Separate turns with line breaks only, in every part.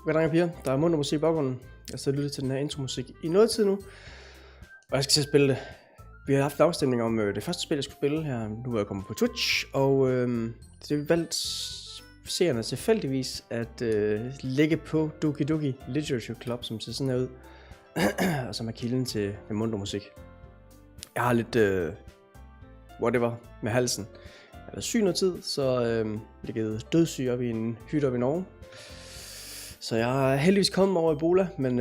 Okay, drenge og piger, der er munter musik i baggrunden. Jeg har lyttet til den her intromusik i noget tid nu. Og jeg skal til at spille det. Vi har haft en afstemning om det første spil, jeg skulle spille her. Nu er jeg kommet på Twitch. Og det er valgt seerne tilfældigvis at lægge på Doki Doki Literature Club, som ser sådan her ud. Og som er kilden til den munter musik. Jeg har lidt whatever med halsen. Jeg har været syg noget tid, så ligget dødssyg op i en hytte op i Norge. Så jeg er heldigvis kommet over Ebola, men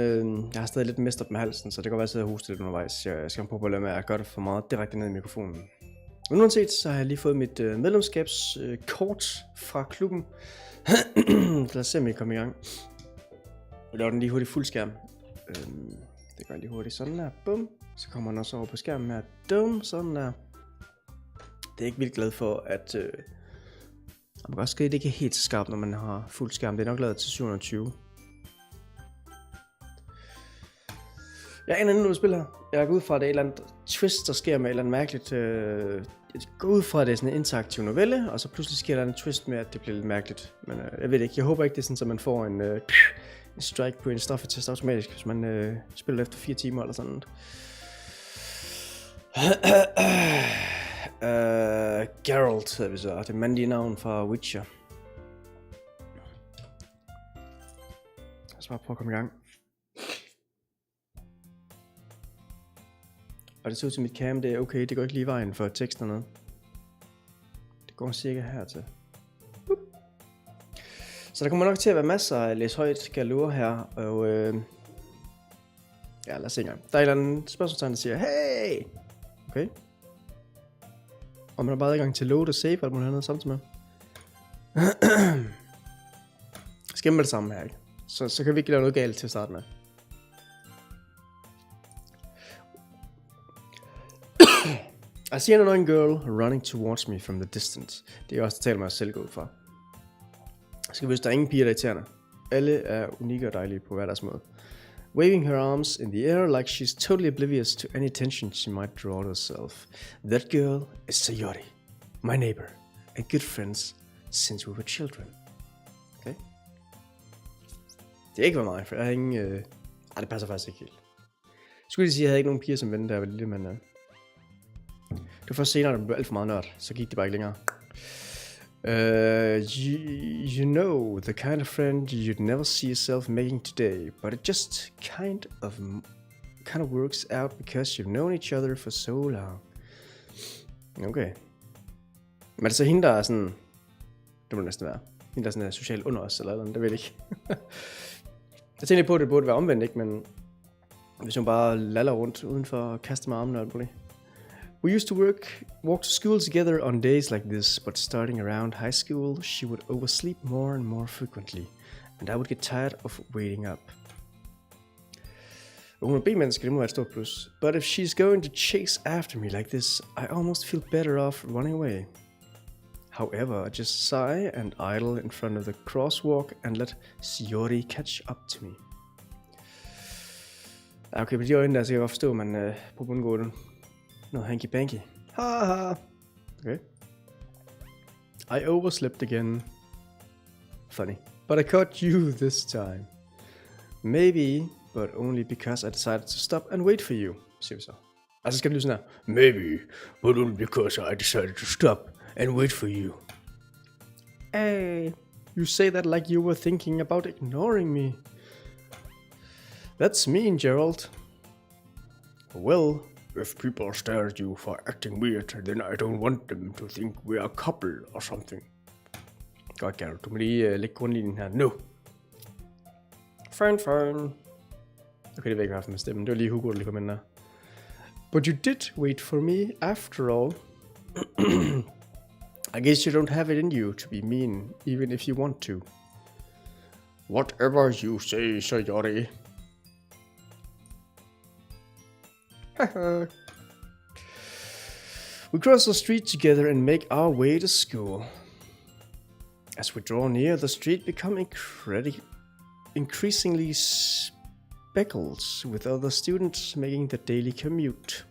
jeg har stadig lidt mest op med halsen, så det kan godt være, at jeg sidder og hoster lidt undervejs. Jeg skal prøve at lade med at gøre det for meget direkte ned i mikrofonen. Men uanset, så har jeg lige fået mit medlemskabskort fra klubben. Lad os se, om jeg kommer i gang. Jeg laver den lige hurtigt fuld skærm. Det gør jeg lige hurtigt sådan der. Bum. Så kommer den også over på skærmen her. Dum. Sådan der. Det er ikke vildt glad for, at man kan også skrive, det ikke er helt så skarpt, når man har fuld skærm. Det er nok lavet til 720. Jeg aner endnu, du spiller. Jeg går ud fra, at det er et eller andet twist, der sker med et eller andet mærkeligt. Jeg går ud fra, at det er sådan en interaktiv novelle, og så pludselig sker der en twist med, at det bliver lidt mærkeligt. Men jeg ved det ikke. Jeg håber ikke, det er sådan, at man får en strike på en straffetest automatisk, hvis man spiller efter 4 timer eller sådan noget. Geralt hedder vi så, det mandlige navn fra Witcher. Lad os bare prøve at komme i gang. Og det ser ud til mit cam, det er okay, det går ikke lige vejen for teksten og noget. Det går cirka hertil. Så der kommer nok til at være masser af læs højt galure her, og ja, lad os se en gang. Der er et eller andet spørgsmålstegn, der siger, hey! Okay. Og man har bare adgang til load og save, alt muligt andet samtidig med. Skal med det samme her, ikke? Så kan vi ikke lave noget galt til at starte med. I see an annoying girl running towards me from the distance. Det er også at tale mig selv gå ud fra. Skal vi vise, der er ingen piger, der er irriterende. Alle er unikke og dejlige på hver deres måde. Waving her arms in the air like she's totally oblivious to any attention she might draw to herself. That girl is Sayori, my neighbor, and good friends since we were children. Okay? Det er ikke for mig, for jeg har ingen... det passer faktisk ikke helt. Skulle jeg sige, at jeg havde ikke nogen piger som ven, der var lille, men... Det var først senere, da det blev alt for meget nørd, så gik det bare ikke længere. You know, the kind of friend you'd never see yourself making today, but it just kind of works out because you've known each other for so long. Okay. Men det er så hende, der er sådan... Det må det næsten være. Hende, der er sådan socialt under os, eller noget, det ved jeg ikke. Jeg tænkte på, at det burde være omvendt, ikke? Men hvis hun bare laller rundt udenfor og kaster med armene og alt muligt. We used to walk to school together on days like this, but starting around high school, she would oversleep more and more frequently, and I would get tired of waiting up. Hun er B-menneske, det må være et stort plus. But if she's going to chase after me like this, I almost feel better off running away. However, I just sigh and idle in front of the crosswalk and let Sayori catch up to me. Okay, på de øjne der, så kan jeg godt forstå, at man prøver at undgå det. Noget hanky-panky. Haha. Okay. I overslept again. Funny. But I caught you this time. Maybe, but only because I decided to stop and wait for you, siger vi så. Altså skal det lyde sådan her. Maybe, but only because I decided to stop and wait for you. Hey, you say that like you were thinking about ignoring me. That's mean, Gerald. Well, if people stare at you for acting weird, then I don't want them to think we're a couple or something. Godt, Gerald. Du må lige lægge grundlinjen her nu. Fine. Okay, det vil jeg ikke have med stemmen. Det var lige Hugo, der lige kom ind der. But you did wait for me after all. I guess you don't have it in you to be mean, even if you want to. Whatever you say, Sayori. We cross the street together and make our way to school. As we draw near, the street becomes increasingly speckled with other students making the daily commute.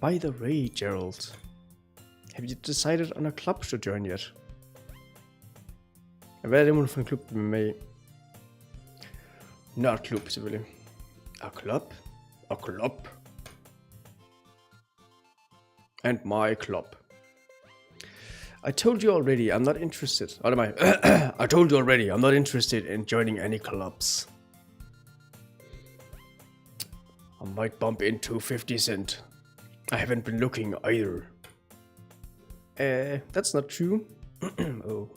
By the way, Gerald, have you decided on a club to join yet? Hvad er det, man får en klub med i? Nerdklub selvfølgelig. A club. A club. And my club. I told you already, I'm not interested. I told you already, I'm not interested in joining any clubs. I might bump into 50 Cent. I haven't been looking either. That's not true. Oh,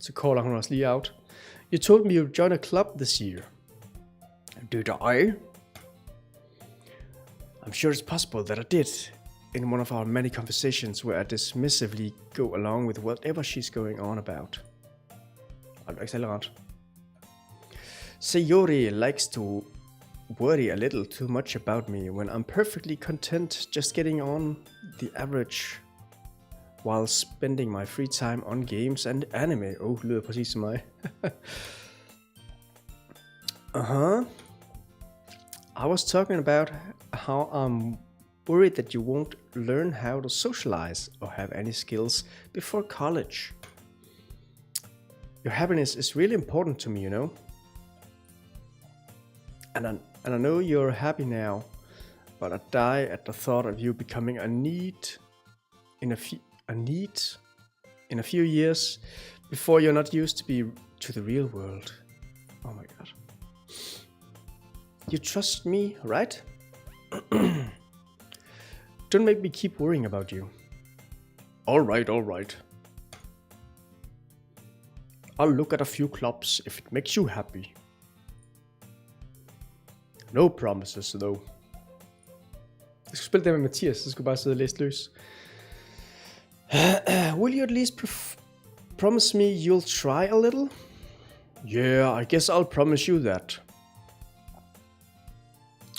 så caller hun os lige out. You told me you'd join a club this year. Did I? I'm sure it's possible that I did. In one of our many conversations where I dismissively go along with whatever she's going on about. Sayori likes to worry a little too much about me when I'm perfectly content just getting on the average while spending my free time on games and anime. Oh, lyder præcis som mig. I was talking about how I'm worried that you won't learn how to socialize or have any skills before college. Your happiness is really important to me, you know. And I know you're happy now, but I die at the thought of you becoming a need in a few years before you're not used to the real world. Oh my god. You trust me, right? Don't make me keep worrying about you. All right. I'll look at a few clubs if it makes you happy. No promises, though. Jeg skulle spille det med Mathias, så skulle bare sidde og læse løs. Will you at least promise me you'll try a little? Yeah, I guess I'll promise you that.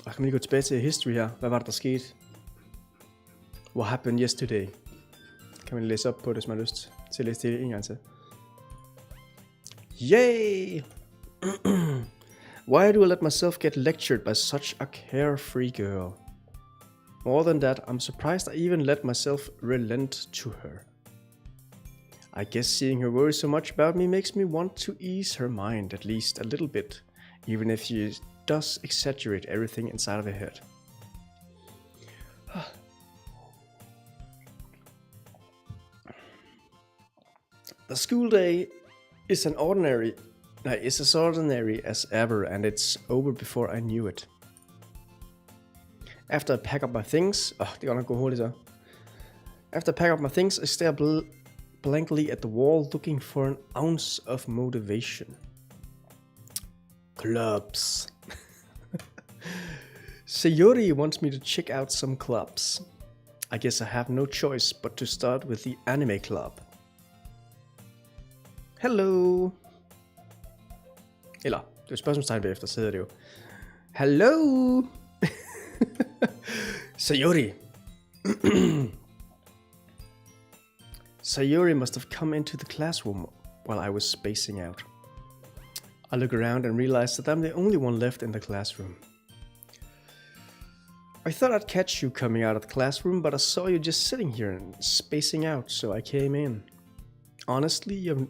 Og kan man lige gå tilbage til history her. Hvad var det, der skete? What happened yesterday? Kan man læse op på det, hvis man har lyst til at læse det en gang til. Yay! Why do I let myself get lectured by such a carefree girl? More than that, I'm surprised I even let myself relent to her. I guess seeing her worry so much about me makes me want to ease her mind at least a little bit, even if she does exaggerate everything inside of her head. The school day is as ordinary as ever, and it's over before I knew it. After I pack up my things, det går nok gå hurtigt så. After I pack up my things, I stare blankly at the wall, looking for an ounce of motivation. Clubs. Sayori wants me to check out some clubs. I guess I have no choice but to start with the anime club. Hello. Eller, det er et spørgsmålstegn bagefter, så hedder det jo. Hello. Sayori. Sayori must have come into the classroom while I was spacing out. I look around and realize that I'm the only one left in the classroom. I thought I'd catch you coming out of the classroom, but I saw you just sitting here and spacing out, so I came in. Honestly, you're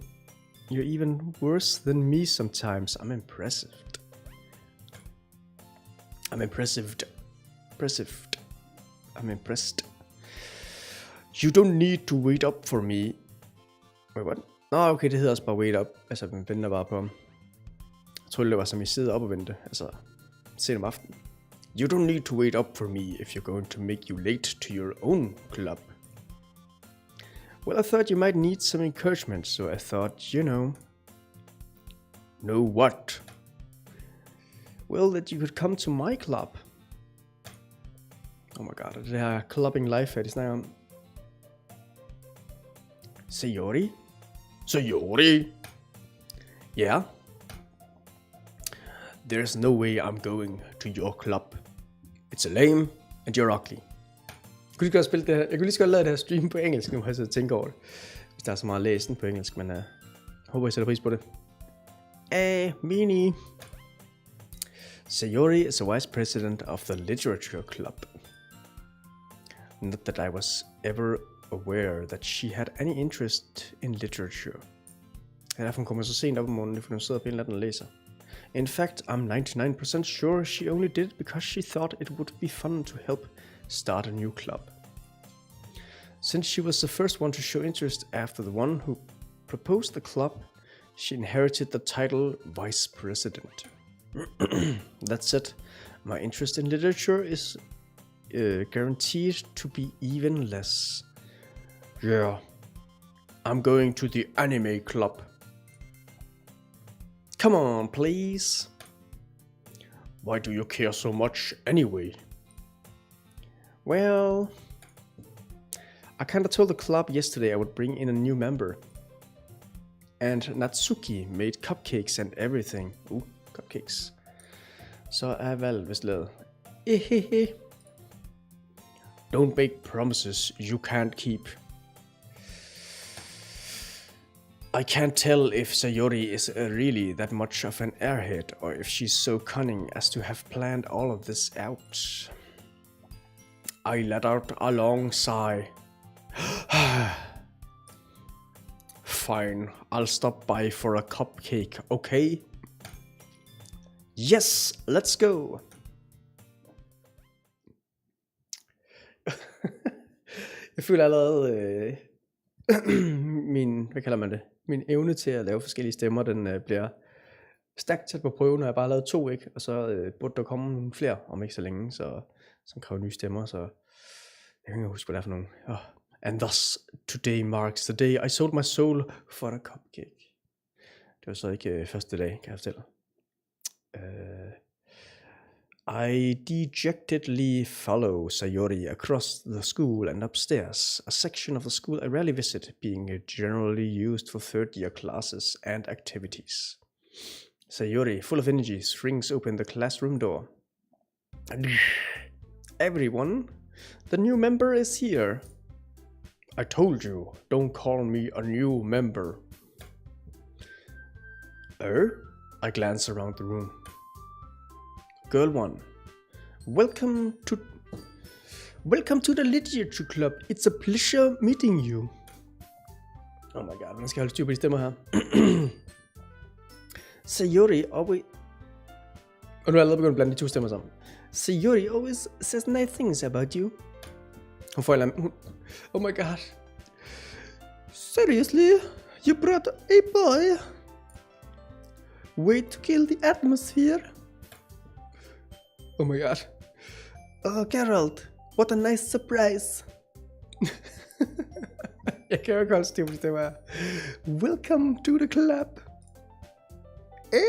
even worse than me sometimes. I'm impressed. I'm impressed. You don't need to wait up for me. Wait, what? Nå, okay, det hedder også bare wait up. Altså, man venter bare på ham. Jeg troede, det var som I sidder op og vente. Altså, sent om aftenen. You don't need to wait up for me if you're going to make you late to your own club. Well, I thought you might need some encouragement, so I thought, you know. Know what? Well, that you could come to my club. Oh my god, det her clubbing life, de snakker om. Sayori? Yeah? There's no way I'm going to your club. It's lame, and you're ugly. Jeg kunne lige så godt lade det her stream på engelsk, nu har jeg så tænkt over det. Hvis der er så meget læsen på engelsk, men håber I sætter pris på det. Mini. Sayori is a vice president of the literature club. Not that I was ever aware that she had any interest in literature. Det er derfor, hun kommer så sent op om morgenen, fordi hun sidder på en eller anden læser. In fact, I'm 99% sure she only did it because she thought it would be fun to help start a new club. Since she was the first one to show interest after the one who proposed the club, she inherited the title Vice President. That said, my interest in literature is guaranteed to be even less. Yeah, I'm going to the anime club. Come on, please. Why do you care so much anyway? Well, I kinda told the club yesterday I would bring in a new member. And Natsuki made cupcakes and everything. Cupcakes. Så er valget vist lavet. Ehehe. Don't make promises you can't keep. I can't tell if Sayori is really that much of an airhead or if she's so cunning as to have planned all of this out. I let out a long sigh. Fine, I'll stop by for a cupcake, okay? Yes, let's go! Jeg føler allerede hvad kalder man det? Min evne til at lave forskellige stemmer, den bliver stærkt tæt på prøven, og jeg har bare lavet 2, ikke? Og så burde der komme nogle flere om ikke så længe, som kræver nye stemmer, så jeg kan ikke huske, hvad det er for nogle. And thus, today marks the day I sold my soul for a cupcake. Det var så ikke første dag, kan jeg fortælle. I dejectedly follow Sayori across the school and upstairs, a section of the school I rarely visit, being generally used for third-year classes and activities. Sayori, full of energy, swings open the classroom door. Everyone, the new member is here. I told you, don't call me a new member. I glance around the room. Girl 1, welcome to the literature club. It's a pleasure meeting you. Oh my god, man skal holde styr på de stemmer her. Sayori always... Og nu er jeg allerede begyndt at blande de 2 stemmer sammen. Sayori always says nice things about you. Hun får en eller anden... Oh my god. Seriously? You brought a boy? Way to kill the atmosphere. Oh my god. Oh, Geralt, what a nice surprise. Jeg kan jo ikke holde styr på det her. Welcome to the club. Det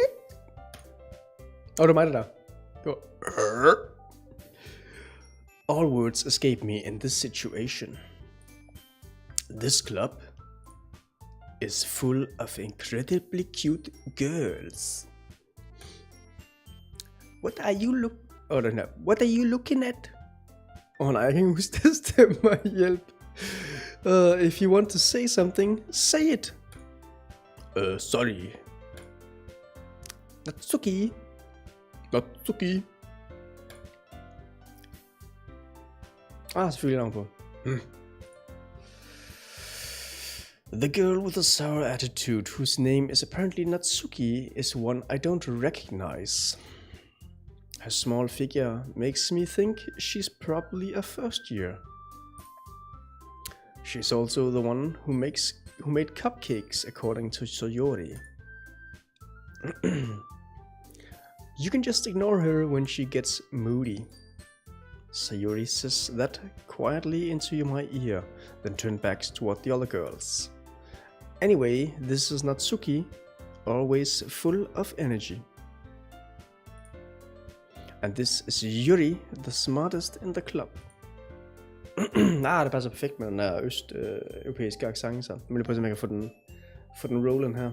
var mig, det der. Det var... All words escape me in this situation. This club is full of incredibly cute girls. What are you looking at? Nej, jeg kan ikke huske det stemmer. Hjælp. If you want to say something, say it. Sorry. Natsuki. Selvfølgelig navn på. The girl with a sour attitude, whose name is apparently Natsuki, is one I don't recognize. Her small figure makes me think she's probably a first year. She's also the one who made cupcakes, according to Sayori. You can just ignore her when she gets moody. Sayori says that quietly into my ear, then turned back toward the other girls. Anyway, this is Natsuki, always full of energy. And this is Yuri, the smartest in the club. Det passer perfekt med den der østeuropæiske accent, så. Nu vil jeg prøve, om jeg kan få den rollen her.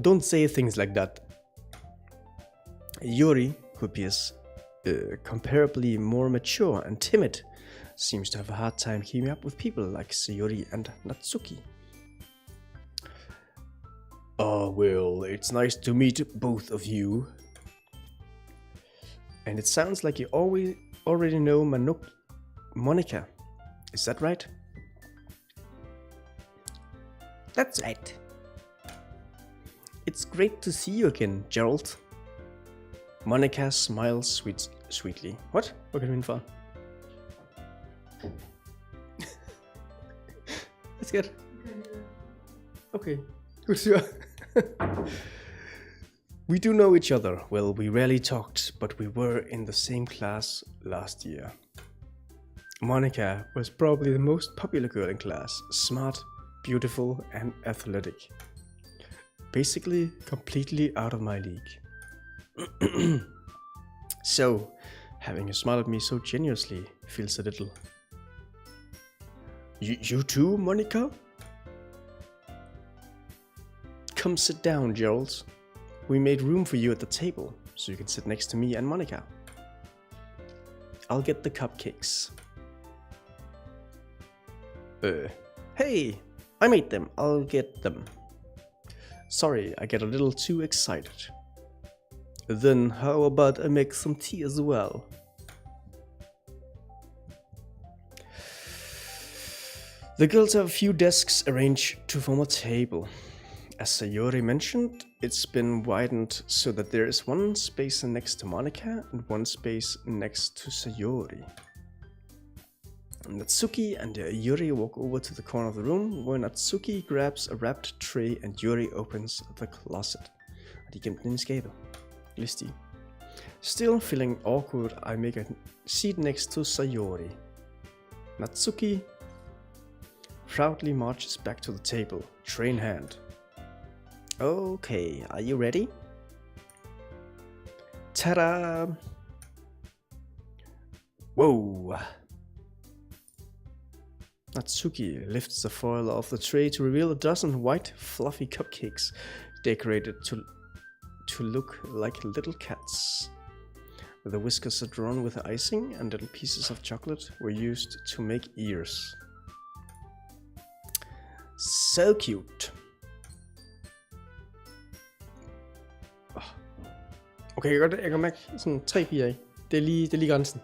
Don't say things like that. Yuri, who appears comparably more mature and timid, seems to have a hard time keeping up with people like Sayori and Natsuki. Oh, well, it's nice to meet both of you. And it sounds like you already know Monica. Is that right? That's right. It's great to see you again, Gerald. Monica smiles sweetly. What? Hvad kan det mene for? That's good. Okay, good sure. We do know each other. Well, we rarely talked, but we were in the same class last year. Monica was probably the most popular girl in class. Smart, beautiful, and athletic. Basically, completely out of my league. So, having you smile at me so generously feels a little... You too, Monica? Come sit down, Gerald. We made room for you at the table, so you can sit next to me and Monica. I'll get the cupcakes. Hey, I made them. I'll get them. Sorry, I get a little too excited. Then how about I make some tea as well? The girls have a few desks arranged to form a table. As Sayori mentioned, it's been widened so that there is one space next to Monica and one space next to Sayori. Natsuki and Yuri walk over to the corner of the room where Natsuki grabs a wrapped tray and Yuri opens the closet. Og de gemte den i skabet. Listig. Still feeling awkward, I make a seat next to Sayori. Natsuki proudly marches back to the table, tray in hand. Okay, are you ready? Ta-da! Whoa! Natsuki lifts the foil off the tray to reveal a dozen white, fluffy cupcakes decorated to look like little cats. The whiskers are drawn with icing and little pieces of chocolate were used to make ears. So cute! Okay, jeg kan mærke sådan 3 piger i. Det er lige grænsen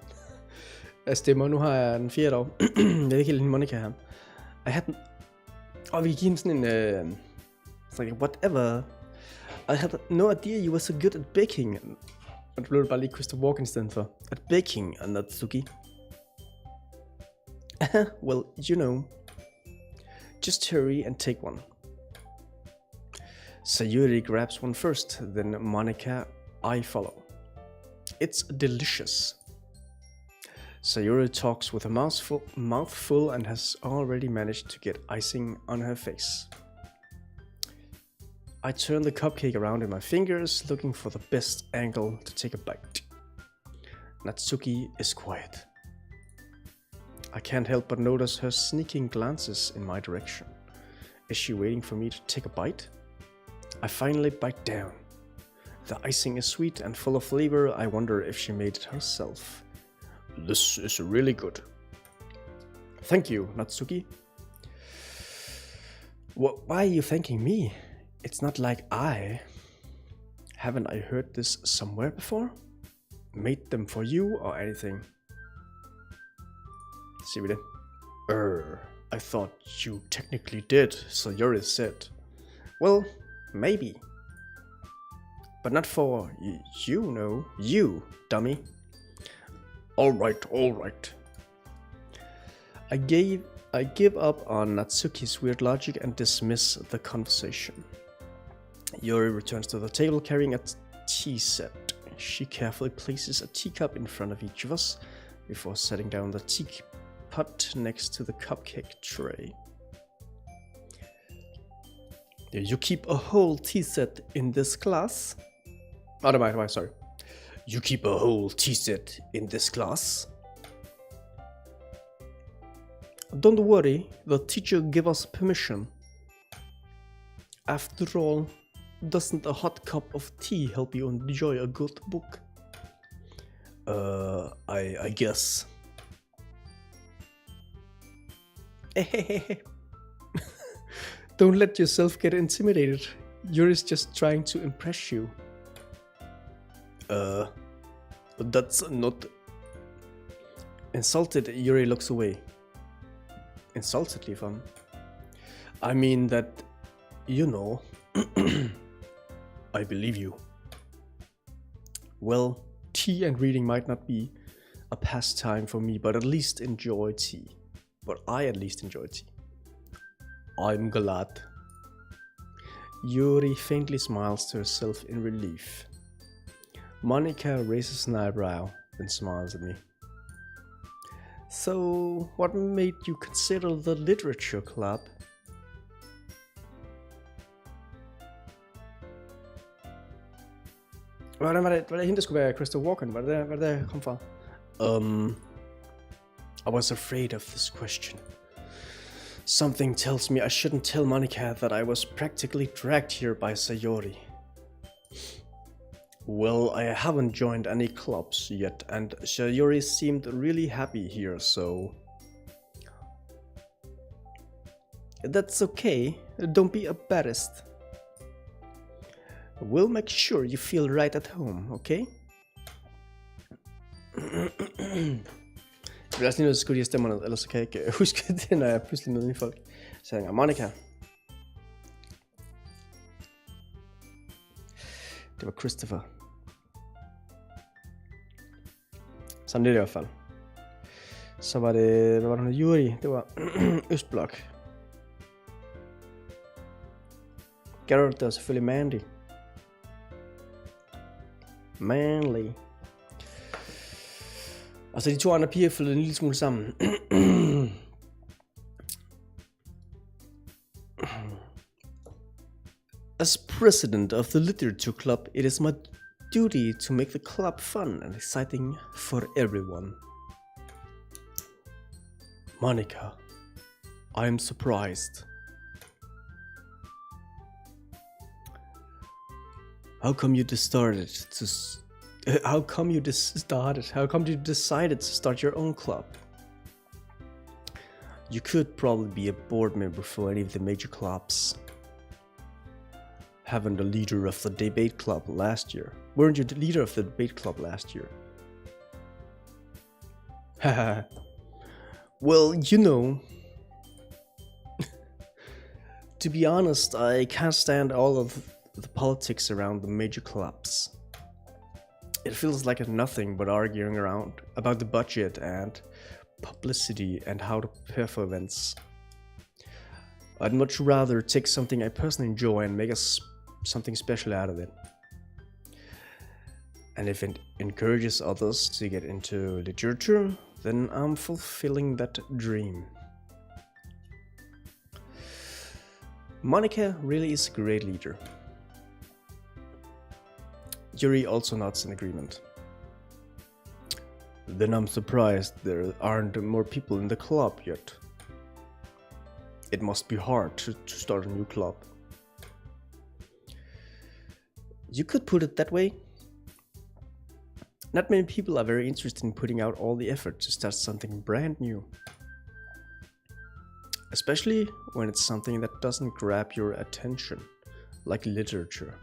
af stemmer. Nu har jeg den 4. år. Jeg ved ikke helt, Monica her. Jeg har den... vi kan give hende sådan en... like, whatever. I had no idea you were so good at baking. Og det blev bare lige Christopher Walken i stedet for. At baking, Natsuki. Well, you know. Just hurry and take one. Sayuri grabs one first, then Monica, I follow. It's delicious. Sayuri talks with a mouthful and has already managed to get icing on her face. I turn the cupcake around in my fingers, looking for the best angle to take a bite. Natsuki is quiet. I can't help but notice her sneaking glances in my direction. Is she waiting for me to take a bite? I finally bite down. The icing is sweet and full of flavor. I wonder if she made it herself. This is really good. Thank you, Natsuki. Why are you thanking me? It's not like haven't I heard this somewhere before? Made them for you or anything? Siger vi det? I thought you technically did, Sayori said. Well, maybe. But not for you know, you, dummy. All right. I give up on Natsuki's weird logic and dismiss the conversation. Yuri returns to the table carrying a tea set. She carefully places a teacup in front of each of us before setting down the teapot next to the cupcake tray. You keep a whole tea set in this class? Sorry. You keep a whole tea set in this class? Don't worry, the teacher gave us permission. After all, doesn't a hot cup of tea help you enjoy a good book? I guess. Don't let yourself get intimidated. Yuri's just trying to impress you. That's not... Insulted, Yuri looks away. Insultedly from... I mean that, you know... I believe you. Well, tea and reading might not be a pastime for me, but at least enjoy tea. I at least enjoy tea. I'm glad. Yuri faintly smiles to herself in relief. Monica raises an eyebrow, then smiles at me. So, what made you consider the literature club? Hvordan var det hende, der skulle være Christopher Walken? Var det der kom fra? I was afraid of this question. Something tells me I shouldn't tell Monica that I was practically dragged here by Sayori. Well, I haven't joined any clubs yet, and Sayori seemed really happy here, so... That's okay, don't be embarrassed. We'll make sure you feel right at home, okay? Jeg bliver også lige nødt til at skrive de her stemmer ned, ellers så kan jeg ikke huske det, når jeg pludselig møder nye folk. Så jeg ringer Monica. Det var Christopher. Sådan lidt i hvert fald. Så var det, hvad var det nu, Yuri? Det var Østblok. Geralt, det var selvfølgelig Mandy. Manly. Og så de to andre piger flyttede en lille smule sammen. As president of the literature club, it is my duty to make the club fun and exciting for everyone. Monica, I am surprised. How come you decided to start your own club? You could probably be a board member for any of the major clubs. Having the leader of the debate club last year. Weren't you the leader of the debate club last year? Haha. Well, you know. To be honest, I can't stand all of the politics around the major clubs. It feels like nothing but arguing around about the budget and publicity and how to prepare for events. I'd much rather take something I personally enjoy and make something special out of it. And if it encourages others to get into literature, then I'm fulfilling that dream. Monica really is a great leader. Yuri also nods in agreement. Then I'm surprised there aren't more people in the club yet. It must be hard to start a new club. You could put it that way. Not many people are very interested in putting out all the effort to start something brand new. Especially when it's something that doesn't grab your attention, like literature.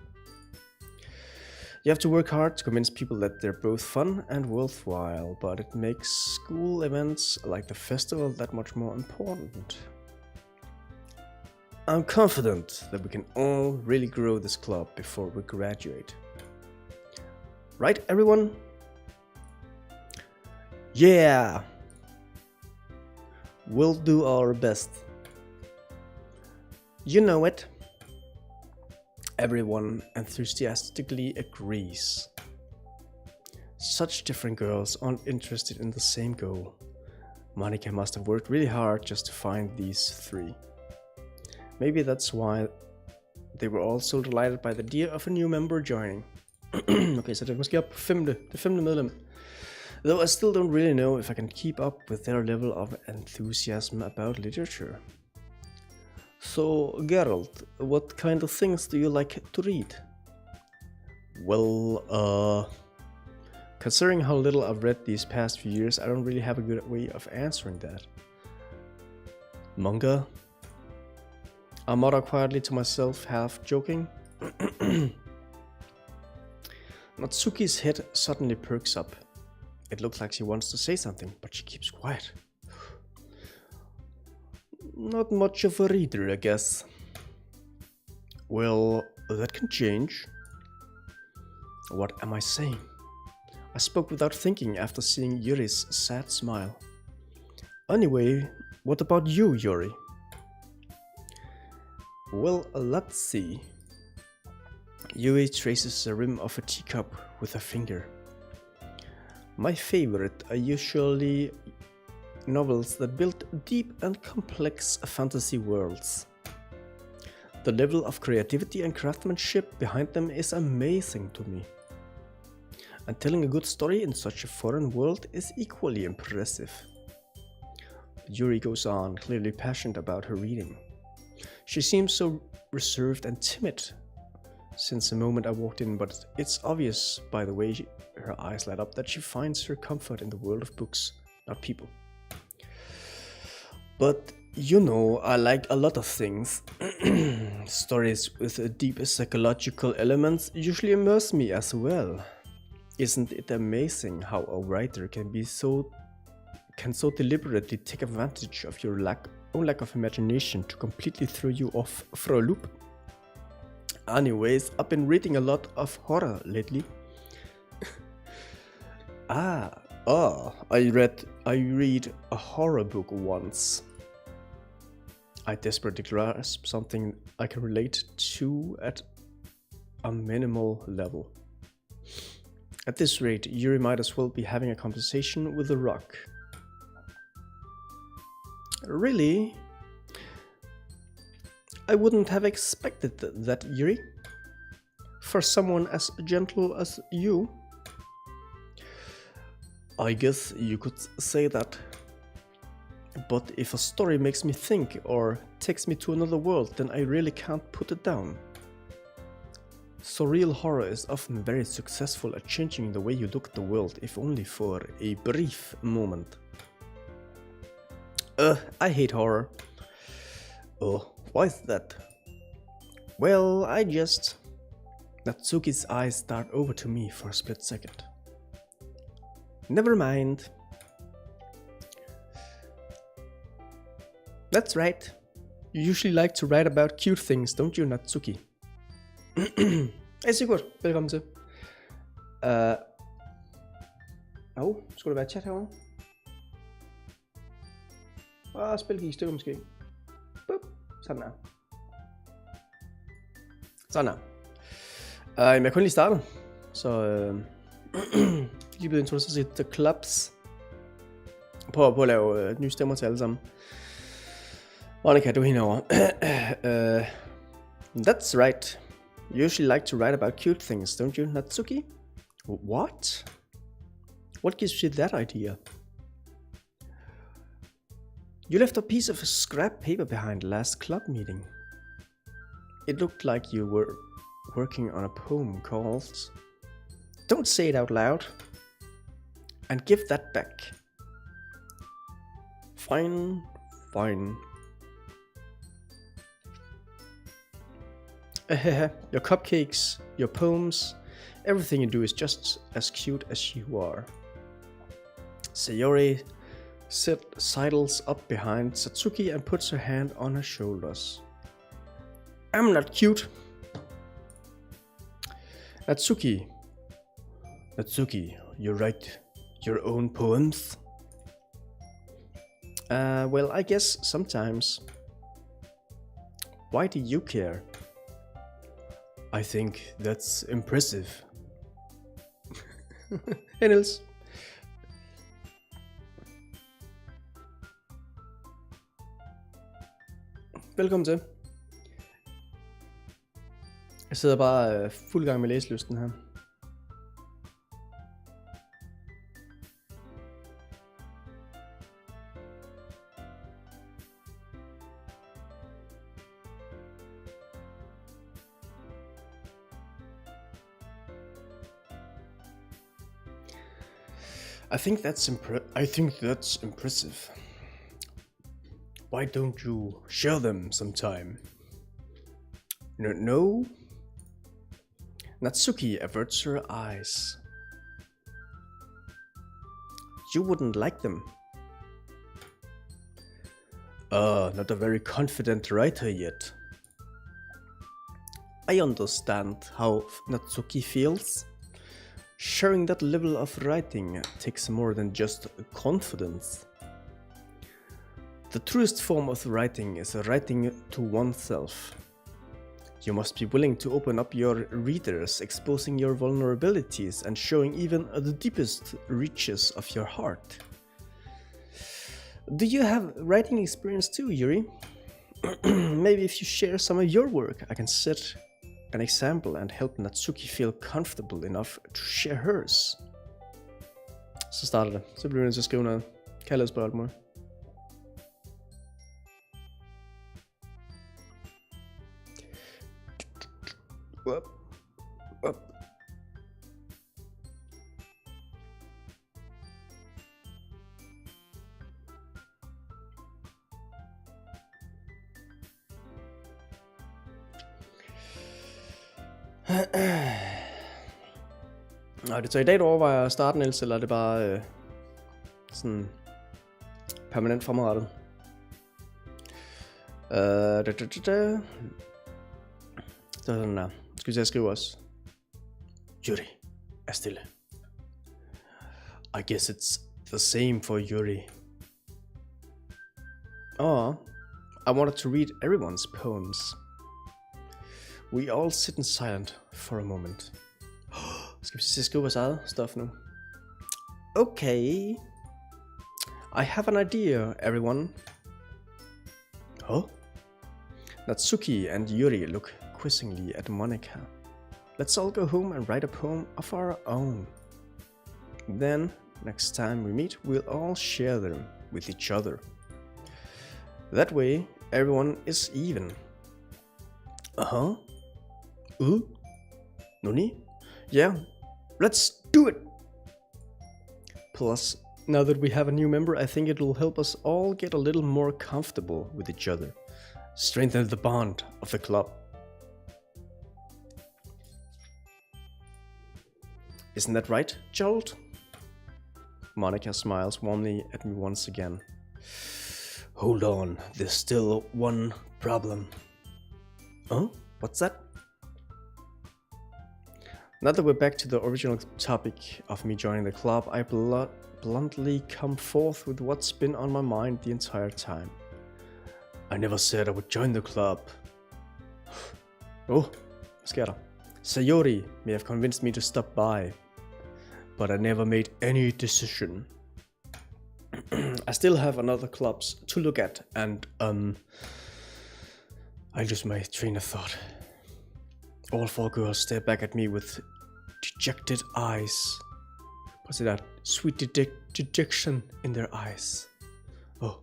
You have to work hard to convince people that they're both fun and worthwhile, but it makes school events like the festival that much more important. I'm confident that we can all really grow this club before we graduate. Right, everyone? Yeah! We'll do our best. You know it. Everyone enthusiastically agrees. Such different girls aren't interested in the same goal. Monica must have worked really hard just to find these three. Maybe that's why they were all so delighted by the idea of a new member joining. Okay, så det er måske op på det femte medlem. Though I still don't really know if I can keep up with their level of enthusiasm about literature. So, Geralt, what kind of things do you like to read? Well, considering how little I've read these past few years, I don't really have a good way of answering that. Manga? I mutter quietly to myself, half joking. Natsuki's head suddenly perks up. It looks like she wants to say something, but she keeps quiet. Not much of a reader, I guess. Well, that can change. What am I saying? I spoke without thinking after seeing Yuri's sad smile. Anyway, what about you, Yuri? Well, let's see. Yuri traces the rim of a teacup with her finger. My favorite are usually novels that build deep and complex fantasy worlds. The level of creativity and craftsmanship behind them is amazing to me. And telling a good story in such a foreign world is equally impressive. Yuri goes on, clearly passionate about her reading. She seems so reserved and timid since the moment I walked in, but it's obvious by the way her eyes light up that she finds her comfort in the world of books, not people. But you know, I like a lot of things. Stories with deep psychological elements usually immerse me as well. Isn't it amazing how a writer can so deliberately take advantage of your own lack of imagination to completely throw you off for a loop? Anyways, I've been reading a lot of horror lately. I read a horror book once. I desperately grasp something I can relate to at a minimal level. At this rate, Yuri might as well be having a conversation with a rock. Really? I wouldn't have expected that, Yuri. For someone as gentle as you. I guess you could say that. But if a story makes me think or takes me to another world, then I really can't put it down. Surreal horror is often very successful at changing the way you look at the world, if only for a brief moment. I hate horror. Oh, why is that? Well, Natsuki's eyes start over to me for a split second. Never mind. That's right. You usually like to write about cute things, don't you, Natsuki? Hey Sigurd, velkommen til. Skulle der være chat herovre? Spil gik i stykker måske. Boop. Sådan der. Sådan der. Jeg har kun lige startet, så lige blevet introduceret til The Clubs. Prøver på at lave nye stemmer til alle sammen. Monica, du er hende over. That's right. You usually like to write about cute things, don't you, Natsuki? What? What gives you that idea? You left a piece of scrap paper behind last club meeting. It looked like you were working on a poem called... Don't say it out loud. And give that back. Fine, fine. Your cupcakes, your poems, everything you do is just as cute as you are. Sayori sidles up behind Satsuki and puts her hand on her shoulders. I'm not cute. Natsuki, you write your own poems? Well, I guess sometimes. Why do you care? I think that's impressive. Hey Niels. Velkommen til. Jeg sidder bare fuld gang med læselysten her. I think that's impressive. Why don't you share them sometime? No? Natsuki averts her eyes. You wouldn't like them. Not a very confident writer yet. I understand how Natsuki feels. Sharing that level of writing takes more than just confidence. The truest form of writing is writing to oneself. You must be willing to open up your readers, exposing your vulnerabilities and showing even the deepest reaches of your heart. Do you have writing experience too, Yuri? Maybe if you share some of your work, I can set an example and help Natsuki feel comfortable enough to share hers. Så starter det. Så bliver jeg nødt til at skrive noget kærlighedsbrev og alt muligt. Up. Nå, det så i dag, du overvejer at starte, Niels, eller er det bare sådan permanent fremadrettet? Så sådan der. Skal vi til at skrive også? Yuri er stille. I guess it's the same for Yuri. Oh, I wanted to read everyone's poems. We all sit in silent for a moment. Skal vi til at skrive vores eget stof nu? Okay. I have an idea, everyone. Huh? Natsuki and Yuri look quizzingly at Monica. Let's all go home and write a poem of our own. Then, next time we meet, we'll all share them with each other. That way, everyone is even. Uh-huh. Noni? Yeah, let's do it! Plus, now that we have a new member, I think it'll help us all get a little more comfortable with each other. Strengthen the bond of the club. Isn't that right, Gerald? Monica smiles warmly at me once again. Hold on, there's still one problem. Oh, what's that? Now that we're back to the original topic of me joining the club, I bluntly come forth with what's been on my mind the entire time. I never said I would join the club. Oh, hvad sker der? Sayori may have convinced me to stop by, but I never made any decision. I still have another clubs to look at, and I lose my train of thought. All four girls stare back at me with dejected eyes. What's that? Sweet dejection in their eyes. Oh.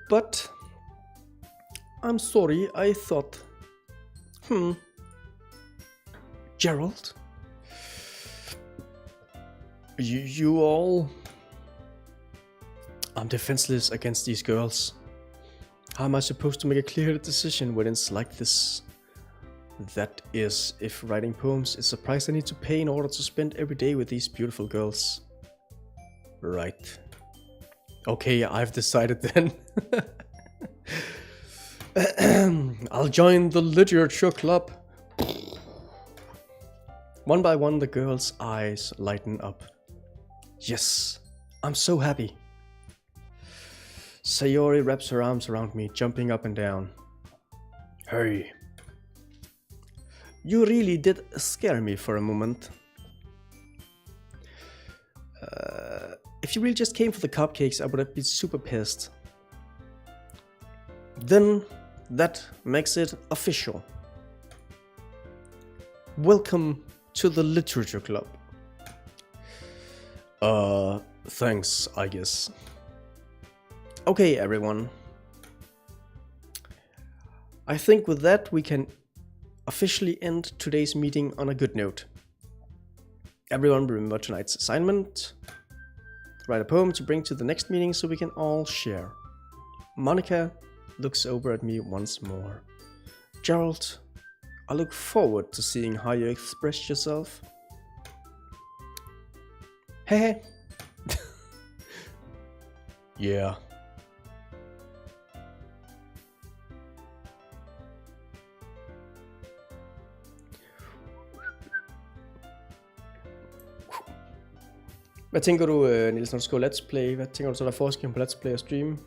But I'm sorry, I thought... Gerald? You all... I'm defenseless against these girls. How am I supposed to make a clear decision when it's like this? That is, if writing poems is a price I need to pay in order to spend every day with these beautiful girls. Right. Okay, I've decided then. I'll join the literature club. One by one, the girls' eyes lighten up. Yes, I'm so happy. Sayori wraps her arms around me, jumping up and down. Hey. You really did scare me for a moment. If you really just came for the cupcakes, I would have been super pissed. Then that makes it official. Welcome to the literature club. Thanks, I guess. Okay, everyone. I think with that we can officially end today's meeting on a good note. Everyone remember tonight's assignment. Write a poem to bring to the next meeting so we can all share. Monica looks over at me once more. Gerald, I look forward to seeing how you express yourself. Hey. Yeah. Hvad tænker du, Niels, når du skriver let's play? Hvad tænker du så, der er forskel på let's play og stream?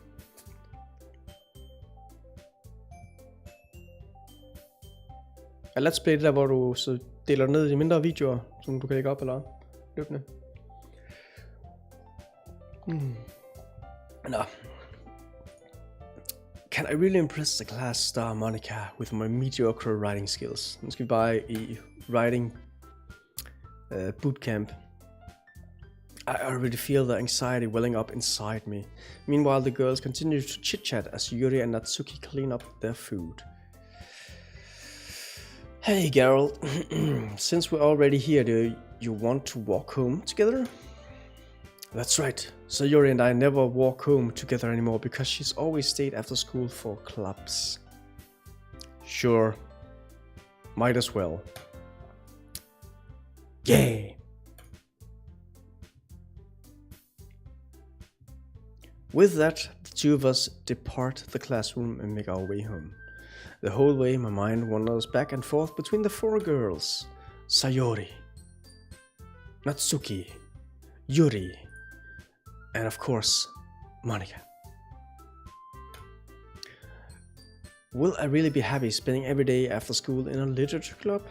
Er let's play det der, hvor du så deler ned i mindre videoer, som du kan lægge op eller løbende? Nå. Can I really impress the class star Monica with my mediocre writing skills? Nu skal vi bare i writing bootcamp. I already feel the anxiety welling up inside me. Meanwhile, the girls continue to chit-chat as Yuri and Natsuki clean up their food. Hey Geralt, since we're already here, do you want to walk home together? That's right. So Yuri and I never walk home together anymore because she's always stayed after school for clubs. Sure. Might as well. Yeah! With that, the two of us depart the classroom and make our way home. The whole way my mind wanders back and forth between the four girls. Sayori, Natsuki, Yuri, and of course, Monica. Will I really be happy spending every day after school in a literature club?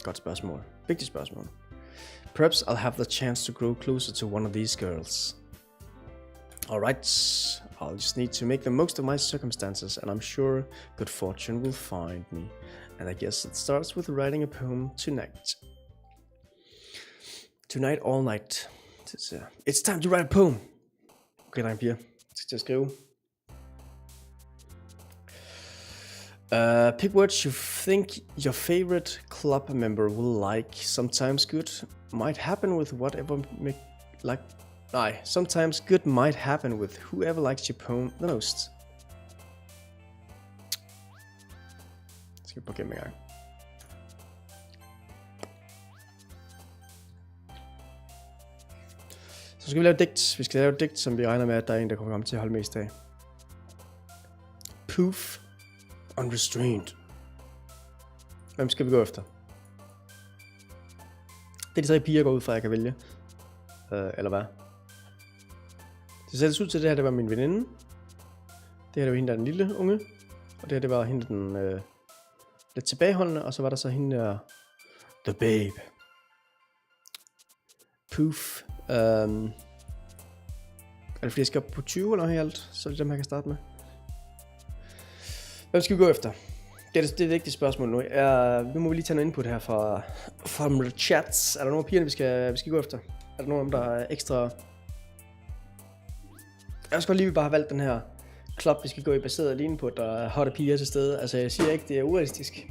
Godt spørgsmål. Vigtigt spørgsmål. Perhaps I'll have the chance to grow closer to one of these girls. Alright, I'll just need to make the most of my circumstances, and I'm sure good fortune will find me. And I guess it starts with writing a poem tonight. Tonight, all night. It's time to write a poem. Okay, drenge piger. Jeg skal skrive. Pick words you think your favorite club member will like. Sometimes good might happen with whatever sometimes good might happen with whoever likes your poem the most. Skal vi prøve gennem en gang. Så skal vi lave et digt. Vi skal lave et digt, som vi regner med, at der er en, der kommer til at holde mest af. Poof. Unrestrained. Hvem skal vi gå efter? Det er de tre piger, går ud fra, jeg kan vælge. Eller hvad? Det ser ud til, det her det var min veninde. Det her det var hende, der den lille unge. Og det her det var hende, den lidt tilbageholdende. Og så var der så hende der, the babe. Poof. Er det fordi, jeg skal op på 20 eller noget i alt? Så er det dem, jeg kan starte med. Hvem skal vi gå efter? Det er et vigtigt spørgsmål nu. Nu må vi lige tage noget input her fra chats. Er der nogle af pigerne, vi skal gå efter? Er der nogen af dem, der er ekstra... Jeg skal lige bare have valgt den her klub, vi skal gå i, baseret alene på, at der er hotte piger til stede. Altså, jeg siger ikke, det er urealistisk.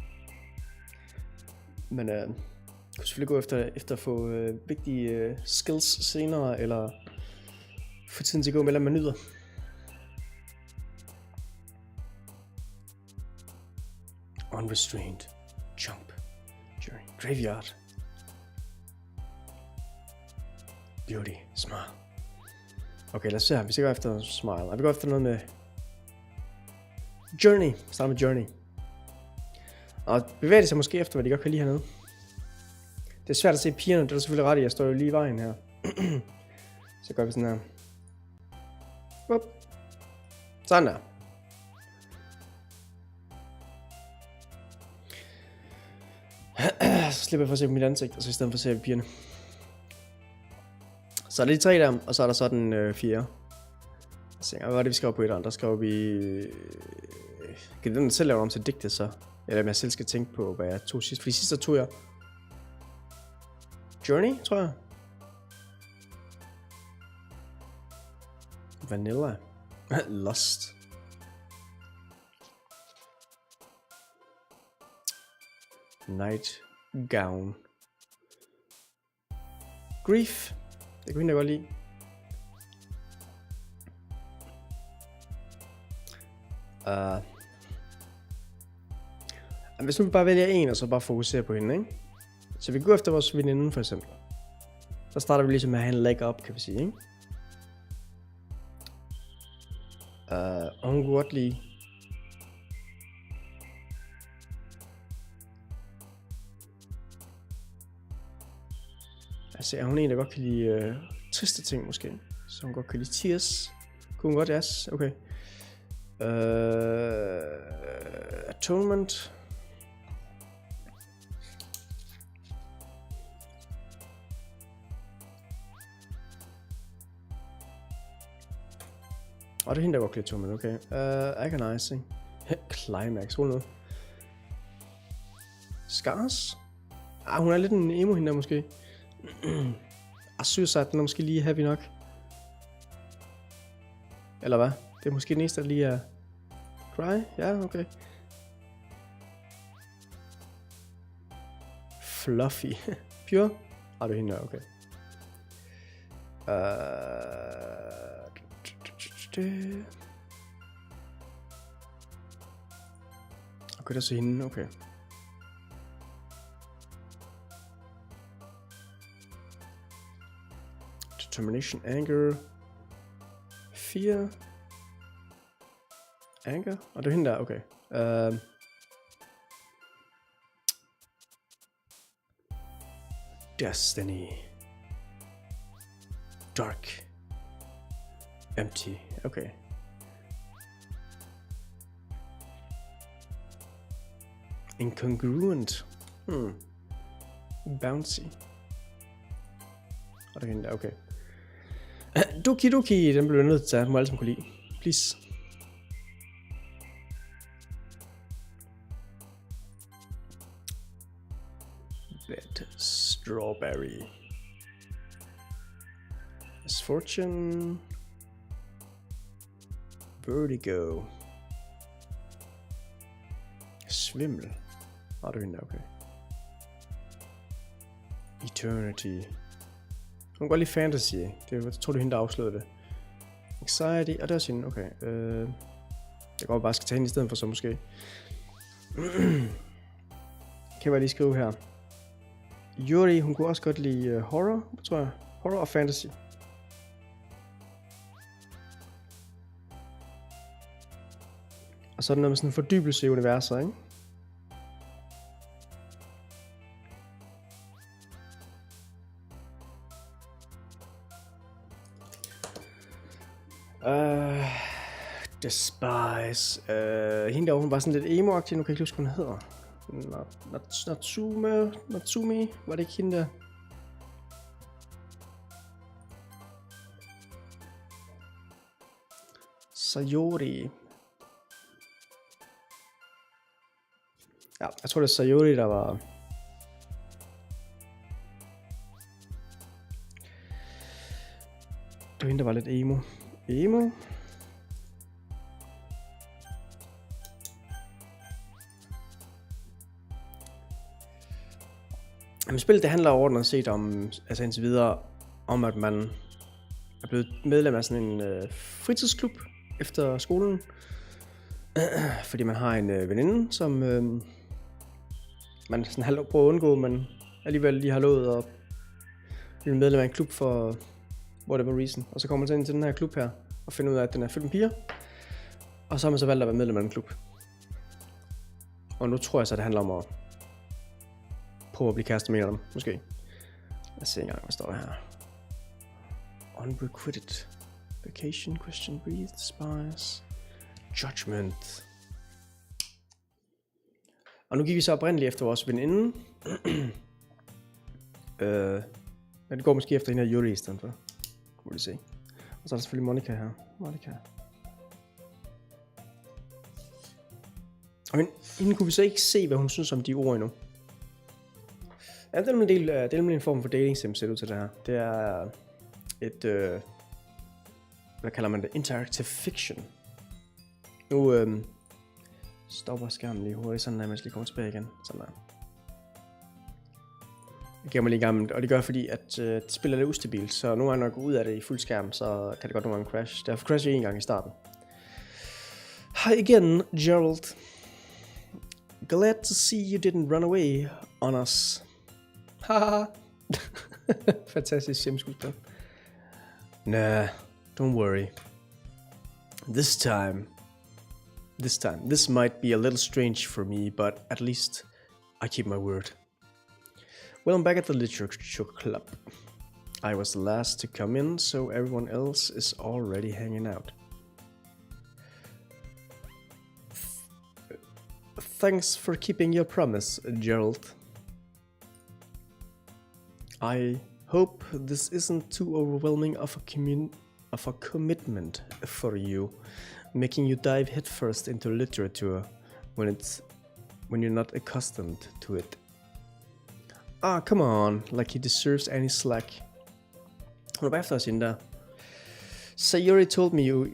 Men jeg kunne selvfølgelig gå efter at få vigtige skills senere, eller få tiden til at gå mellem man nyder. Unrestrained. Jump. Journey. Graveyard. Beauty. Smile. Okay, lad os se her. Vi skal gå efter smile. Og vi går efter noget med journey. Start med journey. Og bevæger det sig måske efter, hvad de godt kan lide hernede. Det er svært at se pigerne. Det er selvfølgelig ret i. Jeg står jo lige i vejen her. Så gør vi sådan her. Up. Sådan der. Så slipper jeg for at se på mit ansigt, og så i stedet for at se på pigerne. Så er der de tre der, og så er der så den fjerde. Så hvad var det, vi skrev på et andet? Der skrev vi... Kan den selv lave om til digte så? Eller om jeg selv skal tænke på, hvad jeg tog sidst. Fordi sidst så tog jeg... Journey, tror jeg. Vanilla. Lost. Night gown. Grief. Det kunne jeg godt lide. Hvis nu vi bare vælger en, og så bare fokuserer på hende, ikke? Så vi går efter vores veninde for eksempel. Så starter vi ligesom med at have en leg up, kan vi sige, ikke? Og hun kunne godt lide... Altså, er hun en, der godt kan lide triste ting, måske? Så hun godt kan lide tears. Kunne hun godt, yes, okay. Atonement. Og det er hende, der godt kan lide atonement, okay. Agonizing. Climax, hold nu. Scars? Hun er lidt en emo, hende der måske. Suicide, den er måske lige heavy nok. Eller hvad? Det er måske den eneste, der lige er... Cry? Ja, okay. Fluffy. Pure? Det er hende der, okay. Okay, der er så hende, okay. Determination, anger, fear, anger, og det er hende der, okay. Destiny, dark, empty, okay. Incongruent, bouncy, og det er hende der, okay. Doki Doki, den blev jeg nødt til at tage. Må alle sammen kunne lide. Please. Red strawberry. Misfortune. Vertigo. Svimmel. Det er hende der, okay. Eternity. Hun kan godt lide fantasy. Jeg tror, det er hende, der afslørede det. Anxiety. Og det er også hende. Okay. Jeg går bare skal tage hende i stedet for så måske. Kan jeg lige skrive her. Yuri, hun kunne også godt lide horror, tror jeg. Horror og fantasy. Og så er der noget med sådan en fordybelse i universet, ikke? Despise. Hende der, hun var sådan lidt emo-agtig, nu kan jeg ikke huske, hvad hun hedder. Natsumi, var det ikke hende der? Sayori. Ja, jeg tror det er Sayori, der var... Det var hende, der var lidt emo. Emo? Jamen, spillet det handler overordnet set om, altså indtil videre, om at man er blevet medlem af sådan en fritidsklub efter skolen. Fordi man har en veninde, som man sådan halvt prøver at undgå, men alligevel lige har lovet at blive medlem af en klub for whatever reason. Og så kommer man så ind til den her klub her, og finder ud af, at den er fyldt med piger. Og så har man så valgt at være medlem af en klub. Og nu tror jeg så, at det handler om at prøve at blive kæreste med dem, måske. Lad os se engang, hvad står der her. Unrequited. Vacation, question, breathe, spice. Judgment. Og nu gik vi så oprindeligt efter vores veninde. Men det går måske efter hende her Yuri i stedet for. Må vi se. Og så er der selvfølgelig Monica her. Monica. Og hende kunne vi så ikke se, hvad hun synes om de ord endnu. Ja, det er nemlig en form for dating sim, ser ud til det her. Det er et, hvad kalder man det? Interactive fiction. Nu stopper skærmen lige hurtigt, sådan der, mens lige kommer tilbage igen. Sådan der. Jeg giver mig lige gammelt, og det gør fordi, at det spiller lidt ustabilt, så nogle gange når jeg går ud af det i fuld skærm, så kan det godt nogle gange crash. Derfor crashede jeg en gang i starten. Hi again, Gerald. Glad to see you didn't run away on us. Haha. Fantastisk hjemmeskuespil. Nah, don't worry. This might be a little strange for me, but at least I keep my word. Well, I'm back at the literature club. I was the last to come in, so everyone else is already hanging out. Thanks for keeping your promise, Gerald. I hope this isn't too overwhelming of a commitment for you, making you dive headfirst into literature when you're not accustomed to it. Ah, come on, like he deserves any slack. Hun er bare efter os hende der. Sayori told me you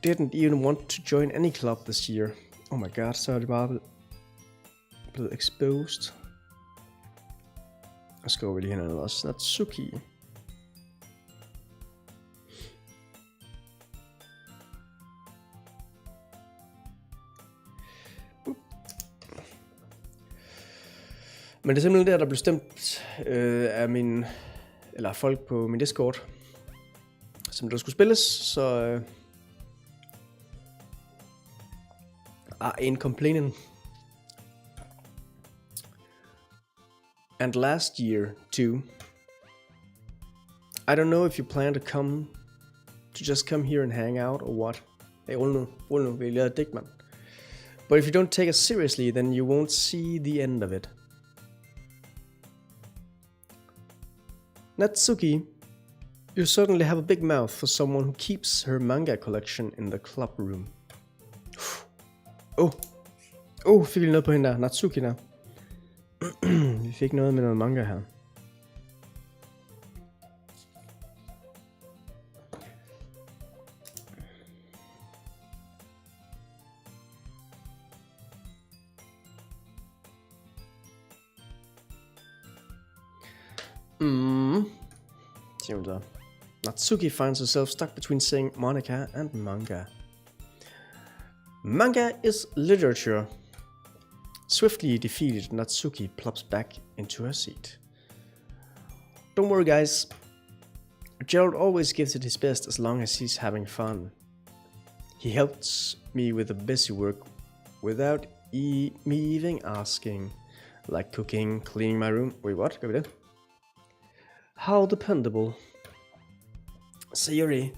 didn't even want to join any club this year. Oh my god, så er det bare blevet exposed. Og skriver vi lige hernede også. Natsuki. Men det er simpelthen der blev stemt af folk på min Discord, som der skulle spilles, så en complaining. And last year too. I don't know if you plan to just come here and hang out or what. Hey, hold nu, vi lader digt, mand. But if you don't take us seriously, then you won't see the end of it. Natsuki, you certainly have a big mouth for someone who keeps her manga collection in the club room. Fik vi noget på hende der, Natsuki der. Vi fik noget med noget manga her. Natsuki finds herself stuck between saying Monica and manga. Manga is literature. Swiftly defeated, Natsuki plops back into her seat. Don't worry, guys. Gerald always gives it his best as long as he's having fun. He helps me with the busy work without me even asking. Like cooking, cleaning my room. Wait, what? Gør vi det? How dependable. Sayori,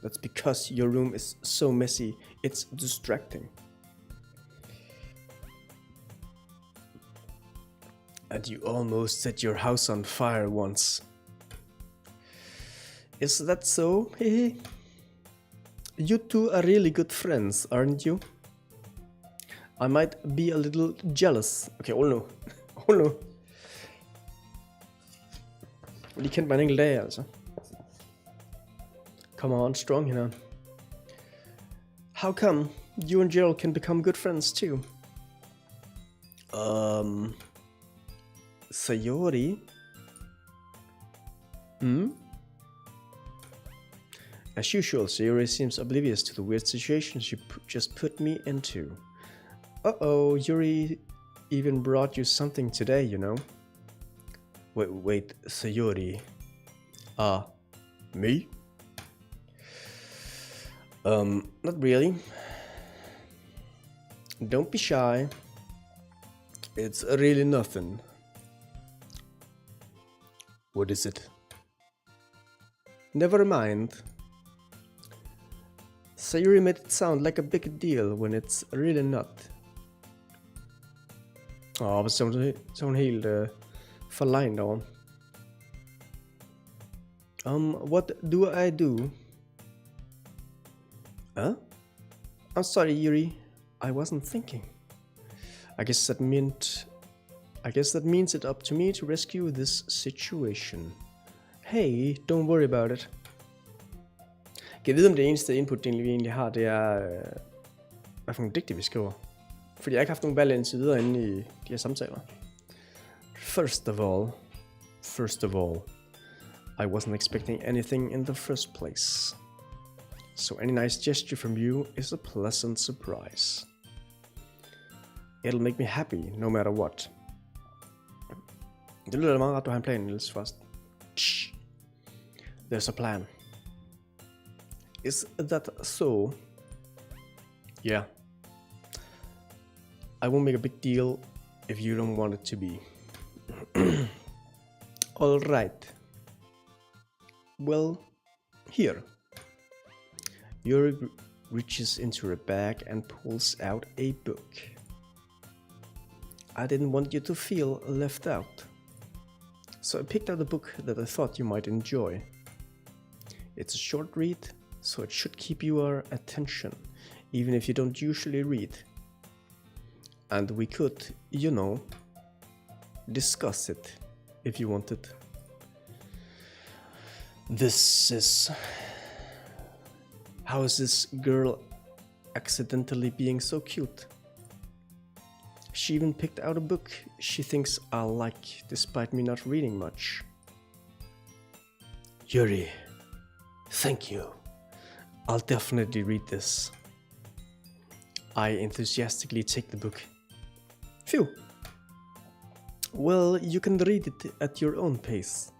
that's because your room is so messy, it's distracting. And you almost set your house on fire once. Is that so? You two are really good friends, aren't you? I might be a little jealous. Okay, hold nu. De kendte mig en enkelt dag, altså. Come on, strong hende. How come you and Gerald can become good friends too? Sayori? As usual, Sayori seems oblivious to the weird situation she just put me into. Uh-oh, Yuri even brought you something today, you know? Wait, Sayori. Me? Not really. Don't be shy. It's really nothing. What is it? Never mind. Sayuri made it sound like a big deal when it's really not. Så er hun helt forlegnet over. What do I do? I'm sorry, Yuri. I wasn't thinking. I guess that means it's up to me to rescue this situation. Hey, don't worry about it. Kan jeg vide, om det eneste input, vi egentlig har, det er, hvad for nogle digte vi skriver? Fordi jeg har ikke haft nogen valg indtil videre inde i de her samtaler. First of all, I wasn't expecting anything in the first place. So any nice gesture from you is a pleasant surprise. It'll make me happy, no matter what. Det lyder da meget ret, du har en plan, Niels, først. There's a plan. Is that so? Yeah. I won't make a big deal if you don't want it to be. All right. Well, here. Yuri reaches into her bag and pulls out a book. I didn't want you to feel left out, so I picked out a book that I thought you might enjoy. It's a short read, so it should keep your attention, even if you don't usually read. And we could, discuss it if you wanted. How is this girl accidentally being so cute? She even picked out a book she thinks I'll like, despite me not reading much. Yuri, thank you. I'll definitely read this. I enthusiastically take the book. Phew. Well, you can read it at your own pace.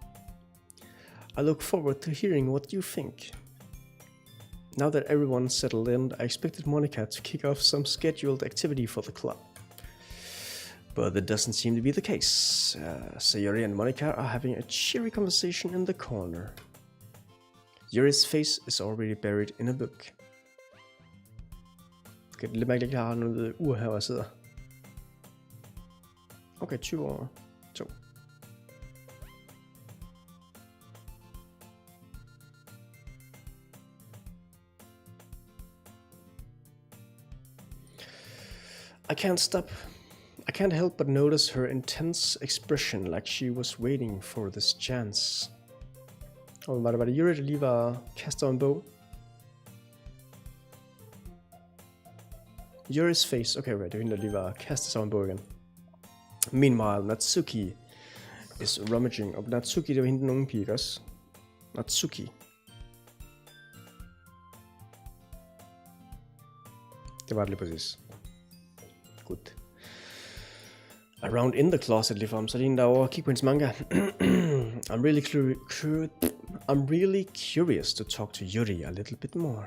I look forward to hearing what you think. Now that everyone's settled in, I expected Monica to kick off some scheduled activity for the club. But that doesn't seem to be the case. Sayori and Monica are having a cheery conversation in the corner. Yuri's face is already buried in a book. Okay, det er lidt mærkeligt, at jeg har noget ur her, hvor jeg sidder. Okay, 20 over 2. I can't help but notice her intense expression, like she was waiting for this chance. Og var det Yuri, der lige var kastet en bog? Yuri's face, okay, right, det er hende, der lige var kastet sig en bog igen. Meanwhile, Natsuki is rummaging, og Natsuki, det var hende den unge pige, også? Natsuki. Det var det lige præcis. Good. Around in the closet lige frem, så er det en derovre og kigge på hendes manga. I'm really curious to talk to Yuri a little bit more.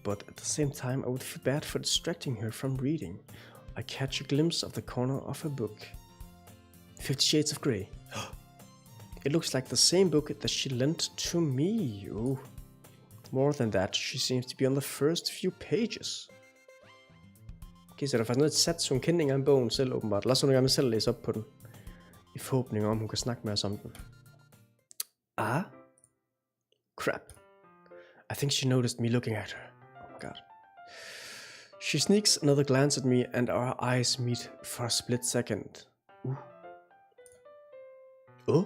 But at the same time, I would feel bad for distracting her from reading. I catch a glimpse of the corner of her book. 50 Shades of Grey. It looks like the same book that she lent to me. Ooh. More than that, she seems to be on the first few pages. Okay, så der er faktisk noget sat som kending af bogen selv åbenbart. Lad os nu gerne selv læse op på den. I forhåbning om, hun kan snakke med os om den. Ah? Crap. I think she noticed me looking at her. Oh my god. She sneaks another glance at me and our eyes meet for a split second. Oh?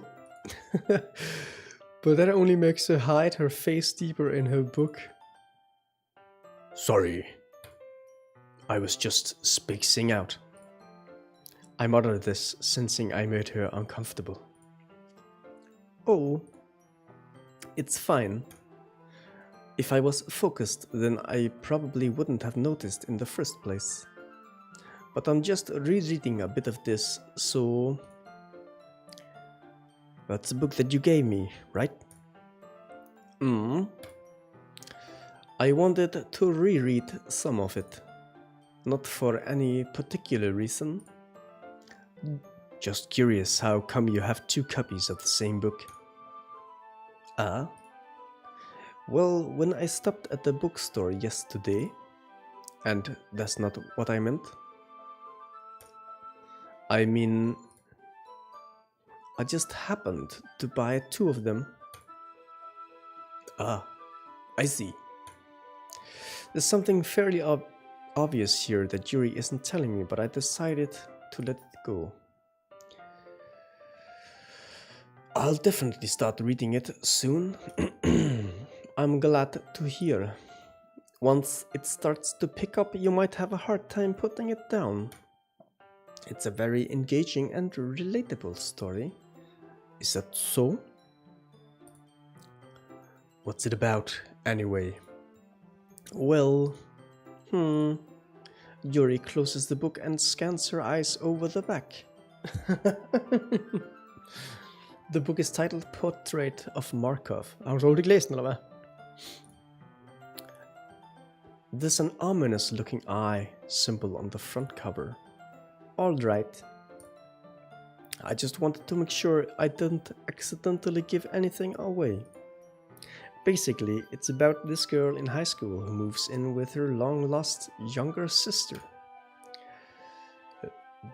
But that only makes her hide her face deeper in her book. Sorry. I was just spacing out. I muttered this, sensing I made her uncomfortable. Oh, it's fine. If I was focused, then I probably wouldn't have noticed in the first place. But I'm just rereading a bit of this, so... That's the book that you gave me, right? I wanted to reread some of it. Not for any particular reason. Just curious how come you have 2 copies of the same book. Ah? Well, when I stopped at the bookstore yesterday, and that's not what I meant. I mean, I just happened to buy 2 of them. Ah, I see. There's something fairly obvious here that Yuri isn't telling me, but I decided to let it go. I'll definitely start reading it soon. I'm glad to hear. Once it starts to pick up, you might have a hard time putting it down. It's a very engaging and relatable story. Is that so? What's it about, anyway? Well... Yuri closes the book and scans her eyes over the back. The book is titled Portrait of Markov. Har hun så ikke læst den, eller hvad? There's an ominous looking eye symbol on the front cover. Alright. I just wanted to make sure I didn't accidentally give anything away. Basically, it's about this girl in high school who moves in with her long-lost younger sister.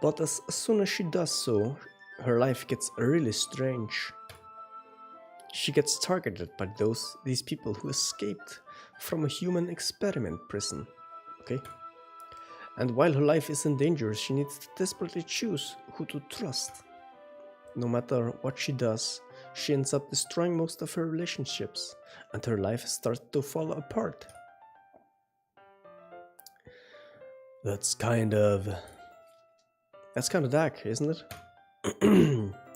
But as soon as she does so, her life gets really strange. She gets targeted by these people who escaped from a human experiment prison. Okay? And while her life is in danger, she needs to desperately choose who to trust. No matter what she does, she ends up destroying most of her relationships, and her life starts to fall apart. That's kind of dark, isn't it?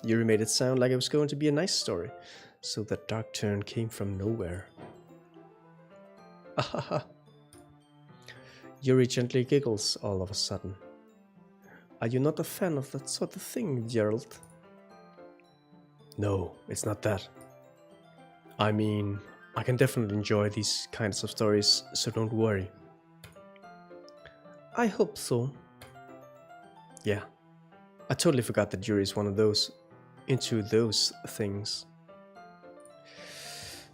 Yuri made it sound like it was going to be a nice story, so that dark turn came from nowhere. Ahaha. Yuri gently giggles all of a sudden. Are you not a fan of that sort of thing, Gerald? No, it's not that. I mean, I can definitely enjoy these kinds of stories, so don't worry. I hope so. Yeah, I totally forgot that Yuri is one of those, into those things.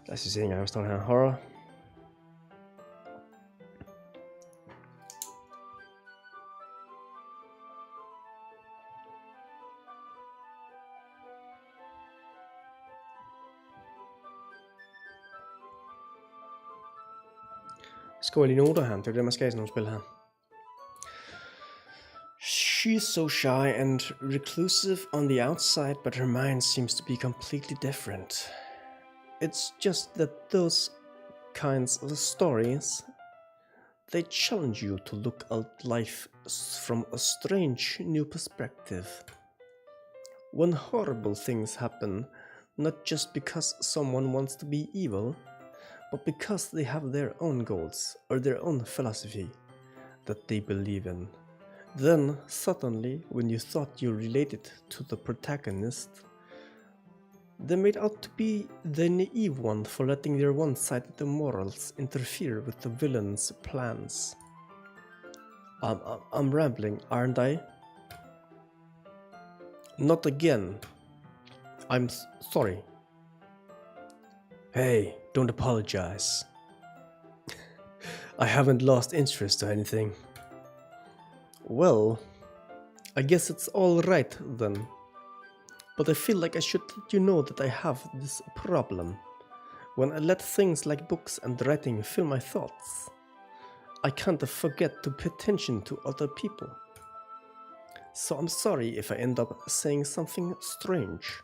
Lad os se en gang, hvad står der her? Horror. Skriver lige noter her, det er det, man skal i sådan nogle spil her. She's so shy and reclusive on the outside, but her mind seems to be completely different. It's just that those kinds of stories, they challenge you to look at life from a strange new perspective. When horrible things happen, not just because someone wants to be evil, but because they have their own goals or their own philosophy that they believe in. Then, suddenly, when you thought you related to the protagonist, they made out to be the naive one for letting their one-sided morals interfere with the villain's plans. I'm rambling, aren't I? Not again. I'm sorry. Hey, don't apologize. I haven't lost interest or anything. Well, I guess it's all right then. But I feel like I should let you know that I have this problem. When I let things like books and writing fill my thoughts, I can't forget to pay attention to other people. So I'm sorry if I end up saying something strange.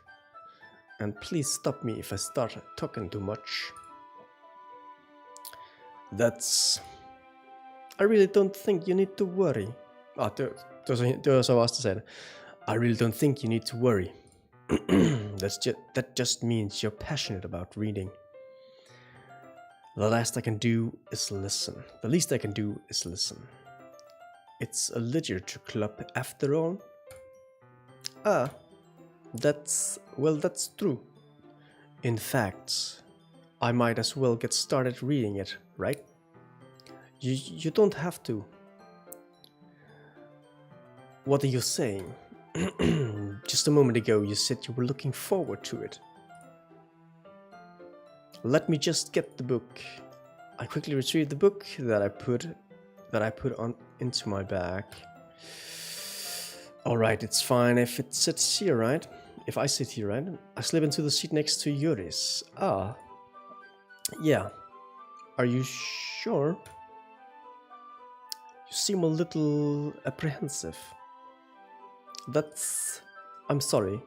And please stop me if I start talking too much. I really don't think you need to worry. Det var så også, der sagde det. I really don't think you need to worry. That just means you're passionate about reading. The least I can do is listen. It's a literature club after all. That's true. In fact, I might as well get started reading it, right? You don't have to. What are you saying? Just a moment ago you said you were looking forward to it. Let me just get the book. I quickly retrieved the book that I put on into my bag. Alright, it's fine if it sits here, right? If I sit here, right? I slip into the seat next to Yuri's. Yeah. Are you sure? You seem a little apprehensive. I'm sorry.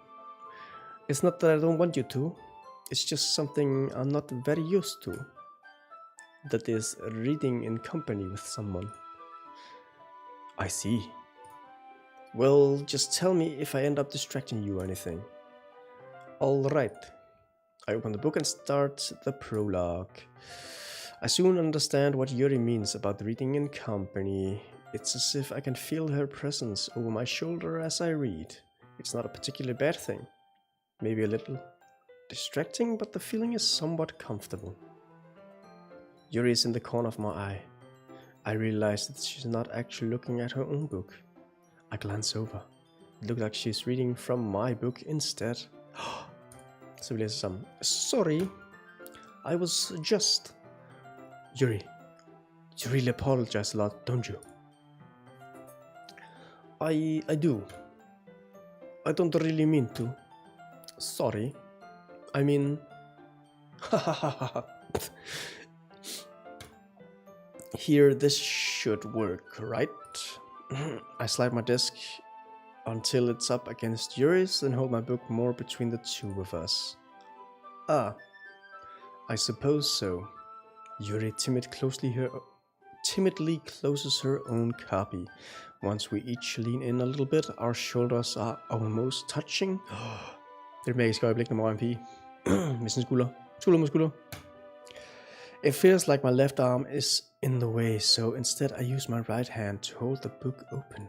It's not that I don't want you to. It's just something I'm not very used to. That is, reading in company with someone. I see. Well, just tell me if I end up distracting you or anything. Alright. I open the book and start the prologue. I soon understand what Yuri means about reading in company. It's as if I can feel her presence over my shoulder as I read. It's not a particularly bad thing. Maybe a little distracting, but the feeling is somewhat comfortable. Yuri is in the corner of my eye. I realize that she's not actually looking at her own book. I glance over. It looks like she's reading from my book instead. Så vi læser sammen. Sorry. I was just... Yuri, you really apologize a lot, don't you? I do. I don't really mean to. Sorry. I mean... Here, this should work, right? I slide my desk until it's up against Yuri's, then hold my book more between the two of us. Ah, I suppose so. Yuri timidly closes her own copy. Once we each lean in a little bit, our shoulders are almost touching. Det er et magisk øjeblik, når man er en pige. Med sin skulder. Skulder mod skulder. It feels like my left arm is in the way, so instead I use my right hand to hold the book open.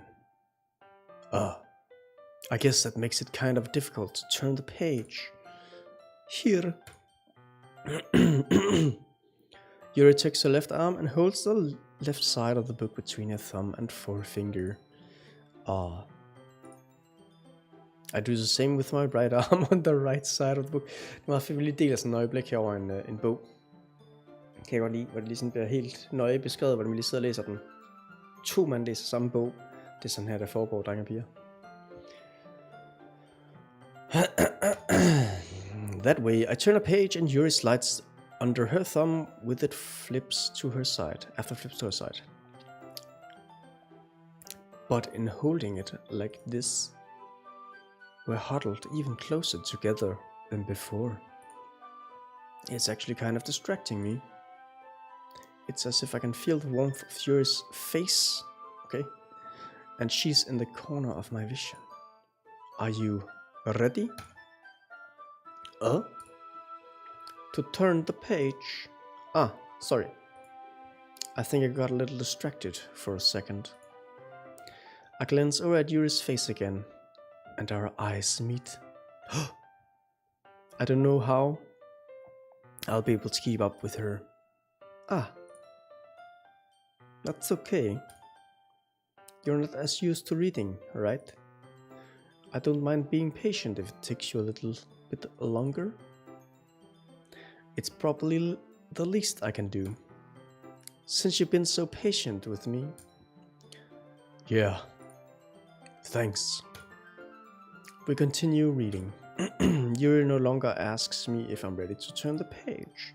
I guess that makes it kind of difficult to turn the page. Here. Yuri takes her left arm and holds the left side of the book between her thumb and forefinger. I do the same with my right arm on the right side of the book. Det er meget fedt, at vi lige deler sådan et øjeblik her over en bog. Kan jeg godt lide, hvor det lige sådan bliver helt nøje beskrevet, hvordan vi lige sidder og læser den. 2 mand læser samme bog. Det er sådan her, der foregår, drenge og piger. That way, I turn a page and Yuri slides under her thumb with it flips to her side. After flips to her side. But in holding it like this, we're huddled even closer together than before. It's actually kind of distracting me. It's as if I can feel the warmth of Yuri's face, okay? And she's in the corner of my vision. Are you ready? To turn the page. Sorry. I think I got a little distracted for a second. I glance over at Yuri's face again, and our eyes meet. I don't know how I'll be able to keep up with her. That's okay. You're not as used to reading, right? I don't mind being patient if it takes you a little bit longer. It's probably the least I can do, since you've been so patient with me. Yeah, thanks. We continue reading. Yuri no longer asks me if I'm ready to turn the page.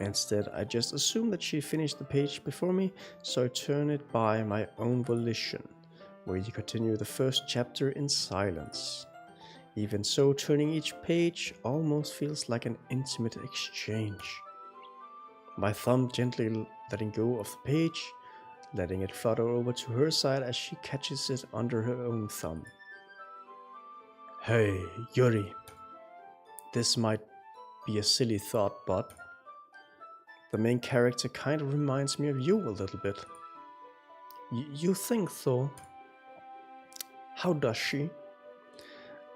Instead, I just assume that she finished the page before me, so I turn it by my own volition. We continue the first chapter in silence. Even so, turning each page almost feels like an intimate exchange. My thumb gently letting go of the page, letting it flutter over to her side as she catches it under her own thumb. Hey, Yuri. This might be a silly thought, but the main character kind of reminds me of you a little bit. You think so? How does she?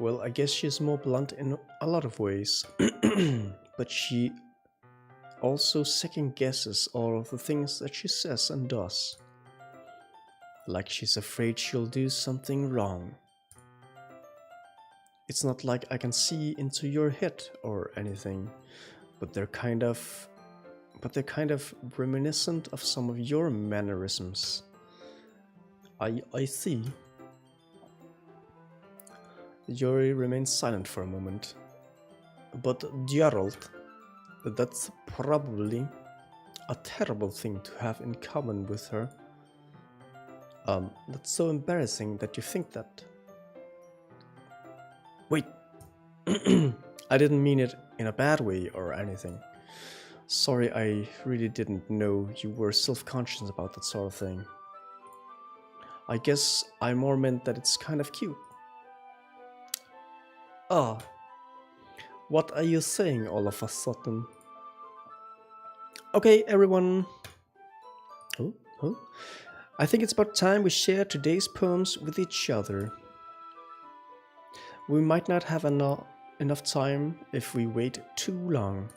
Well, I guess she's more blunt in a lot of ways, but she also second guesses all of the things that she says and does. Like she's afraid she'll do something wrong. It's not like I can see into your head or anything, but they're kind of reminiscent of some of your mannerisms. I see. Yuri remains silent for a moment. But Gerald, that's probably a terrible thing to have in common with her. That's so embarrassing that you think that. Wait, I didn't mean it in a bad way or anything. Sorry, I really didn't know you were self-conscious about that sort of thing. I guess I more meant that it's kind of cute. What are you saying all of a sudden? Okay, everyone. I think it's about time we share today's poems with each other. We might not have enough time if we wait too long.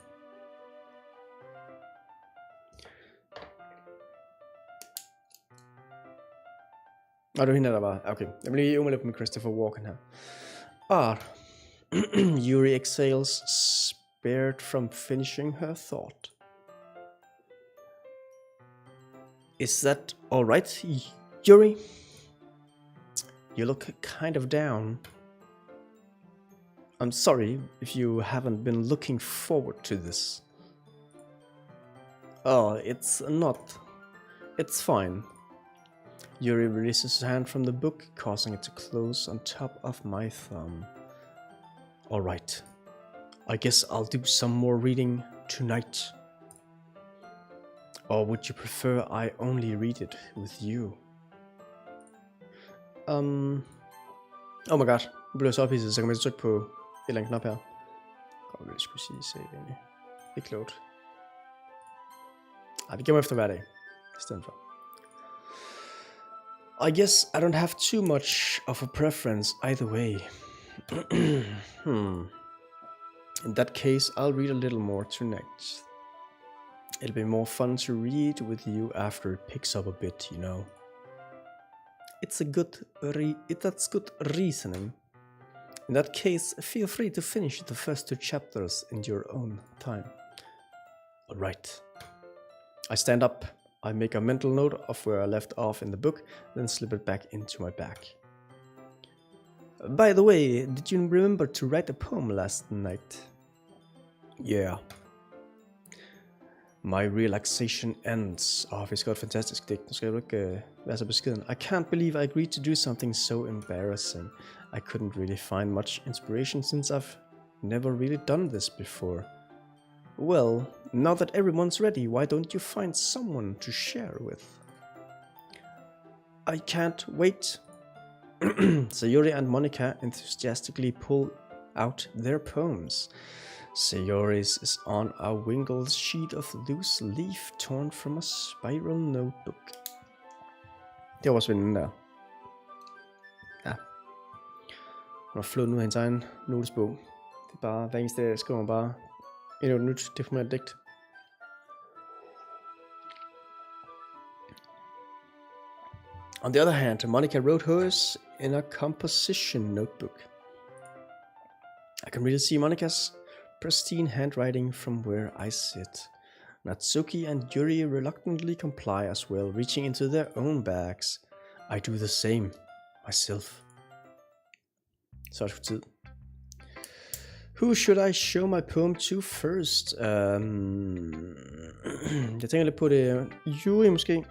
Det var hende, der var... Okay, jeg vil lige øve mig med Christopher Walken her. Yuri exhales, spared from finishing her thought. Is that alright, Yuri? You look kind of down. I'm sorry if you haven't been looking forward to this. Oh, it's not. It's fine. Yuri releases his hand from the book, causing it to close on top of my thumb. Alright. I guess I'll do some more reading tonight. Or would you prefer I only read it with you? Oh my god. Nu bliver jeg så ophidset, så kan man trykke på et eller andet knap her. Hvad vil jeg skulle sige? Se egentlig. Det er klogt. Ej, vi gemmer efter hver dag. I stedet for. I guess I don't have too much of a preference either way. In that case, I'll read a little more tonight. It'll be more fun to read with you after it picks up a bit, you know. That's good reasoning. In that case, feel free to finish the first 2 chapters in your own time. Alright. I stand up. I make a mental note of where I left off in the book, then slip it back into my bag. By the way, did you remember to write a poem last night? Yeah. My relaxation ends. Vi skal have et fantastisk digt. Nu skal du ikke være så beskeden. I can't believe I agreed to do something so embarrassing. I couldn't really find much inspiration since I've never really done this before. Well, now that everyone's ready, why don't you find someone to share with? I can't wait. Sayori and Monica enthusiastically pull out their poems. Sayori's is on a wrinkled sheet of loose leaf torn from a spiral notebook. Det var vores veninde der. Ja. Hun har flået ud af hendes egen notesbog. Det er bare, hver eneste dag skriver hun bare endnu et nyt deformeret digt. On the other hand, Monica wrote hers in a composition notebook. I can really see Monica's pristine handwriting from where I sit. Natsuki and Yuri reluctantly comply as well, reaching into their own bags. I do the same myself. Så er det tid. Who should I show my poem to first? Jeg tænker lidt på det. Yuri måske.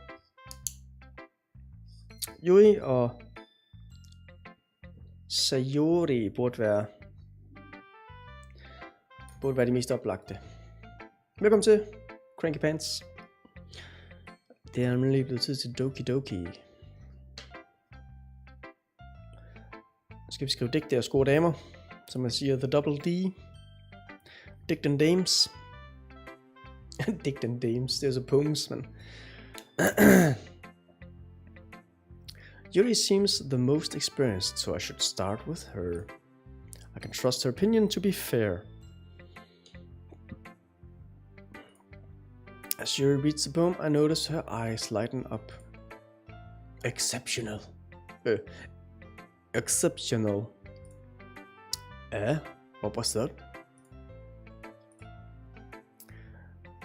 Yuri og Sayori burde være de mest oplagte. Velkommen til Cranky Pants. Det er nemlig blevet tid til Doki Doki. Nu skal vi skrive digte og score damer, som man siger the double D. Dict and dames. Dict and dames, det er så poems, men Yuri seems the most experienced, so I should start with her. I can trust her opinion to be fair. As Yuri reads the poem, I notice her eyes lighten up. Exceptional. Exceptional. What was that?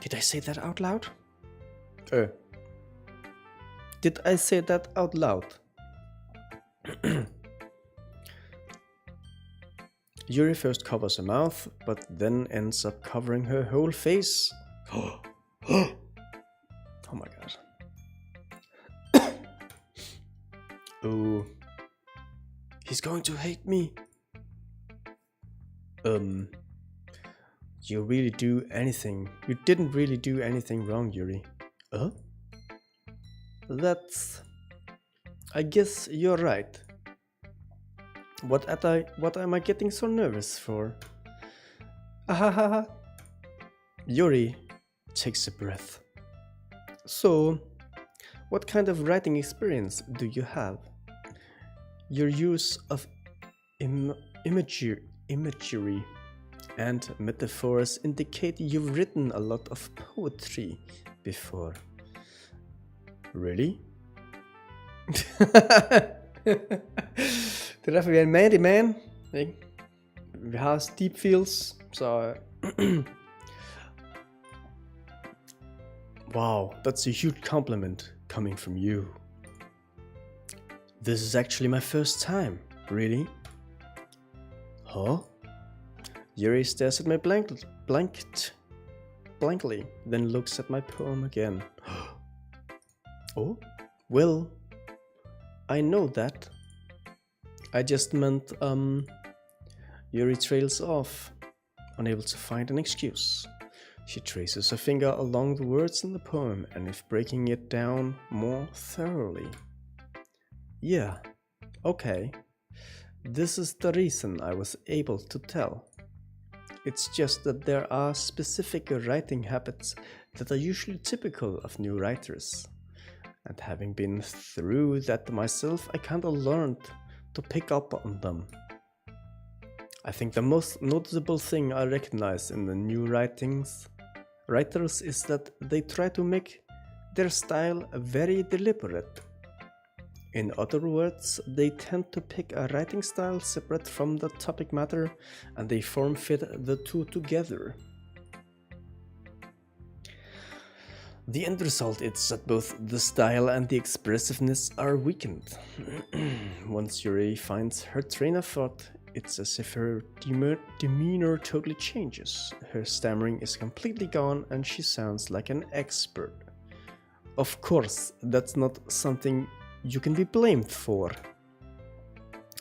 Did I say that out loud? Did I say that out loud? Yuri first covers her mouth, but then ends up covering her whole face. Oh my god. Oh. He's going to hate me. You didn't really do anything wrong, Yuri. I guess you're right. What am I getting so nervous for? Ahaha. Yuri takes a breath. So, what kind of writing experience do you have? Your use of imagery and metaphors indicate you've written a lot of poetry before. Really? Det er derfor, vi er en mandy man, ikke? Vi har deep feels, så Wow, that's a huge compliment coming from you. This is actually my first time, really? Huh? Yuri stares at me blankly, then looks at my poem again. Oh? Well, I know that. I just meant, Yuri trails off, unable to find an excuse. She traces her finger along the words in the poem and is breaking it down more thoroughly. Yeah, okay. This is the reason I was able to tell. It's just that there are specific writing habits that are usually typical of new writers. And having been through that myself, I kinda learned to pick up on them. I think the most noticeable thing I recognize in the new writers is that they try to make their style very deliberate. In other words, they tend to pick a writing style separate from the topic matter, and they form fit the two together. The end result is that both the style and the expressiveness are weakened. Once Yuri finds her train of thought, it's as if her demeanor totally changes. Her stammering is completely gone and she sounds like an expert. Of course, that's not something you can be blamed for.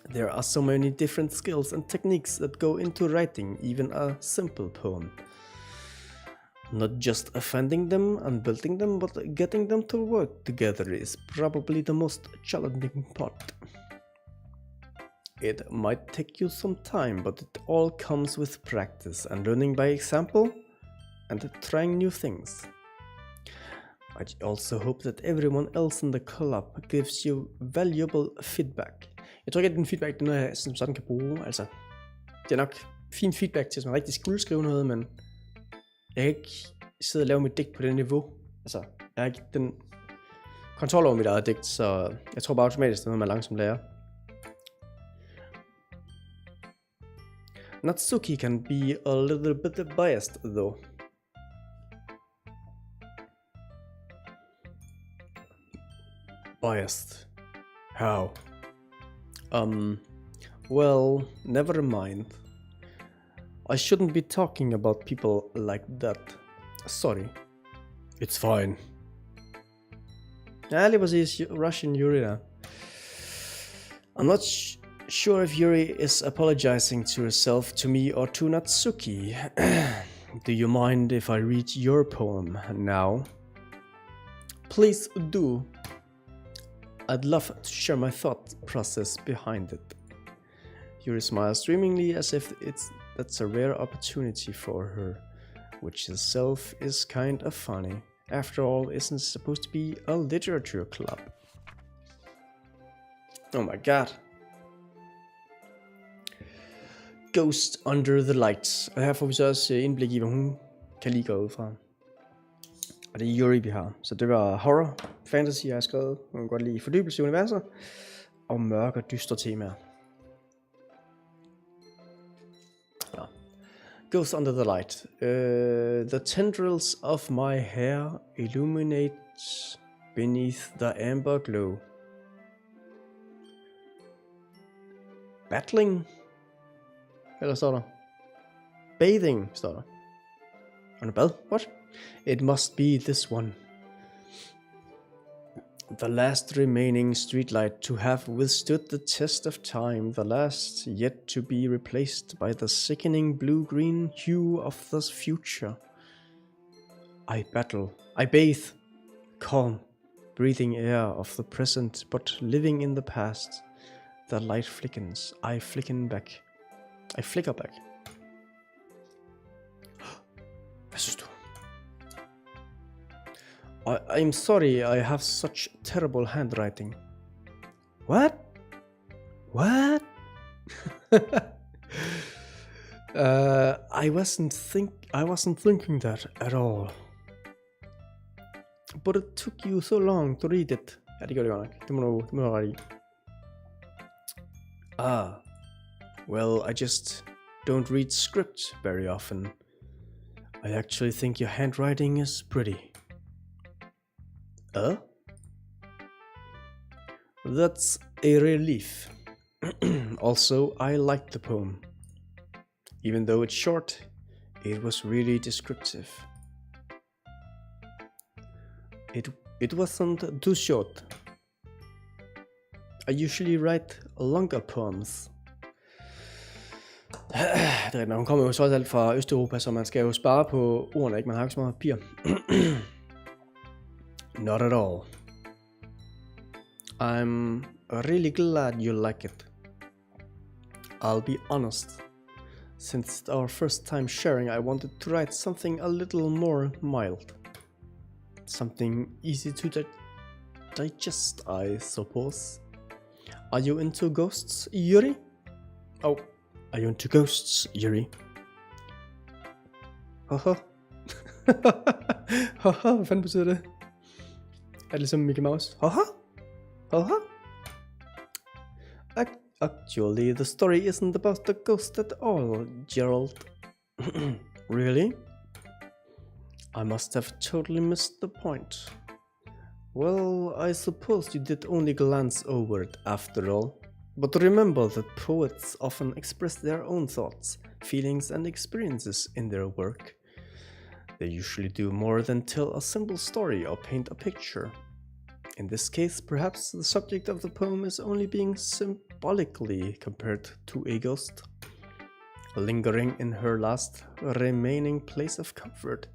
There are so many different skills and techniques that go into writing even a simple poem. Not just offending them and building them, but getting them to work together is probably the most challenging part. It might take you some time, but it all comes with practice and learning by example and trying new things. I also hope that everyone else in the club gives you valuable feedback. Jeg tror ikke, at din feedback det er noget, jeg som sådan kan bruge. Altså, det er nok fin feedback til, at man rigtig skulle skrive noget, men jeg kan ikke sidde og lave mit digt på det niveau. Altså, jeg har ikke den kontrol over mit eget digt, så jeg tror bare automatisk, det er noget, man langsomt lærer. Natsuki can be a little bit biased, though. Biased? How? Well, never mind. I shouldn't be talking about people like that. Sorry. It's fine. Ja, lige præcis. Russian Yuri der. I'm not sure if Yuri is apologizing to herself, to me, or to Natsuki. Do you mind if I read your poem now? Please do. I'd love to share my thought process behind it. Yuri smiles dreamingly as if that's a rare opportunity for her, which itself is kind of funny. After all, isn't it supposed to be a literature club? Oh my god. Ghost Under the Lights. Og her får vi så også indblik i, hvad hun kan lide gå ud fra. Og det er Yuri, vi har. Så det var horror, fantasy, jeg har skrevet. Hun kan godt lide fordybelse i universer. Og mørke og dystre temaer. Ja. Ghost Under the Light. The tendrils of my hair illuminate beneath the amber glow. Battling? Eller står der? Bathing, står der. Under bad? What? It must be this one. The last remaining streetlight to have withstood the test of time, the last yet to be replaced by the sickening blue-green hue of the future. I bathe, calm, breathing air of the present, but living in the past. The light flickens, I flicker back. Hvad synes du? I'm sorry I have such terrible handwriting. What? I wasn't thinking that at all. But it took you so long to read it. Ja, det gør det godt nok. Det må du have ret i. Well, I just don't read script very often. I actually think your handwriting is pretty. That's a relief. Also, I liked the poem. Even though it's short, it was really descriptive. It wasn't too short. I usually write longer poems. Det er rigtigt, hun kommer jo så alt fra Østeuropa, så man skal jo spare på ordene, ikke? Man har ikke så meget papir. Not at all. I'm really glad you like it. I'll be honest. Since our first time sharing, I wanted to write something a little more mild. Something easy to digest, I suppose. Are you into ghosts, Yuri? Oh, are you into ghosts, Yuri? Haha. Haha, hvad fanden betyder det? Er det ligesom Mickey Mouse? Haha? Haha? Actually, the story isn't about the ghost at all, Gerald. Really? I must have totally missed the point. Well, I suppose you did only glance over it after all. But remember that poets often express their own thoughts, feelings and experiences in their work. They usually do more than tell a simple story or paint a picture. In this case, perhaps the subject of the poem is only being symbolically compared to a ghost, lingering in her last remaining place of comfort,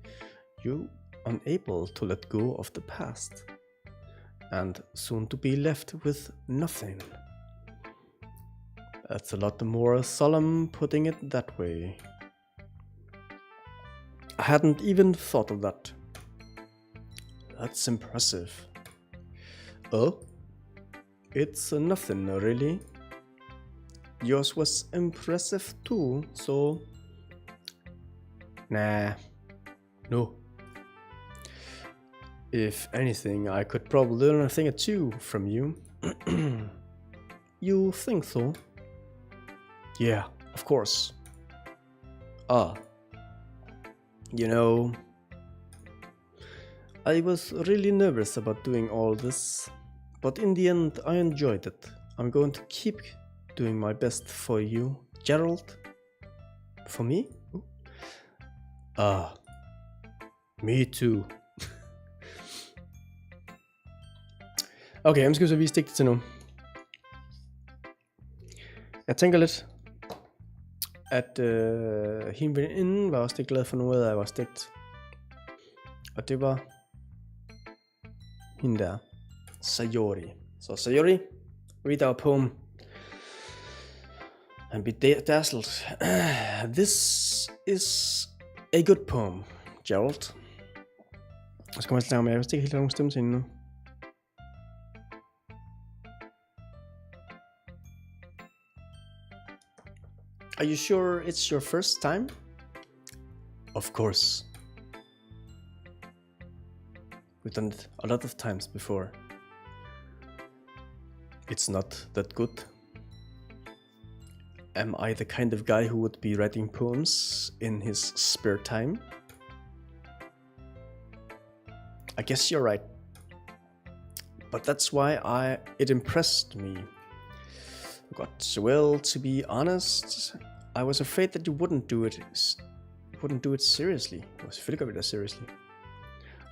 you unable to let go of the past, and soon to be left with nothing. That's a lot more solemn putting it that way. I hadn't even thought of that. That's impressive. Oh? It's nothing really. Yours was impressive too, so... Nah. No. If anything, I could probably learn a thing or two from you. You think so? Yeah, of course. You know, I was really nervous about doing all this, but in the end I enjoyed it. I'm going to keep doing my best for you, Gerald. For me? Me too. Okay, nu skal vi så vise digtet til nu. Jeg tænker lidt, at hende veninden var også lidt glad for noget af vores digt. Og det var hende der, Sayori. Så Sayori, read our poem and be dazzled. This is a good poem, Gerald. Og så kommer jeg til at snakke med, jeg vidste ikke helt, der er nogen stemme til hende nu. Are you sure it's your first time? Of course. We've done it a lot of times before. It's not that good. Am I the kind of guy who would be writing poems in his spare time? I guess you're right. But that's why it impressed me. Well, to be honest, I was afraid that you wouldn't do it seriously. Selvfølgelig gør vi det seriously.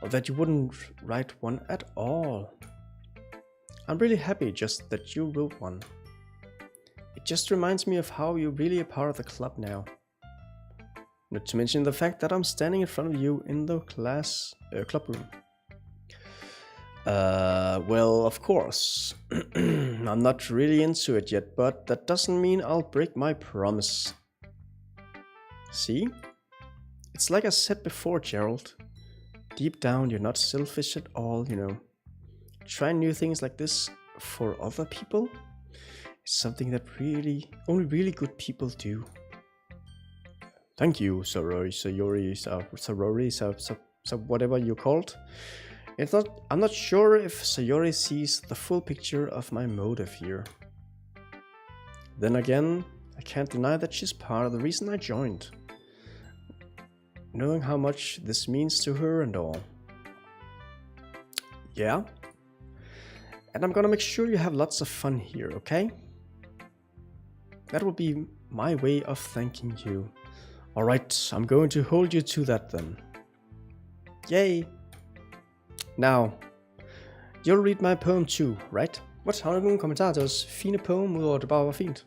Or that you wouldn't write one at all. I'm really happy just that you wrote one. It just reminds me of how you're really a part of the club now. Not to mention the fact that I'm standing in front of you in the club room. Well, of course. I'm not really into it yet, but that doesn't mean I'll break my promise. See? It's like I said before, Gerald. Deep down, you're not selfish at all, you know. Trying new things like this for other people is something that only really good people do. Thank you, Sayori, whatever you're called. I'm not sure if Sayori sees the full picture of my motive here. Then again, I can't deny that she's part of the reason I joined. knowing how much this means to her and all. Yeah? And I'm gonna make sure you have lots of fun here, okay? That will be my way of thanking you. Alright, I'm going to hold you to that then. Yay! Now, you'll read my poem too, right? What? Har du ikke nogen kommentarer til vores fine poem, udover det bare var fint?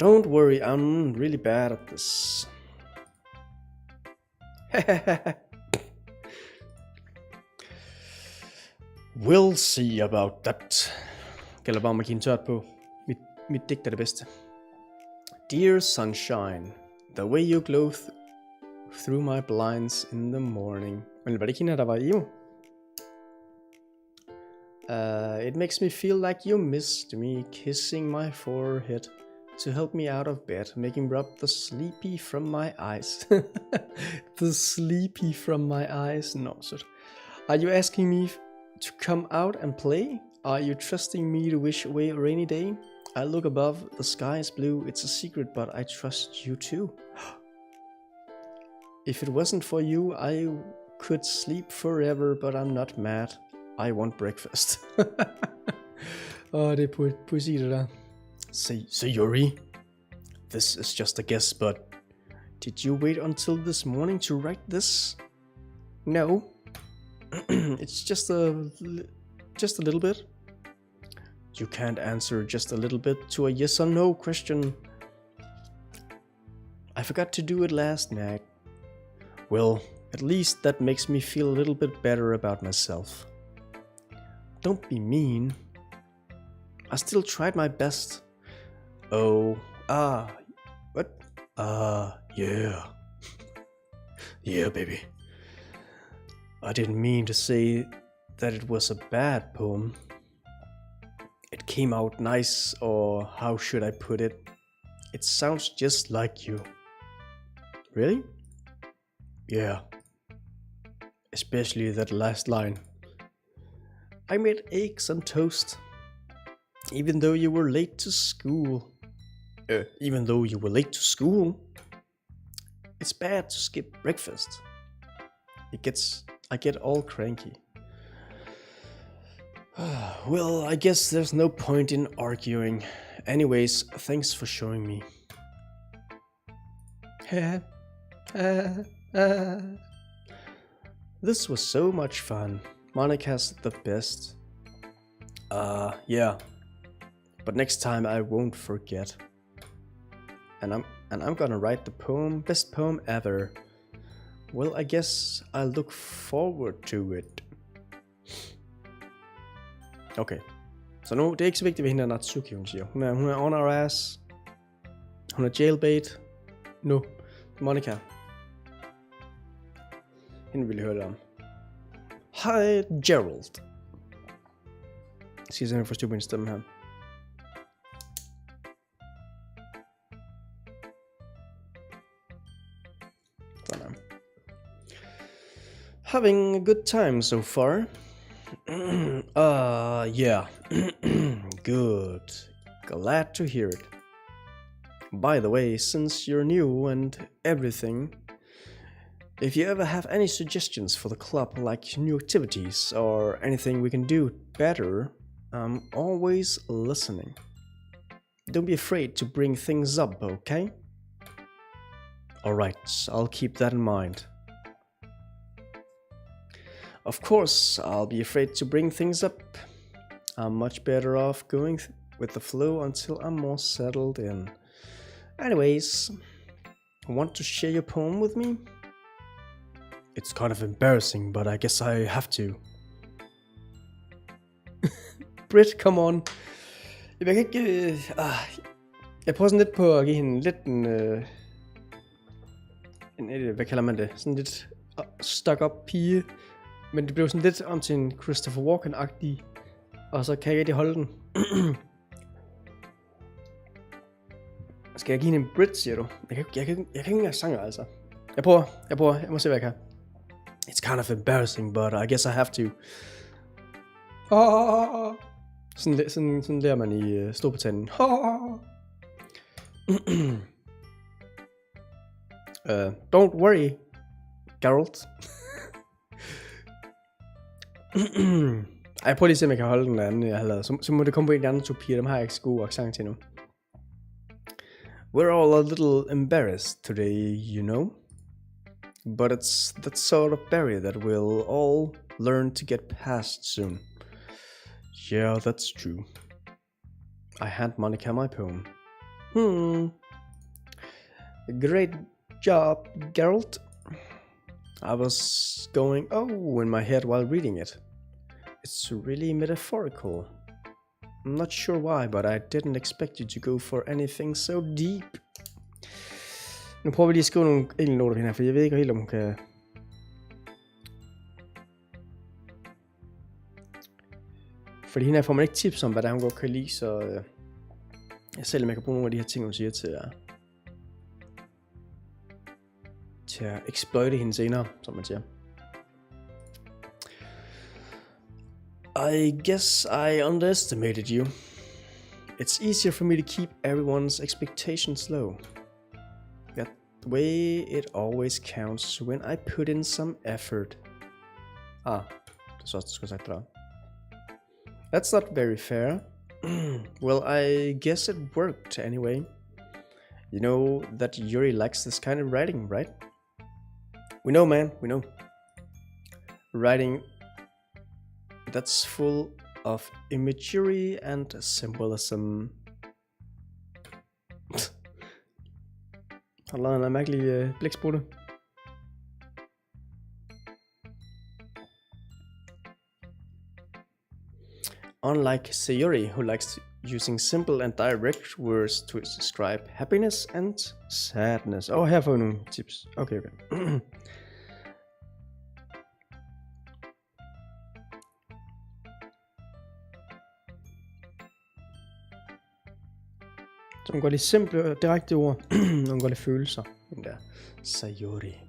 Don't worry, I'm really bad at this. We'll see about that. Gælder bare om at give en tørt på. Mit digt er det bedste. Dear sunshine, the way you glow through my blinds in the morning. Men var det ikke hende, der var i? It makes me feel like you missed me, kissing my forehead to help me out of bed, making rub the sleepy from my eyes. The sleepy from my eyes. No, sødt. Are you asking me to come out and play? Are you trusting me to wish away a rainy day? I look above, the sky is blue, it's a secret, but I trust you too. If it wasn't for you, I could sleep forever, but I'm not mad. I want breakfast. Det er poesi, det der. Say Yuri, this is just a guess, but did you wait until this morning to write this? No. It's just a little bit. You can't answer just a little bit to a yes or no question. I forgot to do it last night. Well, at least that makes me feel a little bit better about myself. Don't be mean. I still tried my best. What? Yeah. Yeah, baby. I didn't mean to say that it was a bad poem. It came out nice, or how should I put it? It sounds just like you. Really? Yeah. Especially that last line. I made eggs and toast. Even though you were late to school. It's bad to skip breakfast. I get all cranky. Well, I guess there's no point in arguing. Anyways, thanks for showing me. This was so much fun. Monica's the best. Yeah. But next time I won't forget. And I'm gonna write the best poem ever. Well, I guess I'll look forward to it. Okay. Så nu, det er ikke så vigtigt, hvad hende er Natsuki, hun siger. Hun er on our ass. Hun er jailbait. Nu. Monica. Hende vil jeg høre det om. Hi, Gerald. Jeg skal simpelthen forstå min stemme her. Sådan. Having a good time so far? Yeah. Good. Glad to hear it. By the way, since you're new and everything, if you ever have any suggestions for the club, like new activities or anything we can do better, I'm always listening. Don't be afraid to bring things up, okay? Alright, I'll keep that in mind. Of course, I'll be afraid to bring things up. I'm much better off going with the flow until I'm more settled in. Anyways, want to share your poem with me? It's kind of embarrassing, but I guess I have to. Britt, come on. Jeg kan ikke... Jeg prøver sådan lidt på at give hende lidt en hvad kalder man det? Sådan lidt stuck up pige. Men det blev sådan lidt om til en Christopher Walken-agtig. Og så kan jeg ikke holde den. Skal jeg give hende en Brit, siger du? Jeg kan ikke engang sange, altså. Jeg prøver. Jeg må se, hvad jeg kan. It's kind of embarrassing, but I guess I have to. Sådan lærer man i Storbritannien. Don't worry, Geralt. Jeg prøver lige at se, om jeg kan holde den anden, jeg har lavet. Så må det komme på en af de andre 2 piger, dem har jeg ikke så god accent til nu. We're all a little embarrassed today, you know. But it's that sort of barrier that we'll all learn to get past soon. Yeah, that's true. I hand Monica my poem. Great job, Geralt. I was going in my head while reading it. It's really metaphorical. I'm not sure why, but I didn't expect you to go for anything so deep. Nu prøver vi lige at skrive nogle enkelte noter her, for jeg ved ikke helt, om hun kan... Fordi hende her får man ikke tips om, hvad der hun godt kan lide, så... Jeg selv om jeg kan bruge nogle af de her ting, hun siger til at exploite hende senere, som man siger. I guess I underestimated you. It's easier for me to keep everyone's expectations low. That way it always counts when I put in some effort. Det så også, du skulle sagt det der. That's not very fair. Well, I guess it worked anyway. You know that Yuri likes this kind of writing, right? We know, man, we know. Writing that's full of imagery and symbolism. Har du lavet en mærkelig blæksprutte? Unlike Sayuri, who likes using simple and direct words to describe happiness and sadness. Her får vi nogle tips. Okay. Så hun går lidt simple og direkte ord, og hun går lidt følelser. Den der Sayuri.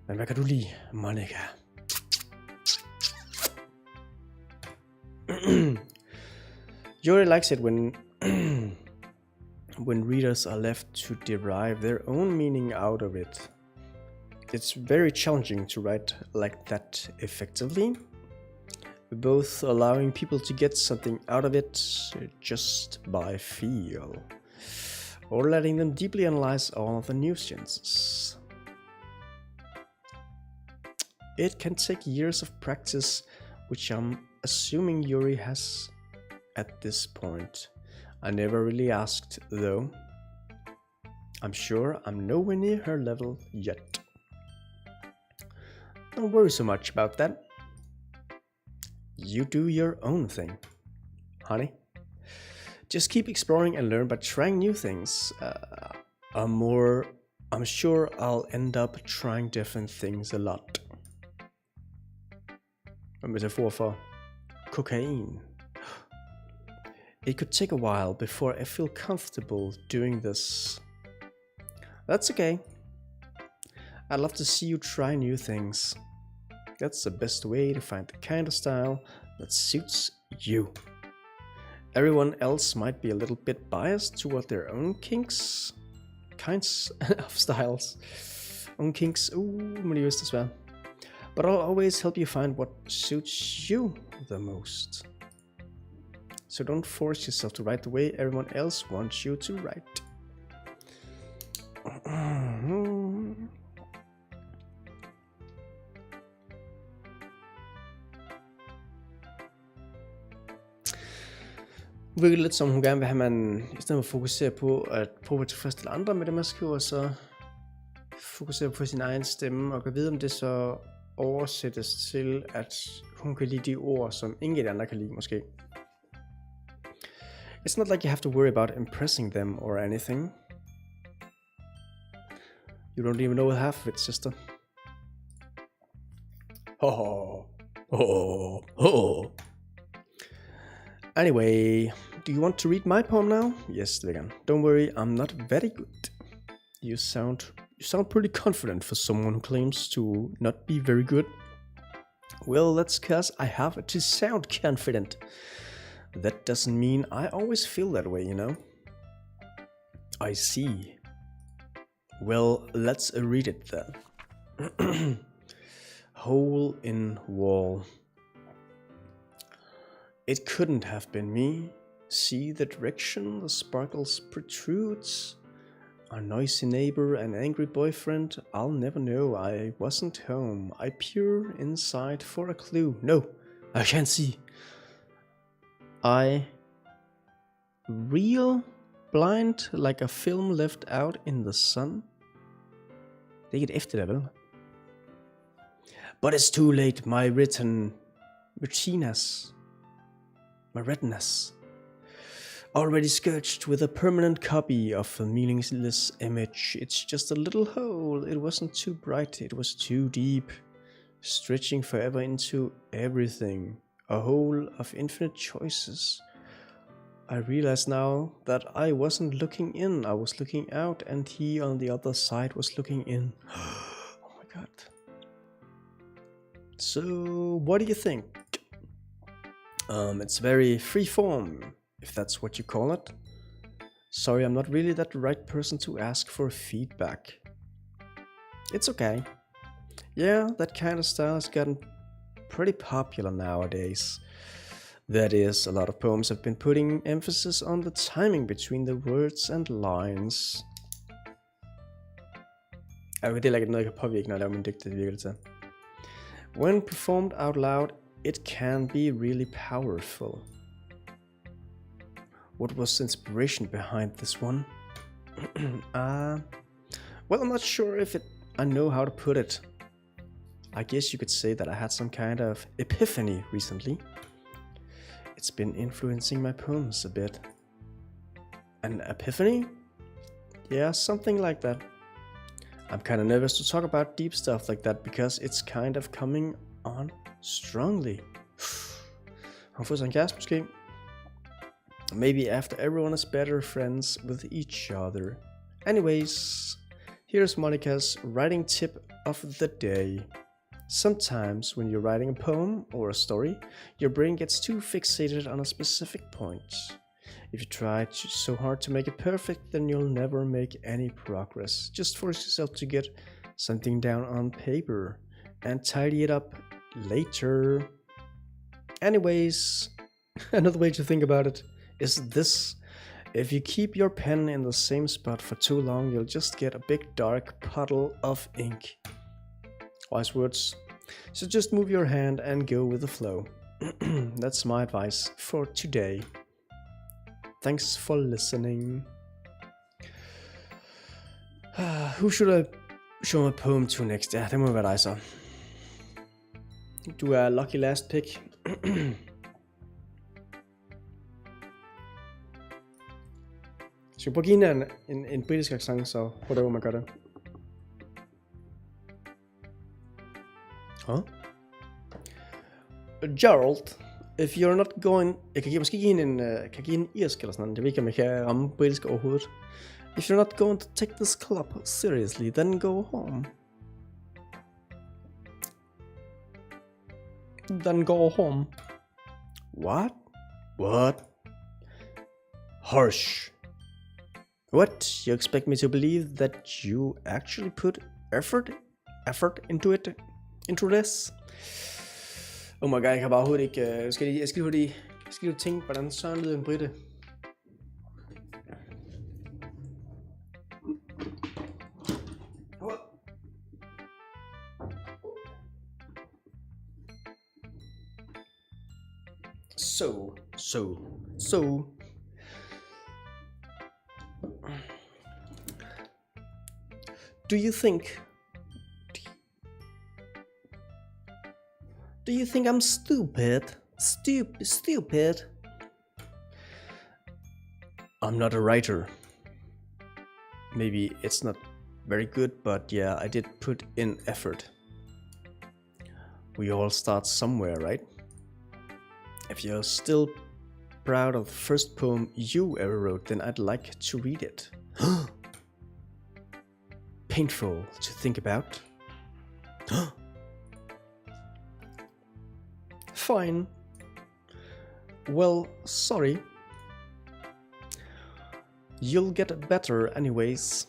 Men hvad kan du lide, Monica? Yuri likes it when readers are left to derive their own meaning out of it. It's very challenging to write like that effectively, both allowing people to get something out of it just by feel, or letting them deeply analyze all of the nuances. It can take years of practice, which I'm assuming Yuri has at this point. I never really asked, though. I'm sure I'm nowhere near her level yet. Don't worry so much about that. You do your own thing, honey. Just keep exploring and learn by trying new things. I'm sure I'll end up trying different things a lot. A metaphor for cocaine. It could take a while before I feel comfortable doing this. That's okay. I'd love to see you try new things. That's the best way to find the kind of style that suits you. Everyone else might be a little bit biased toward their own kinds of styles. Own kinks, må de vist desværre. But I'll always help you find what suits you the most. So don't force yourself to write the way everyone else wants you to write. Det virker lidt som hun gerne vil have, man i stedet for at fokusere på at prøve at tilfredsstille andre med det, man skriver, så fokusere på sin egen stemme og gå videre om det så oversættes til, at hun kan lide de ord, som ingen af de andre kan lide måske. It's not like you have to worry about impressing them or anything. You don't even know half of it, sister. Anyway, do you want to read my poem now? Yes, Vegan. Don't worry, I'm not very good. You sound pretty confident for someone who claims to not be very good. Well, that's cause I have to sound confident. That doesn't mean I always feel that way, you know? I see. Well, let's read it then. Hole in wall. It couldn't have been me. See the direction the sparkles protrudes? A noisy neighbor, an angry boyfriend, I'll never know. I wasn't home. I peer inside for a clue. No, I can't see. I real blind like a film left out in the sun. Det er ikke et efter det, vel? But it's too late. My retinas already scourged with a permanent copy of a meaningless image. It's just a little hole. It wasn't too bright. It was too deep, stretching forever into everything. A hole of infinite choices. I realize now that I wasn't looking in. I was looking out, and he on the other side was looking in. Oh my god. So, what do you think? It's very freeform, if that's what you call it. Sorry, I'm not really that right person to ask for feedback. It's okay. Yeah, that kind of style has gotten pretty popular nowadays. That is, a lot of poems have been putting emphasis on the timing between the words and lines. Okay, det er ikke noget, jeg kan påvirke, når jeg laver min digte, det virker det til. When performed out loud, it can be really powerful. What was the inspiration behind this one? Well, I'm not sure if I know how to put it. I guess you could say that I had some kind of epiphany recently. It's been influencing my poems a bit. An epiphany? Yeah, something like that. I'm kind of nervous to talk about deep stuff like that because it's kind of coming on strongly. Har fået sig en kæreste måske? Maybe after everyone is better friends with each other. Anyways, here's Monica's writing tip of the day. Sometimes when you're writing a poem or a story, your brain gets too fixated on a specific point. If you try so hard to make it perfect, then you'll never make any progress. Just force yourself to get something down on paper and tidy it up later. Anyways, another way to think about it is this. If you keep your pen in the same spot for too long, you'll just get a big dark puddle of ink. Wise words. So just move your hand and go with the flow. That's my advice for today. Thanks for listening. Who should I show my poem to next? Ja, det må være dig så. Du er lucky last pick. Skal vi prøve at give hende en britisk accent, så prøv at man gør det. Huh? Gerald, if you're not going... Jeg kan måske give hende en irsk eller sådan noget. Det ved ikke, om jeg kan ramme britisk overhovedet. If you're not going to take this club seriously, then go home. Then go home. What? What? Harsh. What? You expect me to believe that you actually put effort into this? Oh my god, jeg kan bare overhovedet ikke... Jeg skal lige tænke, hvordan sådan lyder en brite. So. Do you think I'm stupid? Stupid? I'm not a writer. Maybe it's not very good, but yeah, I did put in effort. We all start somewhere, right? If you're still proud of the first poem you ever wrote, then I'd like to read it. Painful to think about. Fine. Well, sorry. You'll get better anyways.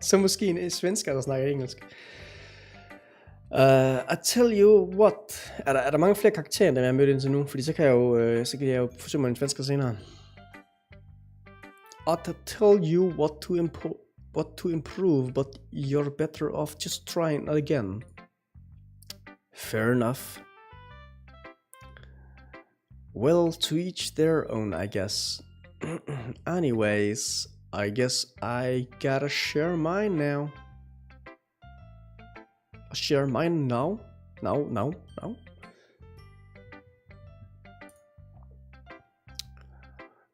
Så måske en svensker, der snakker engelsk. I tell you what. Er der mange flere karakterer, end jeg har mødt indtil nu? Fordi så kan jeg jo forsøge mig en svensker senere. I tell you what to improve, but you're better off just trying it again. Fair enough. Well, to each their own, I guess. Anyways, I guess I gotta share mine now. Share mine now? Now?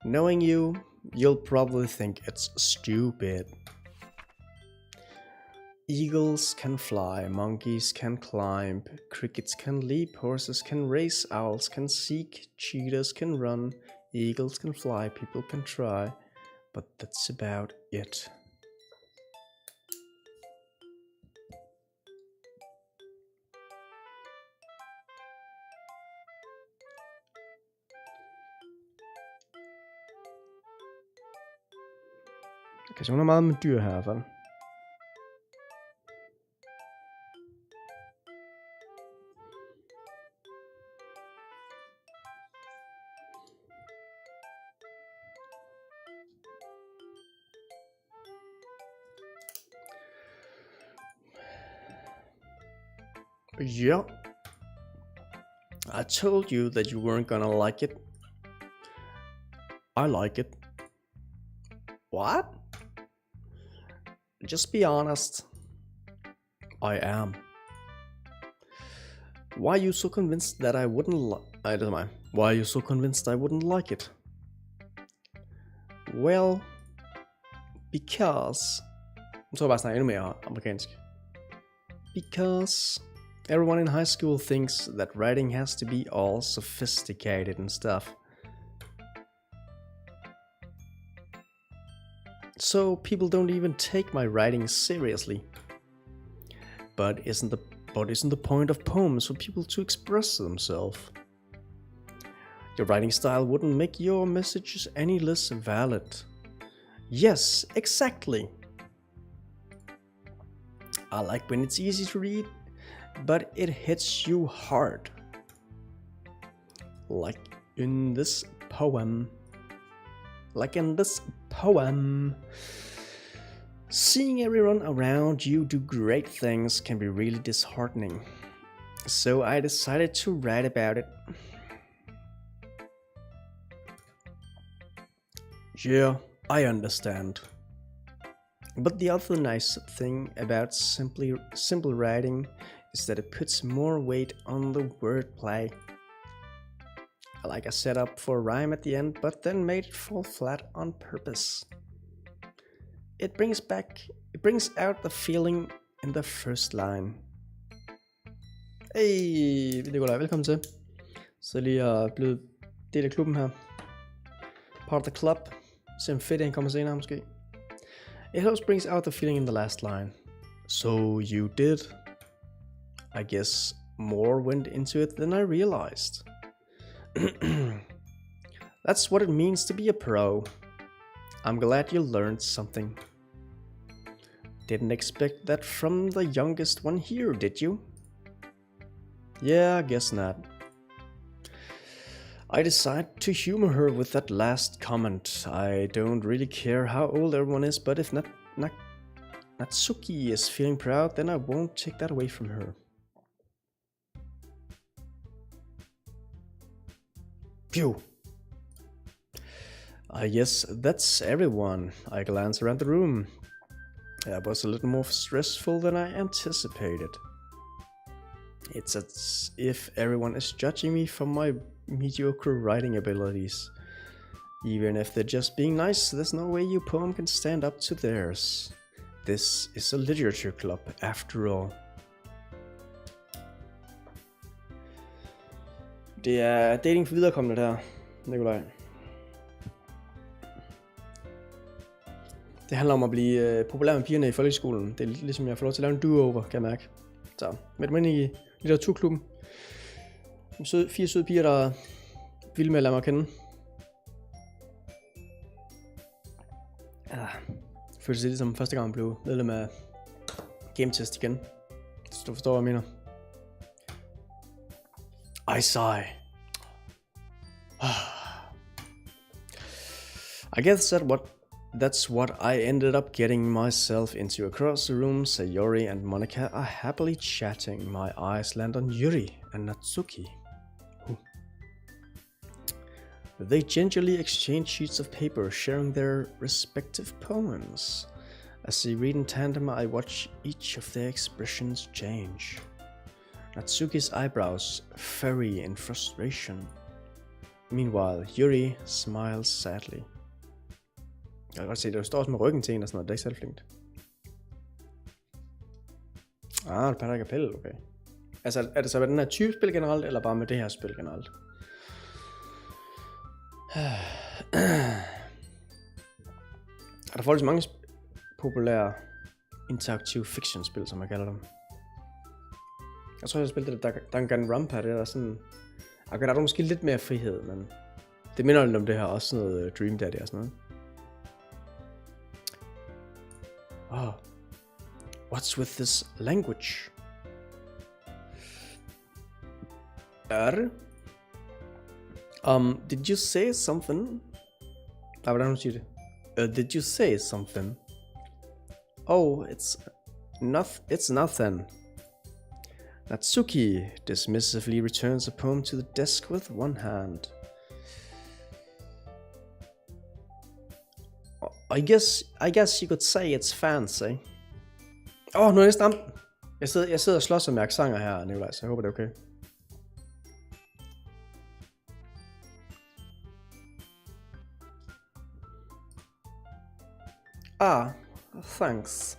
Knowing you, you'll probably think it's stupid. Eagles can fly, monkeys can climb, crickets can leap, horses can race, owls can seek, cheetahs can run, eagles can fly, people can try, but that's about it. Okay, så hun er meget med dyr her i hvert fald. Yeah. I told you that you weren't gonna like it. I like it. What? Just be honest. I am. Why are you so convinced that I wouldn't Why are you so convinced I wouldn't like it? Well, because... Jeg tror bare snakke endnu mere amerikansk. Because everyone in high school thinks that writing has to be all sophisticated and stuff. So people don't even take my writing seriously. But isn't the point of poems for people to express themselves? Your writing style wouldn't make your messages any less valid. Yes, exactly. I like when it's easy to read, but it hits you hard. Like in this poem. Seeing everyone around you do great things can be really disheartening. So I decided to write about it. Yeah, I understand. But the other nice thing about simple writing is that it puts more weight on the wordplay. Like I set up for a rhyme at the end, but then made it fall flat on purpose. It brings out the feeling in the first line. Hey, Nikolaj, velkommen til. Så lige er blevet del af klubben her. Part of the club. Se om fedt han kommer senere måske. It also brings out the feeling in the last line. So you did. I guess more went into it than I realized. That's what it means to be a pro. I'm glad you learned something. Didn't expect that from the youngest one here, did you? Yeah, I guess not. I decided to humor her with that last comment. I don't really care how old everyone is, but if Natsuki is feeling proud, then I won't take that away from her. Pew! I guess that's everyone. I glance around the room. That was a little more stressful than I anticipated. It's as if everyone is judging me for my mediocre writing abilities. Even if they're just being nice, there's no way your poem can stand up to theirs. This is a literature club, after all. Det er dating for viderekommende der, Nikolaj. Det handler om at blive populær med pigerne i folkeskolen. Det er ligesom jeg får lov til at lave en do-over, kan jeg mærke. Så, med dem ind i litteraturklubben. 4 søde piger, der er vilde med at lade mig kende. Føles det ligesom første gang, jeg blev medlem af Game Test igen. Så du forstår, hvad jeg mener. I sigh. I guess that's what I ended up getting myself into. Across the room, Sayori and Monica are happily chatting. My eyes land on Yuri and Natsuki. They gingerly exchange sheets of paper, sharing their respective poems. As they read in tandem, I watch each of their expressions change. Natsuki's eyebrows furry in frustration. Meanwhile, Yuri smiles sadly. Jeg kan godt se, der står også med ryggen til en og sådan noget. Det er ikke særlig flinkt. Det passer ikke appel, okay. Altså, er det så med den her type spil generelt, eller bare med det her spil generelt? Er der faktisk mange populære interaktive fiction-spil, som man kalder dem? Jeg tror, jeg har spillet det Danganronpa, det er der sådan... Okay, der er måske lidt mere frihed, men... Det minder lidt om det her, også sådan noget Dream Daddy og sådan noget. What's with this language? Did you say something? Hvordan hun siger det? Did you say something? Oh, it's nothing. Natsuki dismissively returns a poem to the desk with one hand. I guess you could say it's fancy. Nu er jeg næsten ramt. Jeg sidder og slås med aksanger her, Nikolaj, så jeg håber det er okay. Thanks.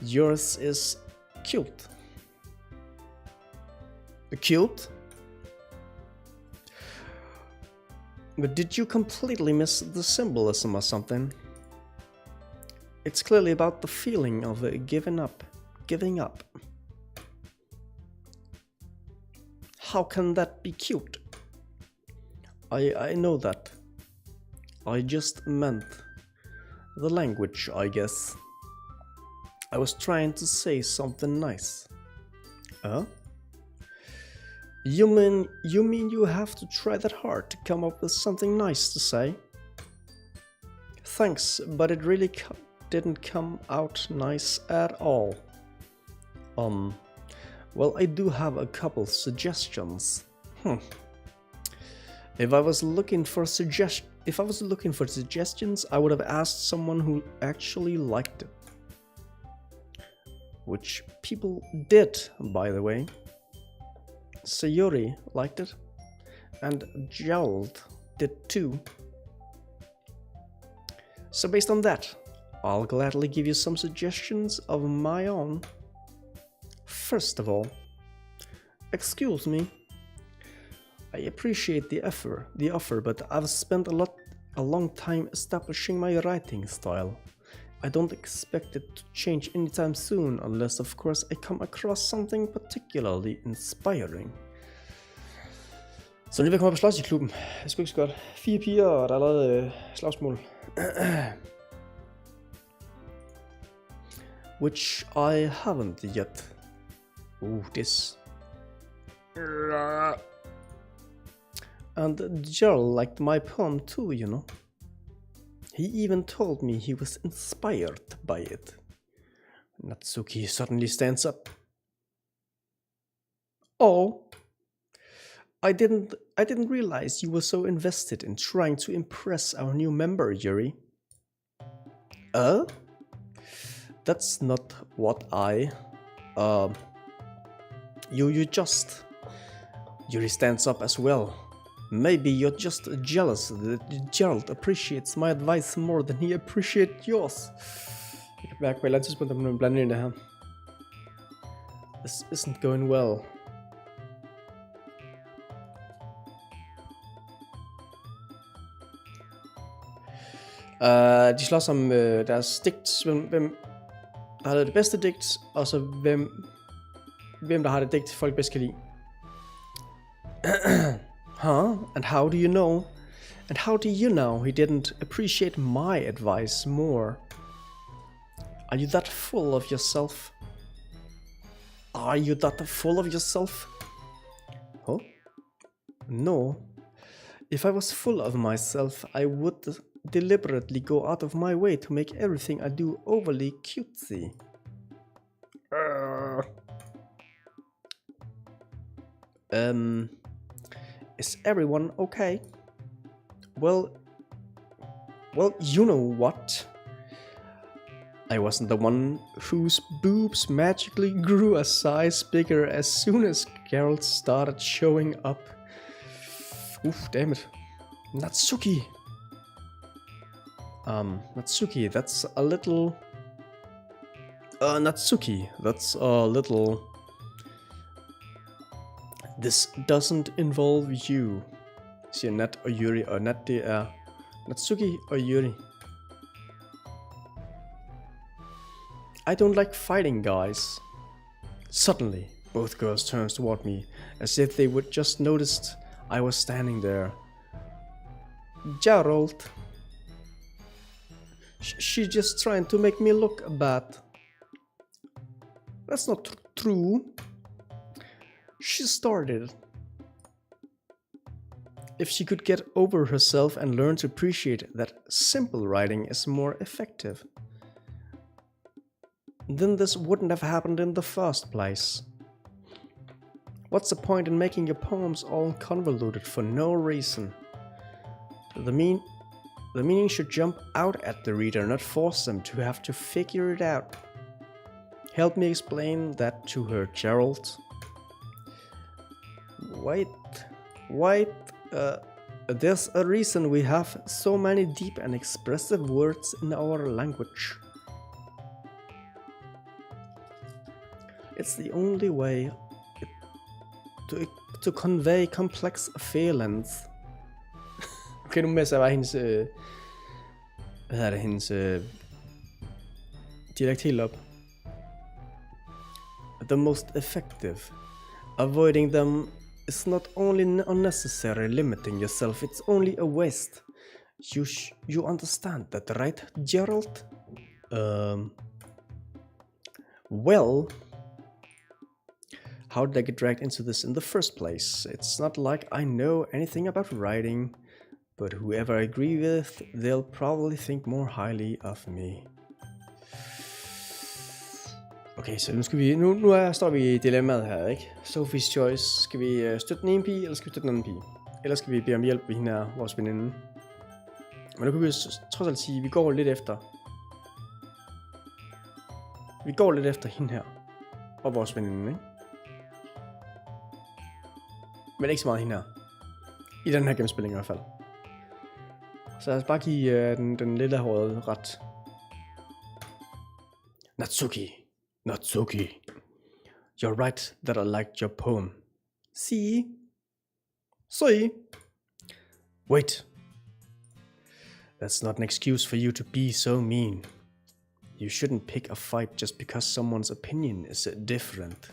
Yours is cute. Cute? But did you completely miss the symbolism or something? It's clearly about the feeling of giving up. How can that be cute? I know that. I just meant the language, I guess. I was trying to say something nice. You mean you have to try that hard to come up with something nice to say? Thanks, but it really didn't come out nice at all. Well, I do have a couple suggestions. If I was looking for suggestions, I would have asked someone who actually liked it. Which people did, by the way. Sayori liked it, and Gerald did too. So based on that, I'll gladly give you some suggestions of my own. First of all, excuse me. I appreciate the offer, but I've spent a long time establishing my writing style. I don't expect it to change anytime soon, unless of course I come across something particularly inspiring. Så nu er vi kommet på slås i klubben. Det skulle ikke så godt. 4 piger, og der er allerede slagsmål. Which I haven't yet. This. And Gerald liked my poem too, you know. He even told me he was inspired by it. Natsuki suddenly stands up. Oh, I didn't realize you were so invested in trying to impress our new member, Yuri. That's not what I... You just... Yuri stands up as well. Maybe you're just jealous that Gerald appreciates my advice more than he appreciates yours. Jeg kan mærke på et eller andet tidspunkt, at man blander ind i det her. This isn't going well. De slås om deres digt, hvem der har lavet det bedste digt, og så hvem der har det digt, folk bedst kan lide. And how do you know he didn't appreciate my advice more? Are you that full of yourself? Are you that full of yourself? Oh? No. If I was full of myself, I would deliberately go out of my way to make everything I do overly cutesy. Is everyone okay? Well, you know what? I wasn't the one whose boobs magically grew a size bigger as soon as Geralt started showing up. Oof, damn it. Natsuki! Natsuki, that's a little... Natsuki, that's a little... This doesn't involve you, siger Nat og Yuri, og Nat det er Natsuki og Yuri. I don't like fighting, guys. Suddenly, both girls turned toward me, as if they would just noticed I was standing there. Geralt. She's just trying to make me look bad. That's not true. She started. If she could get over herself and learn to appreciate that simple writing is more effective, then this wouldn't have happened in the first place. What's the point in making your poems all convoluted for no reason? The meaning should jump out at the reader, not force them to have to figure it out. Help me explain that to her, Geralt. Wait, there's a reason we have so many deep and expressive words in our language. It's the only way to convey complex feelings. Okay, nu messer jeg bare hendes, hendes dialekt helt op. The most effective. Avoiding them is not only unnecessary limiting yourself, it's only a waste. You understand that, right, Geralt? Well, how did I get dragged into this in the first place? It's not like I know anything about writing, but whoever I agree with, they'll probably think more highly of me. Okay, så nu skal vi, står vi i dilemmaet her, ikke? Sophie's choice. Skal vi støtte den ene pige, eller skal vi støtte den anden pige? Eller skal vi bede om hjælp ved hende her, vores veninde? Men nu kan vi trods alt sige, at vi går lidt efter. Vi går lidt efter hende her, og vores veninde, ikke? Men ikke så meget hende her. I den her gennemspilling i hvert fald. Så lad os bare give den lille hårede ret. Natsuki. You're right that I liked your poem. See? Wait. That's not an excuse for you to be so mean. You shouldn't pick a fight just because someone's opinion is different.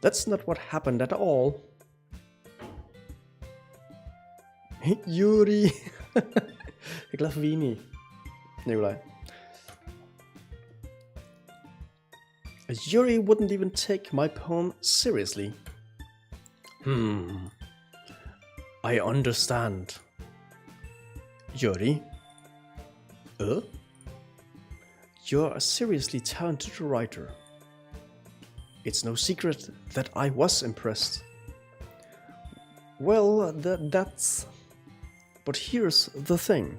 That's not what happened at all. Yuri. Jeg er glad for vi er enige, Nikolaj. Yuri wouldn't even take my poem seriously. I understand. Yuri? You're a seriously talented writer. It's no secret that I was impressed. Well, that's... But here's the thing.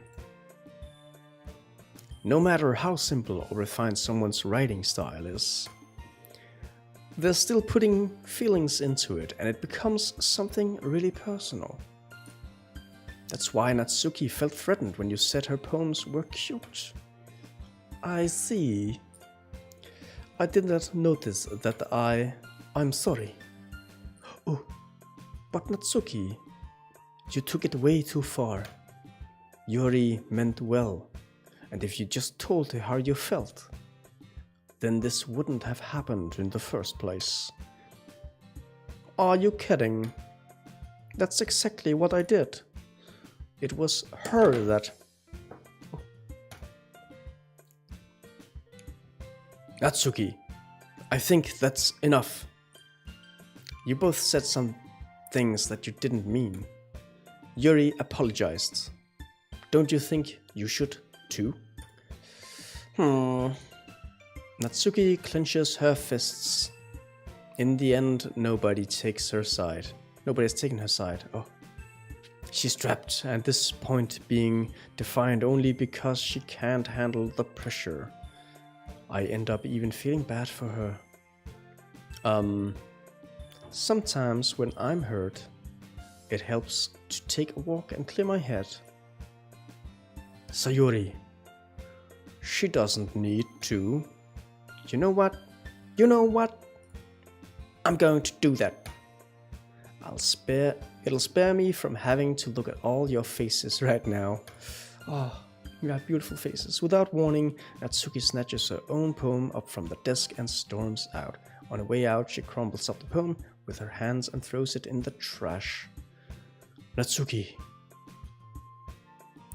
No matter how simple or refined someone's writing style is, they're still putting feelings into it, and it becomes something really personal. That's why Natsuki felt threatened when you said her poems were cute. I see. I did not notice that I'm sorry. Oh, but Natsuki, you took it way too far. Yuri meant well, and if you just told her how you felt, then this wouldn't have happened in the first place. Are you kidding? That's exactly what I did. It was her that... Natsuki, I think that's enough. You both said some things that you didn't mean. Yuri apologized. Don't you think you should too? Natsuki clenches her fists. In the end, nobody takes her side. Nobody's taken her side. Oh. She's trapped, at this point being defiant only because she can't handle the pressure. I end up even feeling bad for her. Sometimes when I'm hurt, it helps to take a walk and clear my head. Sayuri, she doesn't need to. You know what? I'm going to do that. It'll spare me from having to look at all your faces right now. Oh, you have beautiful faces. Without warning, Natsuki snatches her own poem up from the desk and storms out. On her way out, she crumbles up the poem with her hands and throws it in the trash. Natsuki.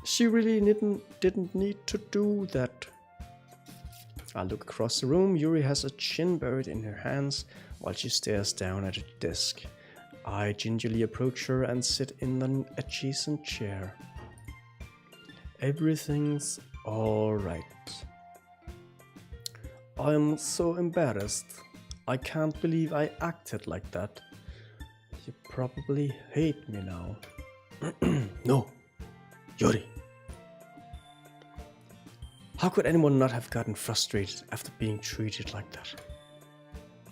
She really didn't need to do that. I look across the room. Yuri has a chin buried in her hands while she stares down at her desk. I gingerly approach her and sit in an adjacent chair. Everything's alright. I'm so embarrassed. I can't believe I acted like that. You probably hate me now. No, Yuri. How could anyone not have gotten frustrated after being treated like that?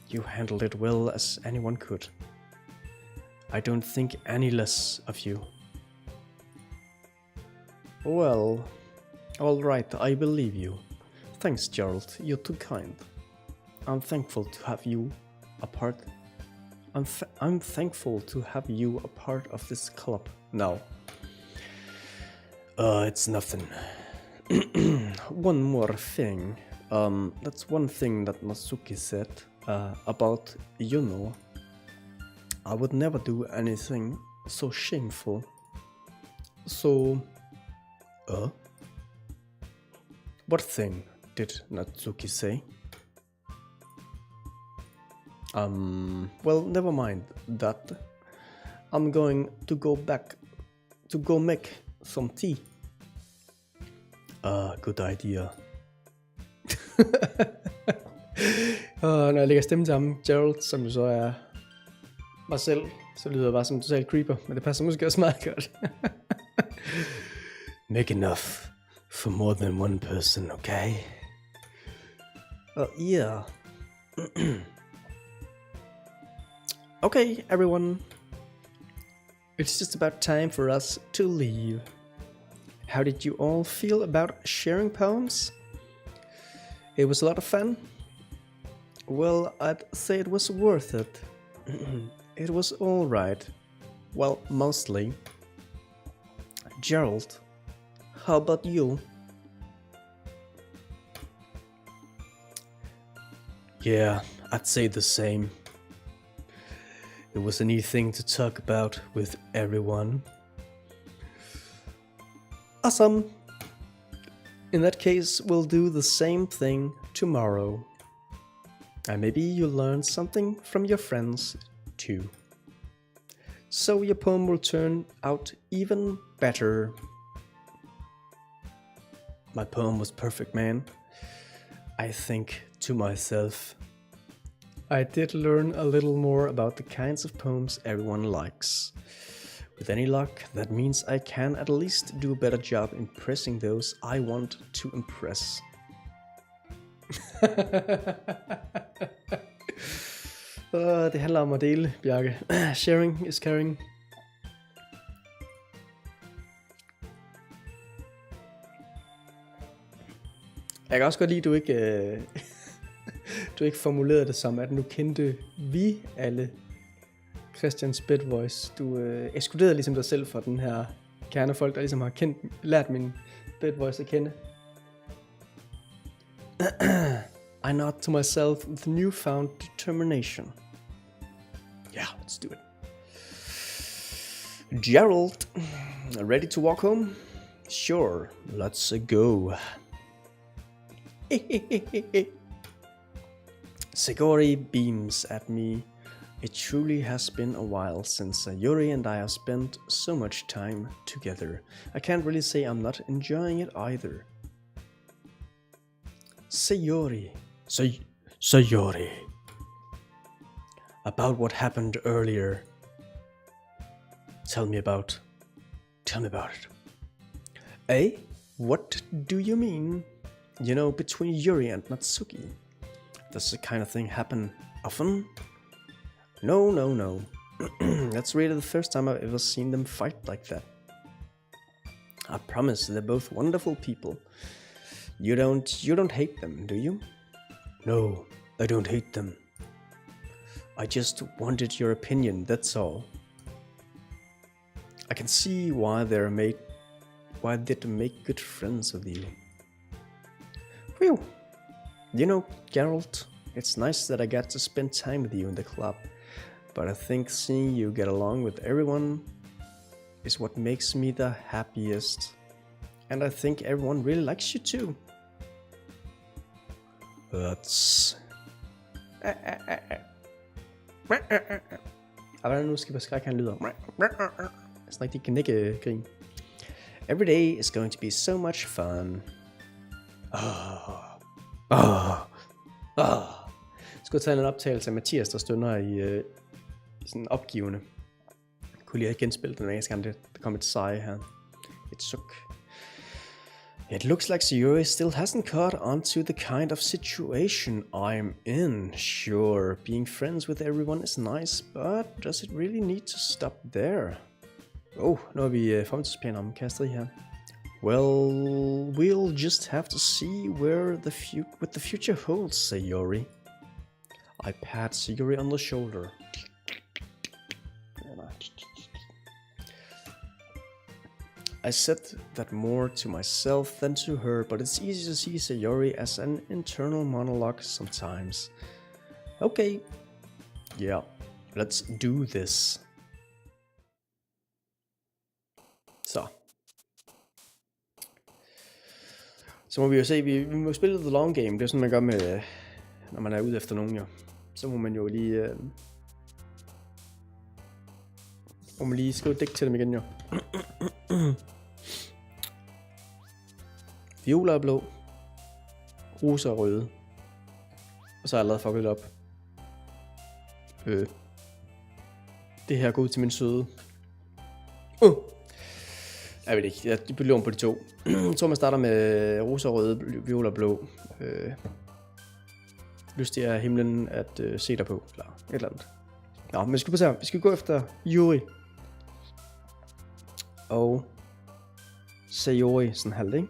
You handled it well as anyone could. I don't think any less of you. Well, alright, I believe you. Thanks, Gerald, you're too kind. I'm thankful to have you a part. I'm thankful to have you a part of this club now. It's nothing. One more thing. That's one thing that Natsuki said about Yuno. I would never do anything so shameful. So, what thing did Natsuki say? Well, never mind that. I'm going to go back to go make some tea. Good idea. Når jeg lægger stemme til ham, Gerald, som jo så er mig selv, så lyder jeg bare som en total creeper, men det passer måske også meget godt. Make enough for more than one person, okay? Yeah. Okay, everyone. It's just about time for us to leave. How did you all feel about sharing poems? It was a lot of fun. Well, I'd say it was worth it. It was alright. Well, mostly. Gerald, how about you? Yeah, I'd say the same. It was a neat thing to talk about with everyone. Awesome! In that case, we'll do the same thing tomorrow. And maybe you'll learn something from your friends too. So your poem will turn out even better. My poem was perfect, man. I think to myself. I did learn a little more about the kinds of poems everyone likes. With any luck, that means I can at least do a better job impressing those I want to impress. Det handler om at dele, Bjarke. Sharing is caring. Jeg kan også godt lide, at du ikke formulerede det som, at nu kendte vi alle Christians bed voice. Du ekskluderede ligesom dig selv fra den her kerne folk, der ligesom har lært min bed voice at kende. I nod to myself with newfound determination. Yeah, let's do it. Gerald, ready to walk home? Sure, let's go. Sayori beams at me. It truly has been a while since Sayori and I have spent so much time together. I can't really say I'm not enjoying it either. Sayori. Sayori. About what happened earlier. Tell me about it. Eh? What do you mean? You know, between Yuri and Natsuki. Does the kind of thing happen often? No. That's really the first time I've ever seen them fight like that. I promise they're both wonderful people. You don't hate them, do you? No, I don't hate them. I just wanted your opinion, that's all. I can see why they'd make good friends with you. Phew. You know, Geralt, it's nice that I got to spend time with you in the club, but I think seeing you get along with everyone is what makes me the happiest. And I think everyone really likes you too. That's... Hvordan nu skal jeg beskrive, han lyder? Sådan rigtig knækkegrin. Every day is going to be so much fun. Skulle tage en optagelse af Mathias, der stønner i sådan opgivende. Jeg kunne lige have genspillet den engelske gang, der kom et seje her. Et suk. It looks like Sayori still hasn't caught on to the kind of situation I'm in. Sure, being friends with everyone is nice, but does it really need to stop there? Nu er vi fremtidsplaner om kastet her. Well, we'll just have to see what the future holds, Sayori. I pat Sayori on the shoulder. I said that more to myself than to her, but it's easy to see Sayori as an internal monologue sometimes. Okay. Yeah, let's do this. Så må vi jo se, vi må spille the long game. Det er sådan, man gør med, når man er ude efter nogen jo. Så må man jo lige... skrive et digt til dem igen jo. Violer er blå. Rosa er røde. Og så har jeg lavet fucket op. Det her går ud til min søde. Jeg ved ikke, jeg bliver om på de to. Jeg tror, man starter med rosa, røde, violer, blå. Lyst af himlen at se dig på, eller et eller andet. Nå, men vi skal gå efter Yuri. Og Sayori, sådan halvt, ikke?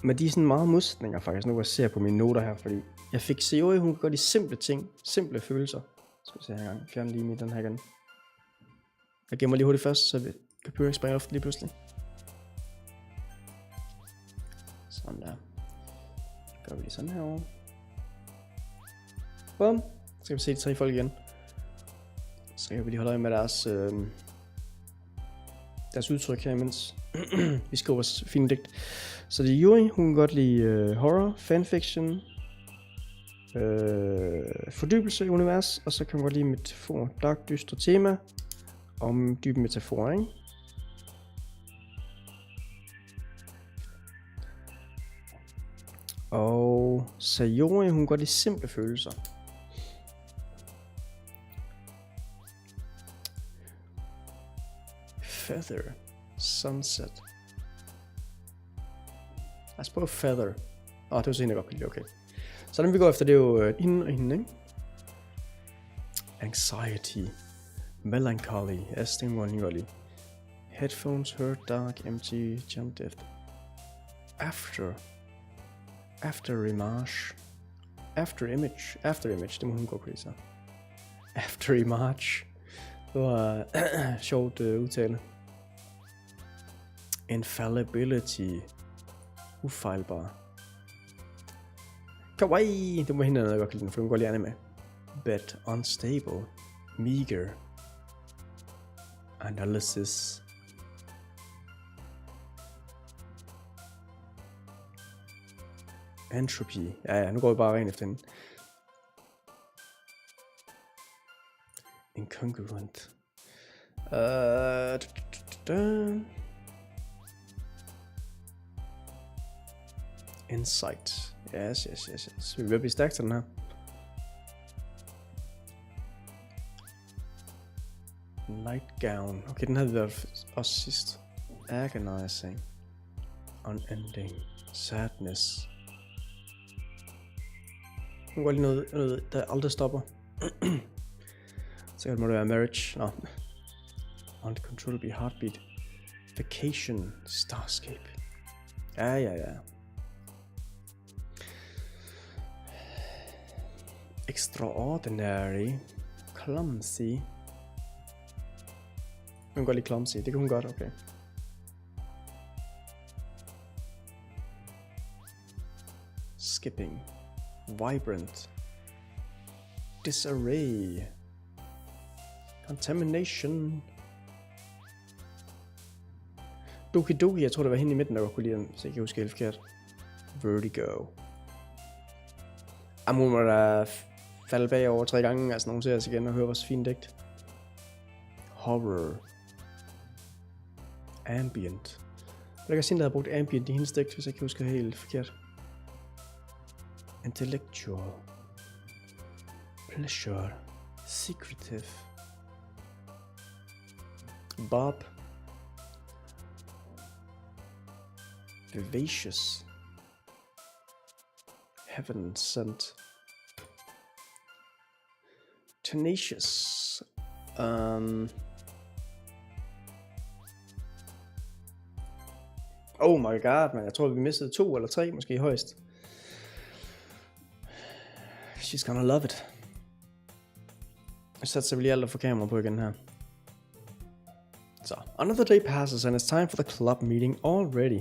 Men de er sådan meget modsætninger faktisk, nu hvor jeg ser på mine noter her, fordi jeg fik Sayori, hun kan gøre de simple ting, simple følelser. Skal vi se her en gang, fjerne lige den her igen. Jeg gemmer lige hurtigt først, så computeren springer ofte lige pludselig. Sådan der. Gør vi lige sådan herovre. Bum. Så skal vi se de tre folk igen. Så kan vi lige holde øje med deres udtryk her imens. Vi skriver vores fine digt. Så det er Yuri, hun kan godt lide horror, fanfiction, fordybelse i univers, og så kan hun godt lide metafor, dark, dystre tema, om dybe metaforer, ikke? Og Sayori, hun kan godt lide simple følelser. Feather, sunset. Lad os prøve feather. Det var så hende, jeg godt kunne lide, okay. Så den vi går efter, det er jo hende og hende, ikke? Anxiety, melancholy, melancholy. Headphones hurt, dark, empty, jump depth. After image, det må hun gå crazy. After image. Det var sjovt udtale. Infallibility. Ufejlbar. Kawaii! Det må hende noget godt lide, for hun går lige med. But unstable. Meager. Analysis. Entropy. Ja, nu går vi bare rent efter hende. incongruent. Insight. Yes. Vi vil blive stærkt til den her. Nightgown. Okay, den havde vi været også sidst. Agonizing. Unending. Sadness. Nu går lige noget, der aldrig stopper. Så må det være marriage. Nå. Uncontrollable heartbeat. Vacation. Starscape. Ja. Extraordinary. Clumsy. Hun går lige clumsy. Det kan hun godt, okay. Skipping. Vibrant. Disarray. Contamination. Doki Doki, jeg tror det var hende i midten, der kunne lide den, så jeg kan huske helt forkert. Vertigo. Hun må da falde bagover 3 gange, altså nogen ser os igen og høre vores fine digt. Horror. Ambient. Jeg kan sige, der har brugt ambient i hendes digt, hvis jeg kan huske helt forkert. Intellectual. Pleasure. Secretive. Bob. Vivacious. Heaven sent. Tenacious. Oh my god, man. Jeg tror, vi mistede 2 eller 3, måske højst. She's gonna love it. Jeg satser lige alt at få kamera på igen her. Så, another day passes and it's time for the club meeting already.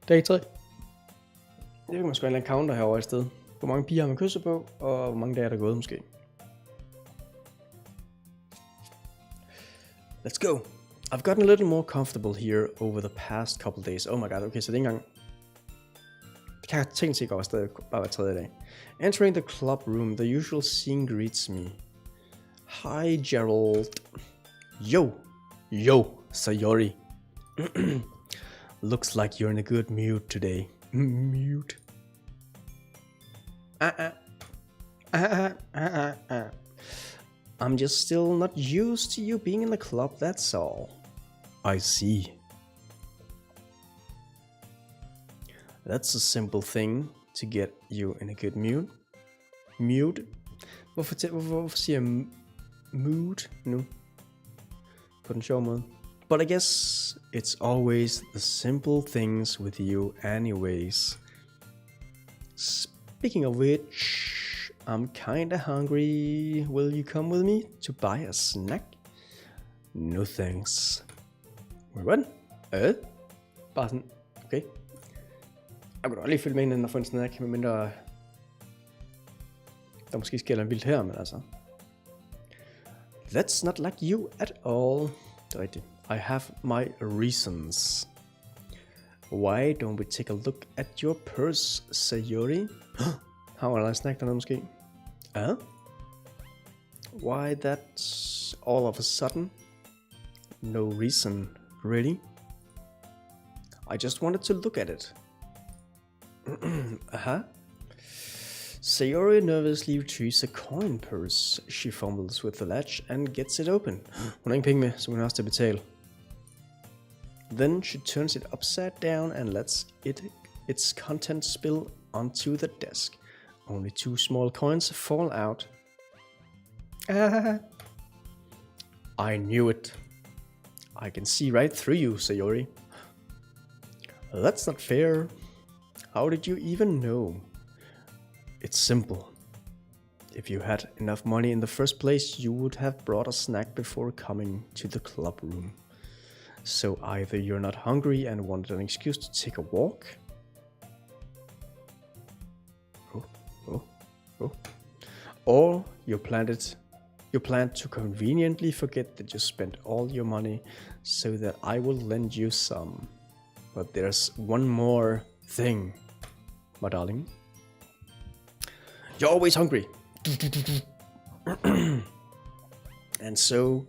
Dag 3. Det kan man sgu en counter herovre i sted. Hvor mange piger har man kysset på, og hvor mange dage er der gået måske. Let's go. I've gotten a little more comfortable here over the past couple days. Oh my god, okay, så det er ikke engang... Det kan jeg tænke sig over stadig bare hver 3. dag. Entering the club room, the usual scene greets me. Hi, Gerald. Yo, Sayori. Looks like you're in a good mood today. Mood. I'm just still not used to you being in the club, that's all. I see. That's a simple thing to get you in a good mood. Mood? Hvorfor siger jeg mood nu? På den sjove måde. But I guess it's always the simple things with you anyways. Speaking of which, I'm kinda hungry. Will you come with me to buy a snack? No thanks. What? Bare sådan, okay. Jeg kunne da lige følge med inden og få en snack, medmindre der måske sker noget vildt her, men altså. That's not like you at all. Det er rigtigt. I have my reasons. Why don't we take a look at your purse, Sayori? Har hun allerede snakket dernede måske? Why that all of a sudden? No reason, really? I just wanted to look at it. Sayori nervously retrieves a coin purse. She fumbles with the latch and gets it open. Hun har ingen penge med, så hun har også til at betale. Then she turns it upside down and lets its contents spill onto the desk. Only 2 small coins fall out. I knew it. I can see right through you, Sayori. That's not fair. How did you even know? It's simple. If you had enough money in the first place, you would have brought a snack before coming to the club room. So either you're not hungry and wanted an excuse to take a walk, or you planned to conveniently forget that you spent all your money so that I will lend you some. But there's one more thing, my darling. You're always hungry. And so,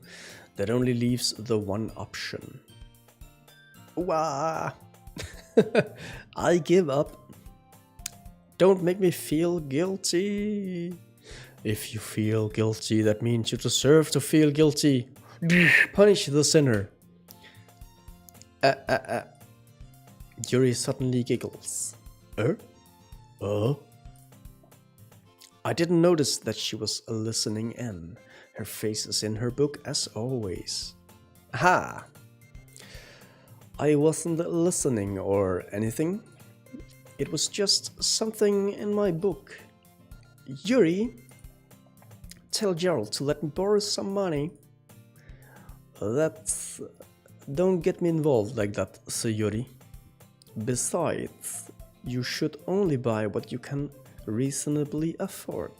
that only leaves the one option. Wah! I give up. Don't make me feel guilty. If you feel guilty, that means you deserve to feel guilty. Punish the sinner. Yuri suddenly giggles. I didn't notice that she was listening in. Her face is in her book as always. Ha! I wasn't listening or anything. It was just something in my book. Yuri, tell Gerald to let me borrow some money. Don't get me involved like that, Sir Yuri. Besides, you should only buy what you can reasonably afford.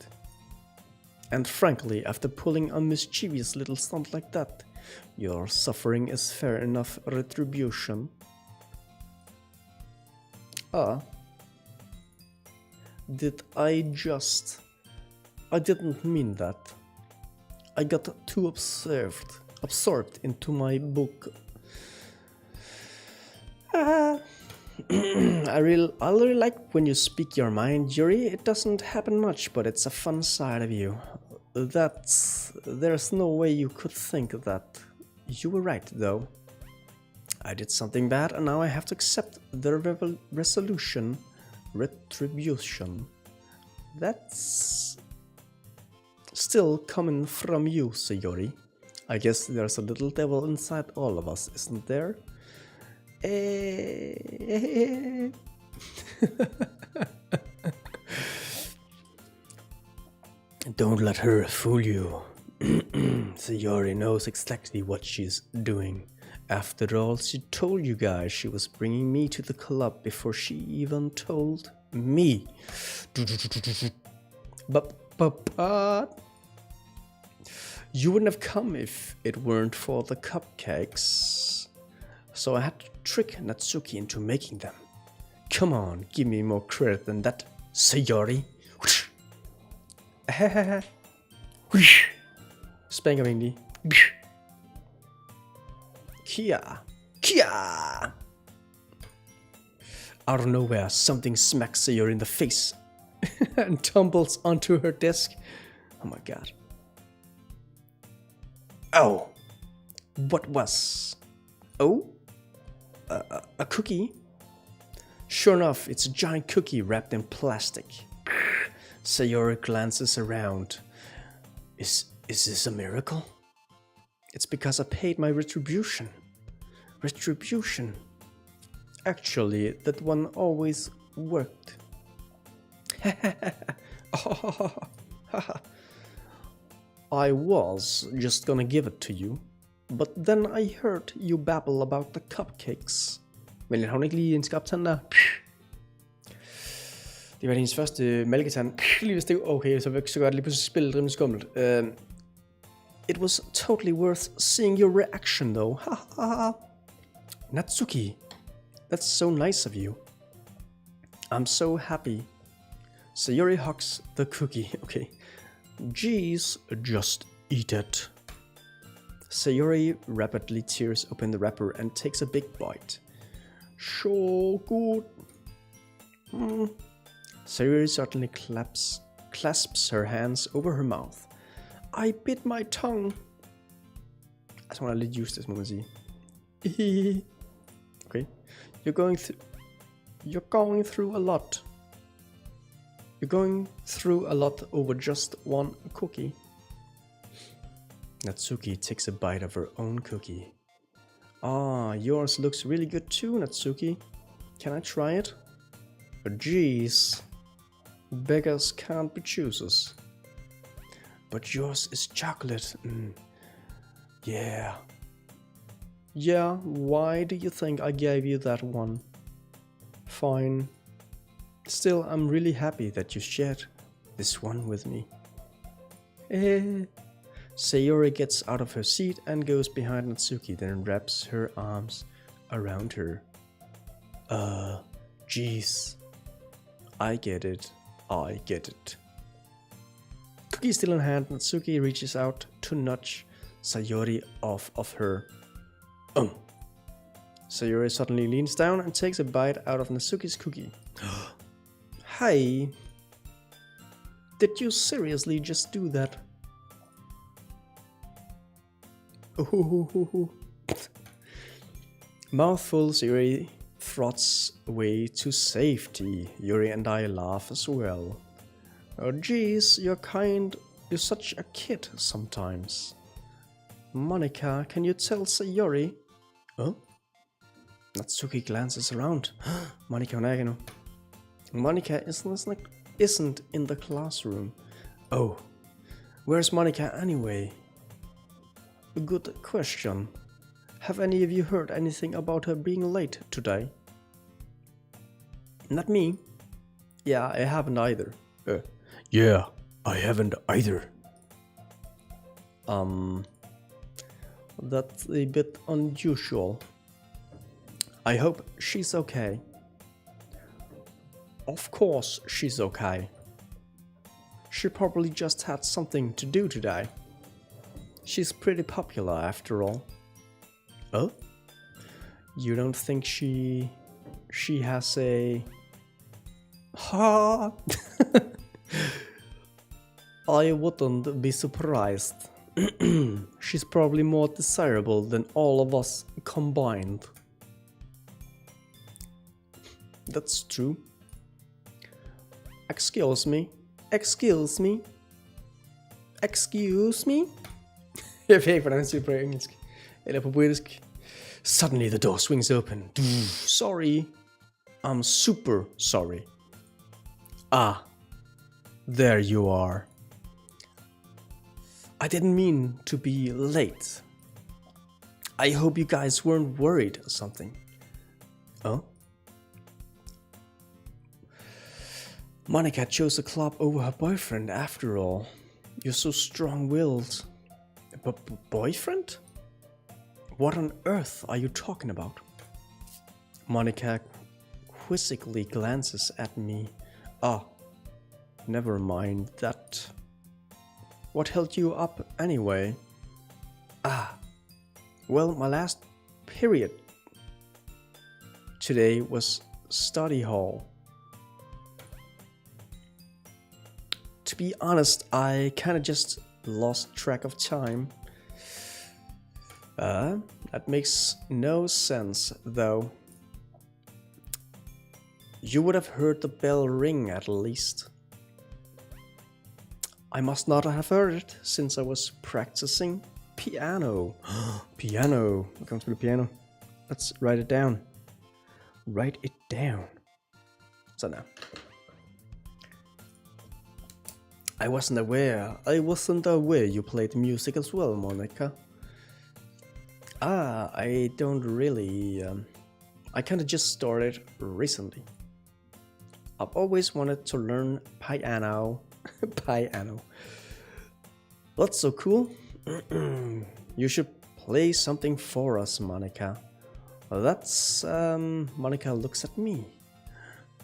And frankly, after pulling a mischievous little stunt like that, your suffering is fair enough retribution. I didn't mean that. I got too absorbed into my book. I really like when you speak your mind, Yuri. It doesn't happen much, but it's a fun side of you. There's no way you could think that. You were right, though. I did something bad, and now I have to accept the retribution. That's still coming from you, Sayori. I guess there's a little devil inside all of us, isn't there? Don't let her fool you. Sayori knows exactly what she's doing. After all, she told you guys she was bringing me to the club before she even told me. But you wouldn't have come if it weren't for the cupcakes. So I had to trick Natsuki into making them. Come on, give me more credit than that, Sayori. Spank ham egentlig. Kia! Out of nowhere, something smacks Sayori in the face and tumbles onto her desk. Oh my god. Oh! What was? Oh? A cookie? Sure enough, it's a giant cookie wrapped in plastic. Sayori glances around. Is this a miracle? It's because I paid my retribution. Retribution. Actually, that one always worked. I was just gonna give it to you, but then I heard you babble about the cupcakes. Men har hun ikke lige en skabtand der? Det var hendes første mælketand. Lige hvis det okay, så gør det lige pludselig spillet rimelig skummelt. It was totally worth seeing your reaction though. Natsuki, that's so nice of you. I'm so happy. Sayori hugs the cookie. Okay. Jeez, just eat it. Sayori rapidly tears open the wrapper and takes a big bite. So good. Sayori certainly clasps her hands over her mouth. I bit my tongue. Jeg tror, jeg er lidt used this, må man sige. Okay. You're going through a lot. You're going through a lot over just one cookie. Natsuki takes a bite of her own cookie. Yours looks really good too, Natsuki. Can I try it? Jeez. Beggars can't be choosers. But yours is chocolate. Yeah. Yeah, why do you think I gave you that one? Fine. Still, I'm really happy that you shared this one with me. Sayori gets out of her seat and goes behind Natsuki, then wraps her arms around her. Jeez. I get it. Cookie still in hand, Natsuki reaches out to nudge Sayori off of her. Sayori suddenly leans down and takes a bite out of Natsuki's cookie. Hi. Did you seriously just do that? Mouthful, Sayori throts away to safety. Yuri and I laugh as well. Oh geez, you're such a kid sometimes. Monika, can you tell Sayori? Oh? Natsuki glances around. Monika Onagino. Monika isn't in the classroom. Oh, where's Monika anyway? Good question. Have any of you heard anything about her being late today? Not me. Yeah, I haven't either. Yeah, I haven't either. That's a bit unusual. I hope she's okay. Of course she's okay. She probably just had something to do today. She's pretty popular after all. Oh? You don't think she has a... Ha! I wouldn't be surprised. She's probably more desirable than all of us combined. That's true. Excuse me? Excuse me? Excuse me? Jeg ved ikke, hvordan han siger på engelsk. Eller på britisk. Suddenly the door swings open. Sorry. I'm super sorry. Ah. There you are. I didn't mean to be late. I hope you guys weren't worried or something. Oh? Monika chose a club over her boyfriend after all. You're so strong-willed. Boyfriend? What on earth are you talking about? Monika quizzically glances at me. Ah, never mind that. What held you up anyway? Ah, well, my last period today was study hall. To be honest, I kinda just lost track of time. That makes no sense, though. You would have heard the bell ring at least. I must not have heard it since I was practicing piano. Piano. Jeg kommer til at spille piano. Let's write it down. Write it down. Sådan der. I wasn't aware you played music as well, Monika. I don't really... I kinda just started recently. I've always wanted to learn piano. Piano. That's so cool. You should play something for us, Monika. That's... Monika looks at me.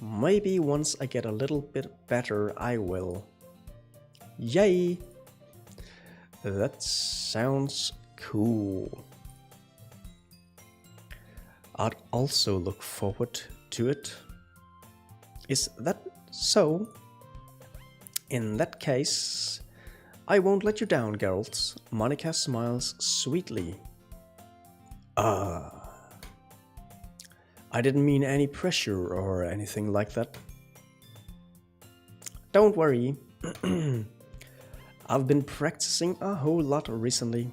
Maybe once I get a little bit better, I will. Yay! That sounds cool. I'd also look forward to it. Is that so? In that case, I won't let you down, girls. Monika smiles sweetly. I didn't mean any pressure or anything like that. Don't worry. I've been practicing a whole lot recently,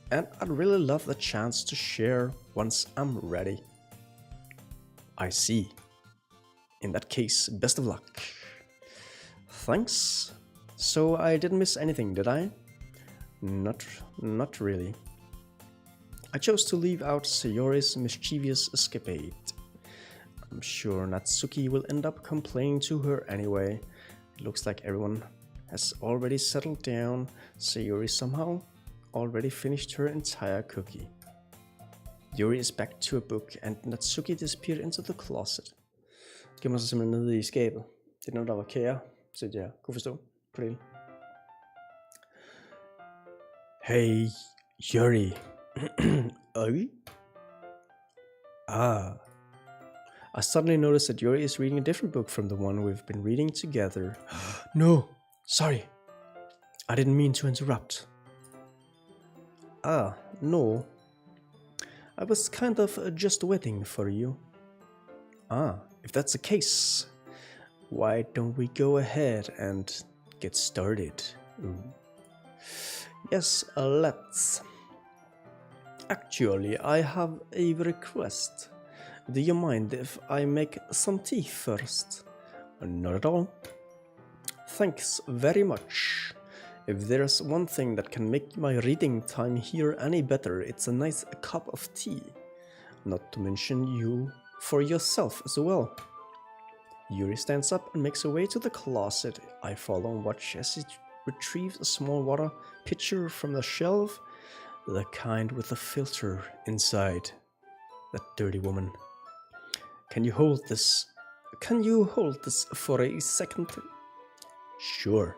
and I'd really love the chance to share once I'm ready. I see. In that case, best of luck. Thanks. So I didn't miss anything, did I? Not really. I chose to leave out Sayori's mischievous escapade. I'm sure Natsuki will end up complaining to her anyway. It looks like everyone has already settled down. Sayori somehow already finished her entire cookie. Yuri is back to a book and Natsuki disappeared into the closet. Gemmer sig simpelthen nede i skabet. Det er noget, der var kære, så jeg kunne forstå på det hele. Hey, Yuri. Oi? I suddenly noticed that Yuri is reading a different book from the one we've been reading together. No, sorry. I didn't mean to interrupt. No. I was kind of just waiting for you. If that's the case, why don't we go ahead and get started? Yes, let's. Actually, I have a request. Do you mind if I make some tea first? Not at all. Thanks very much. If there's one thing that can make my reading time here any better, it's a nice cup of tea. Not to mention you for yourself as well. Yuri stands up and makes her way to the closet. I follow and watch as he retrieves a small water pitcher from the shelf, the kind with a filter inside. That dirty woman. Can you hold this? Can you hold this for a second? Sure.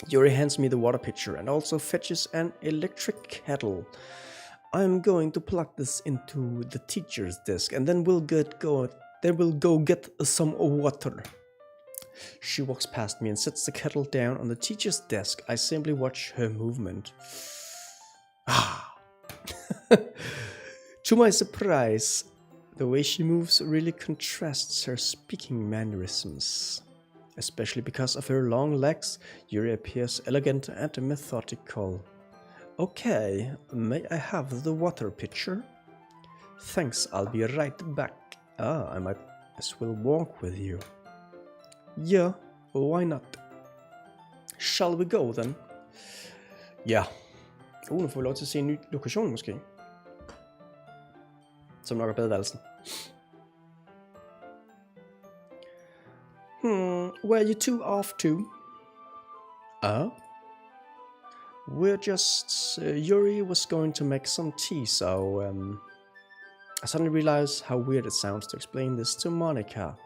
Yuri hands me the water pitcher and also fetches an electric kettle. I'm going to plug this into the teacher's desk and then we'll go get some water. She walks past me and sets the kettle down on the teacher's desk. I simply watch her movement. To my surprise, the way she moves really contrasts her speaking mannerisms. Especially because of her long legs, Yuri appears elegant and methodical. Okay, may I have the water pitcher? Thanks, I'll be right back. I might as well walk with you. Yeah, why not? Shall we go then? Ja. Nu får vi lov til at se en ny lokation måske. Som nok er badeværelsen. Where are you two off to? We're just... Yuri was going to make some tea, so... I suddenly realized how weird it sounds to explain this to Monica.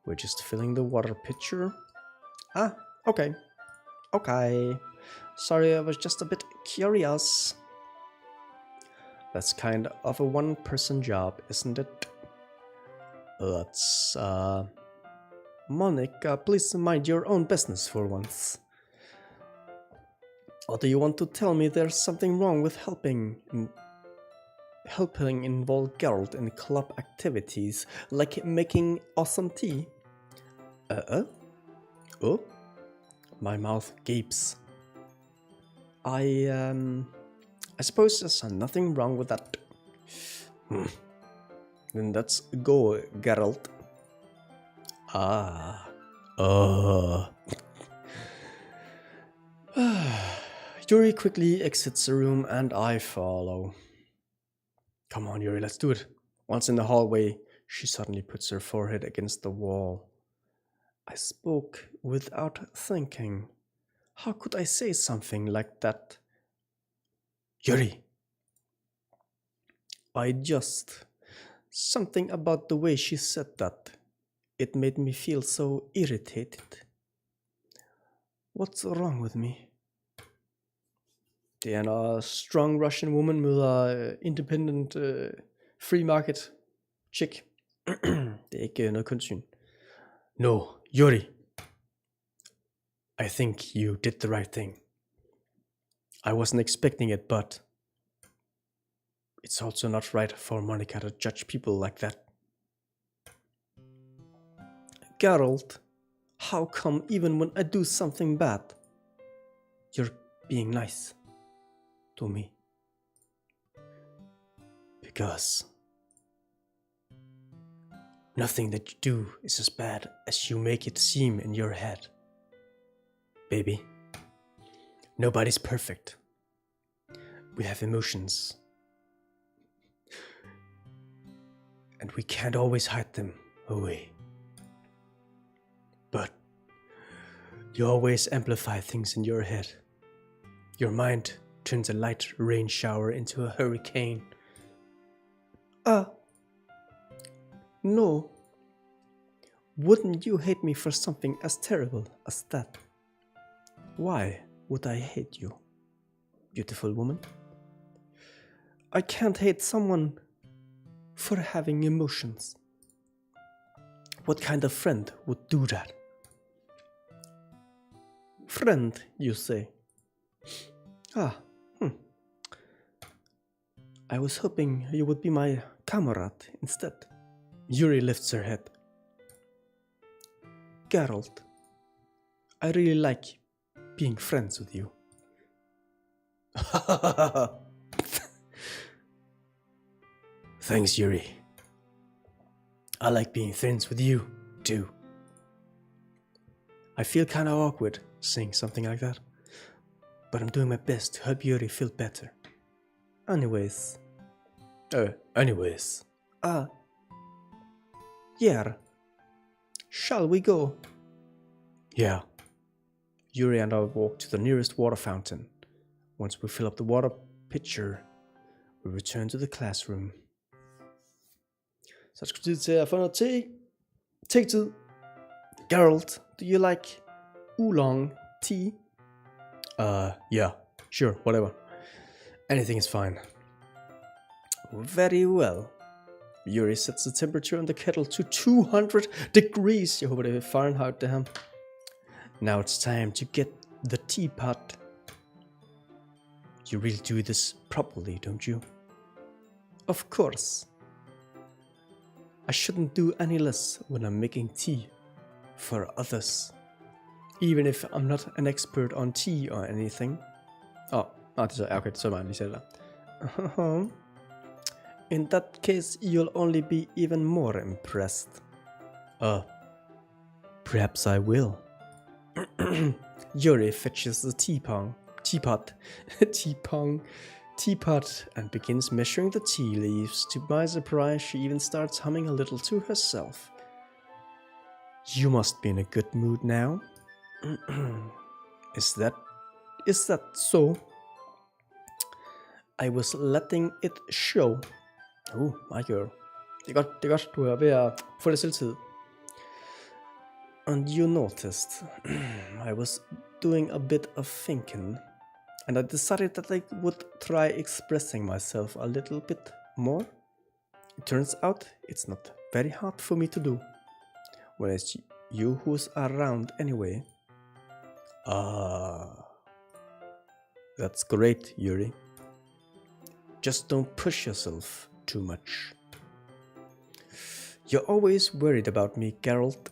We're just filling the water pitcher. Okay. Okay. Sorry, I was just a bit curious. That's kind of a one-person job, isn't it? That's, Monica, please mind your own business for once. Or do you want to tell me there's something wrong with helping involve Geralt in club activities, like making awesome tea? Oh? My mouth gapes. I suppose there's nothing wrong with that. Then let's go, Geralt. Yuri quickly exits the room and I follow. Come on, Yuri, let's do it. Once in the hallway, she suddenly puts her forehead against the wall. I spoke without thinking. How could I say something like that? Yuri! Something about the way she said that. It made me feel so irritated. What's wrong with me? Det er en strong Russian woman møder independent free market chick. Det er ikke noget kunstsyn. No, Yuri. I think you did the right thing. I wasn't expecting it, but it's also not right for Monica to judge people like that. Geralt, how come even when I do something bad, you're being nice to me? Because nothing that you do is as bad as you make it seem in your head. Baby, nobody's perfect. We have emotions. And we can't always hide them away. But you always amplify things in your head. Your mind turns a light rain shower into a hurricane. No. Wouldn't you hate me for something as terrible as that? Why would I hate you? beautiful woman. I can't hate someone for having emotions. What kind of friend would do that? Friend, you say? I was hoping you would be my comrade instead. Yuri lifts her head. Geralt, I really like being friends with you. Thanks, Yuri. I like being friends with you, too. I feel kind of awkward saying something like that, but I'm doing my best to help Yuri feel better. Anyways. Yeah. Shall we go? Yeah. Yuri and I walk to the nearest water fountain. Once we fill up the water pitcher, we return to the classroom. Så skal vi til at få noget te-tid. Geralt, do you like oolong tea? Yeah, sure, whatever. Anything is fine. Very well. Yuri sets the temperature on the kettle to 200 degrees. Jeg håber, det er Fahrenheit, det her. Now it's time to get the teapot. You really do this properly, don't you? Of course. I shouldn't do any less when I'm making tea for others. Even if I'm not an expert on tea or anything. Okay, så var han lige selv der. In that case, you'll only be even more impressed. Perhaps I will. Yuri fetches the teapot and begins measuring the tea leaves. To my surprise, she even starts humming a little to herself. You must be in a good mood now. Is that so? I was letting it show. My girl. Det er godt. Du er ved at få lidt selvtid. And you noticed, I was doing a bit of thinking, and I decided that I would try expressing myself a little bit more. It turns out it's not very hard for me to do, when it's you who's around anyway. That's great, Yuri. Just don't push yourself too much. You're always worried about me, Geralt.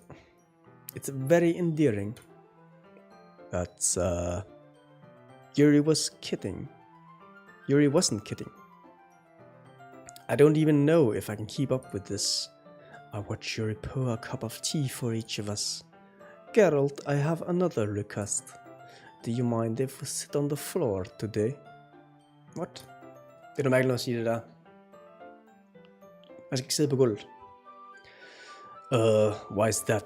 It's very endearing. That's, Yuri wasn't kidding. I don't even know if I can keep up with this. I watch Yuri pour a cup of tea for each of us. Geralt, I have another request. Do you mind if we sit on the floor today? What? Det er mærkeligt at sige det der. Man skal ikke sidde på gulvet. Why is that?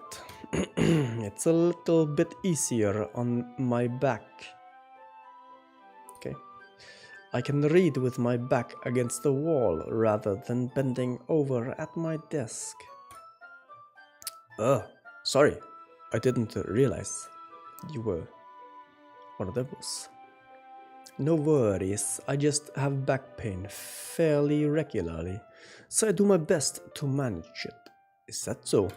It's a little bit easier on my back. Okay. I can read with my back against the wall rather than bending over at my desk. Sorry. I didn't realize you were one of those. No worries, I just have back pain fairly regularly, so I do my best to manage it. Is that so?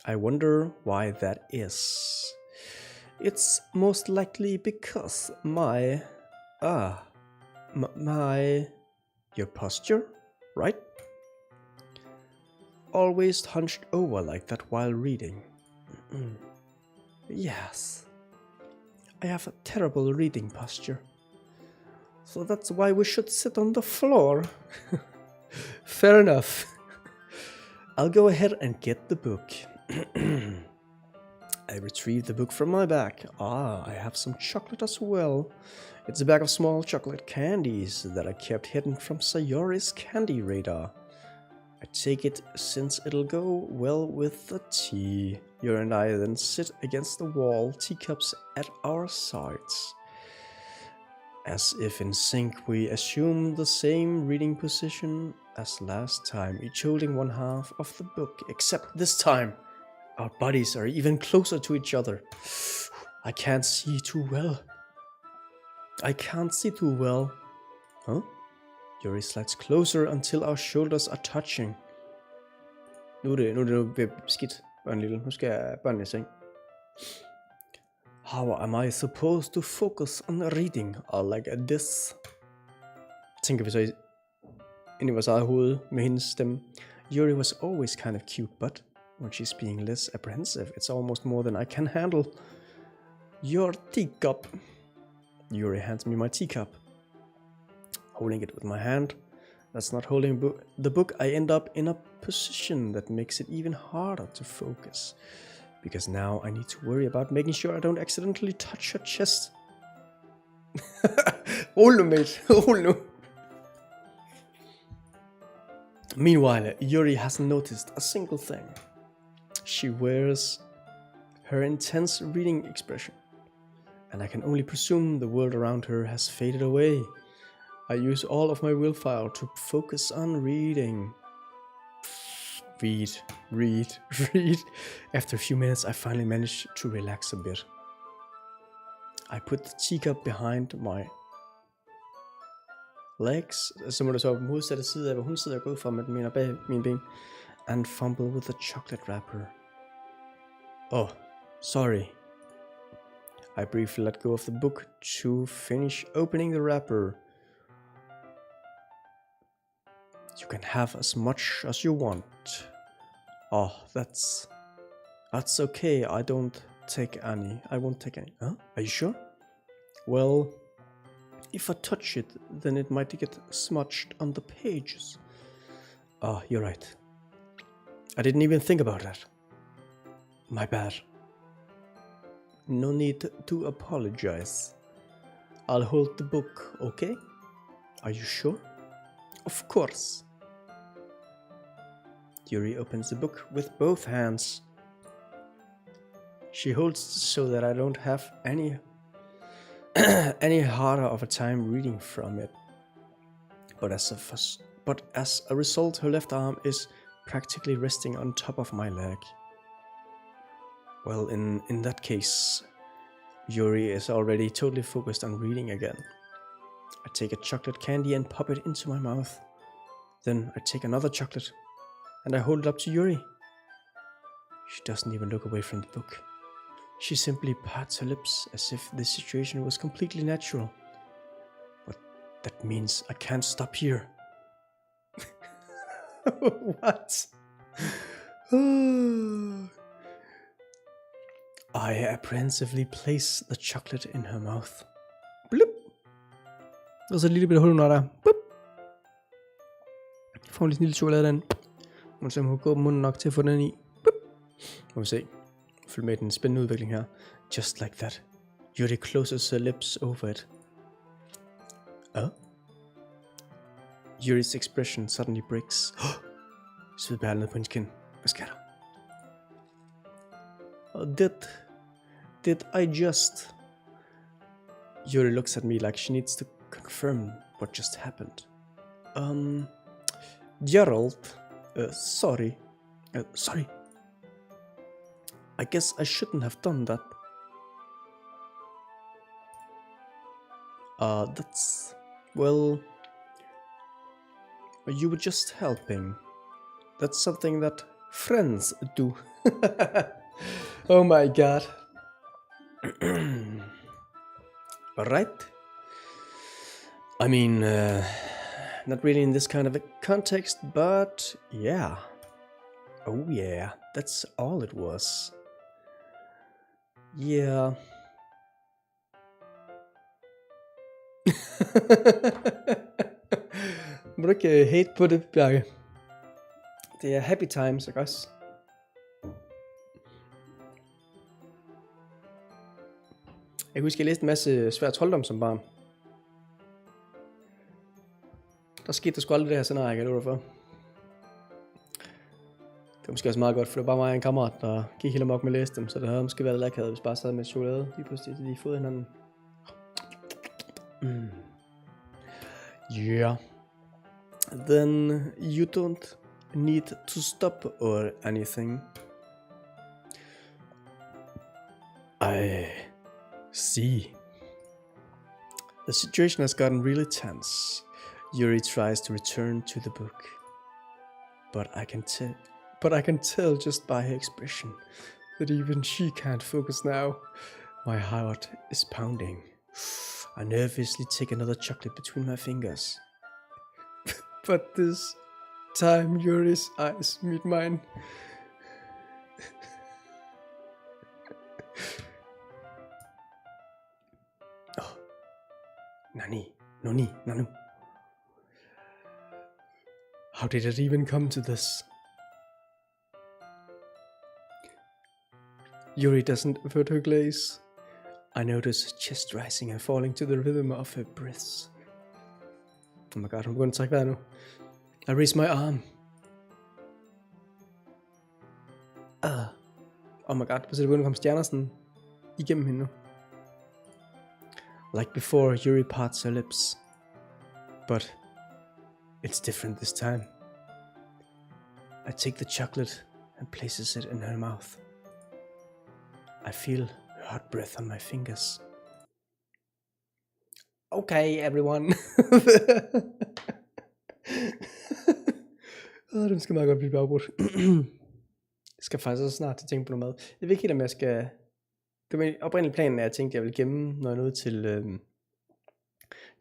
I wonder why that is. It's most likely because your posture, right? Always hunched over like that while reading. Yes. I have a terrible reading posture. So that's why we should sit on the floor. Fair enough. I'll go ahead and get the book. I retrieve the book from my bag. I have some chocolate as well. It's a bag of small chocolate candies that I kept hidden from Sayori's candy radar. I take it since it'll go well with the tea. You and I then sit against the wall, teacups at our sides. As if in sync, we assume the same reading position as last time, each holding one half of the book, except this time our bodies are even closer to each other. I can't see too well. I can't see too well. Huh? Yuri slides closer until our shoulders are touching. Nu er det ved skidt, børn lille. Nu skal børnene i seng. How am I supposed to focus on reading like this? Tænker vi så ind i vores eget hoved med hendes stemme. Yuri was always kind of cute, but when she's being less apprehensive, it's almost more than I can handle. Your teacup. Yuri hands me my teacup. Holding it with my hand, that's not holding the book, I end up in a position that makes it even harder to focus. Because now I need to worry about making sure I don't accidentally touch her chest. Roll nu, mate. Roll nu. Meanwhile, Yuri hasn't noticed a single thing. She wears her intense reading expression, and I can only presume the world around her has faded away. I use all of my willpower to focus on reading. Read. After a few minutes, I finally manage to relax a bit. I put the teacup behind my legs, så må du så på den modsatte side af, hvor hun sidder og går ud fra med den bag mine ben, and fumble with the chocolate wrapper. Oh, sorry. I briefly let go of the book to finish opening the wrapper. You can have as much as you want. Oh, that's okay. I won't take any. Huh? Are you sure? Well, if I touch it, then it might get smudged on the pages. Oh, you're right. I didn't even think about that. My bad. No need to apologize. I'll hold the book, okay? Are you sure? Of course. Yuri opens the book with both hands. She holds so that I don't have any harder of a time reading from it. But as a result, her left arm is practically resting on top of my leg. Well, in that case, Yuri is already totally focused on reading again. I take a chocolate candy and pop it into my mouth. Then I take another chocolate and I hold it up to Yuri. She doesn't even look away from the book. She simply parts her lips as if the situation was completely natural. But that means I can't stop here. What? I apprehensively place the chocolate in her mouth. Blup. Og så et lille bitte hul under der. Bup. Får en lille chokolade den. Må se, om hun går på munden nok til at få den i. Bup. Må vi se. Følg med den spændende udvikling her. Just like that. Yuri closes her lips over it. Yuri's expression suddenly breaks. Svedbær ned på hendes kind. Hvad sker der? Did I just... Yuri looks at me like she needs to confirm what just happened. Gerald, sorry. Sorry. I guess I shouldn't have done that. That's... Well... You were just helping. That's something that friends do. Oh my god. Alright. I mean, not really in this kind of a context, but yeah. Oh yeah, that's all it was. Yeah. Må du ikke hate på det, Bjarke? Det er happy times, ikke også? Jeg husker, jeg læste en masse svær trolddom som barn. Der skete der sgu aldrig det her scenarie, jeg kan love dig for. Det var måske også meget godt, for det var bare mig og en kammerat, der gik helt amok med at læse dem, så det havde måske været lækkert, hvis bare sad med chokolade lige pludselig, så de fod hinanden. Yeah. Then you don't need to stop or anything. I see. The situation has gotten really tense. Yuri tries to return to the book. But I can tell just by her expression that even she can't focus now. My heart is pounding. I nervously take another chocolate between my fingers. But this time Yuri's eyes meet mine. Oh. Nanu. How did it even come to this? Yuri doesn't avert her gaze. I notice her chest rising and falling to the rhythm of her breaths. Oh my god, hun begynder at trække vejret nu. I raise my arm. Oh my god, så det begynder at komme stjerner sådan igennem hende nu. Like before, Yuri parts her lips. But it's different this time. I take the chocolate and places it in her mouth. I feel her hot breath on my fingers. Okay, everyone. Den skal meget godt blive afbrudt. Jeg skal faktisk også snart til tænke på noget mad. Jeg ved ikke helt, om jeg skal... Det var oprindeligt planen, at jeg tænkte, at jeg ville gemme, når jeg nåede til...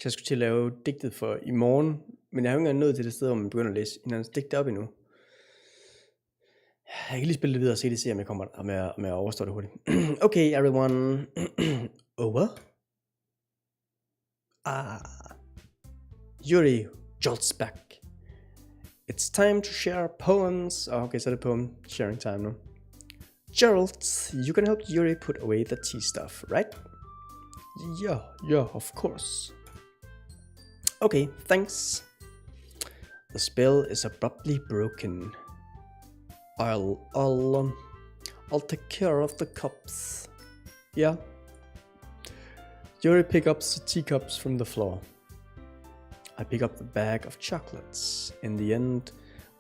Jeg skulle til at lave digtet for i morgen. Men jeg har jo ikke engang nået til det sted, hvor man begynder at læse hinandens digte op endnu. Jeg kan lige spille det videre og se, om jeg overstår det hurtigt. Okay, everyone. Over. Yuri jolts back. It's time to share poems. Okay, så er det poem sharing time nu. Gerald, you can help Yuri put away the tea stuff, right? Yeah, of course. Okay, thanks. The spell is abruptly broken. I'll take care of the cups. Yeah. Yuri picks up the teacups from the floor. I pick up the bag of chocolates. In the end,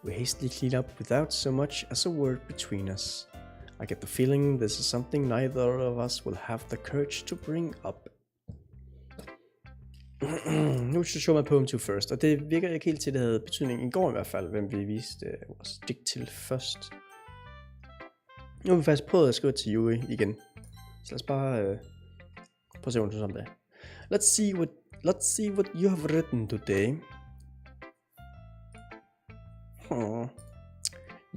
we hastily clean up without so much as a word between us. I get the feeling this is something neither of us will have the courage to bring up. Nu skal jeg show my poem to first, og det virker ikke helt til, det havde betydning i går i hvert fald, hvem vi viste vores digt til først. Nu har vi faktisk prøvet at skrive til Yuri igen, så lad os bare prøve at se, hvad hun synes om det. Let's see what you have written today.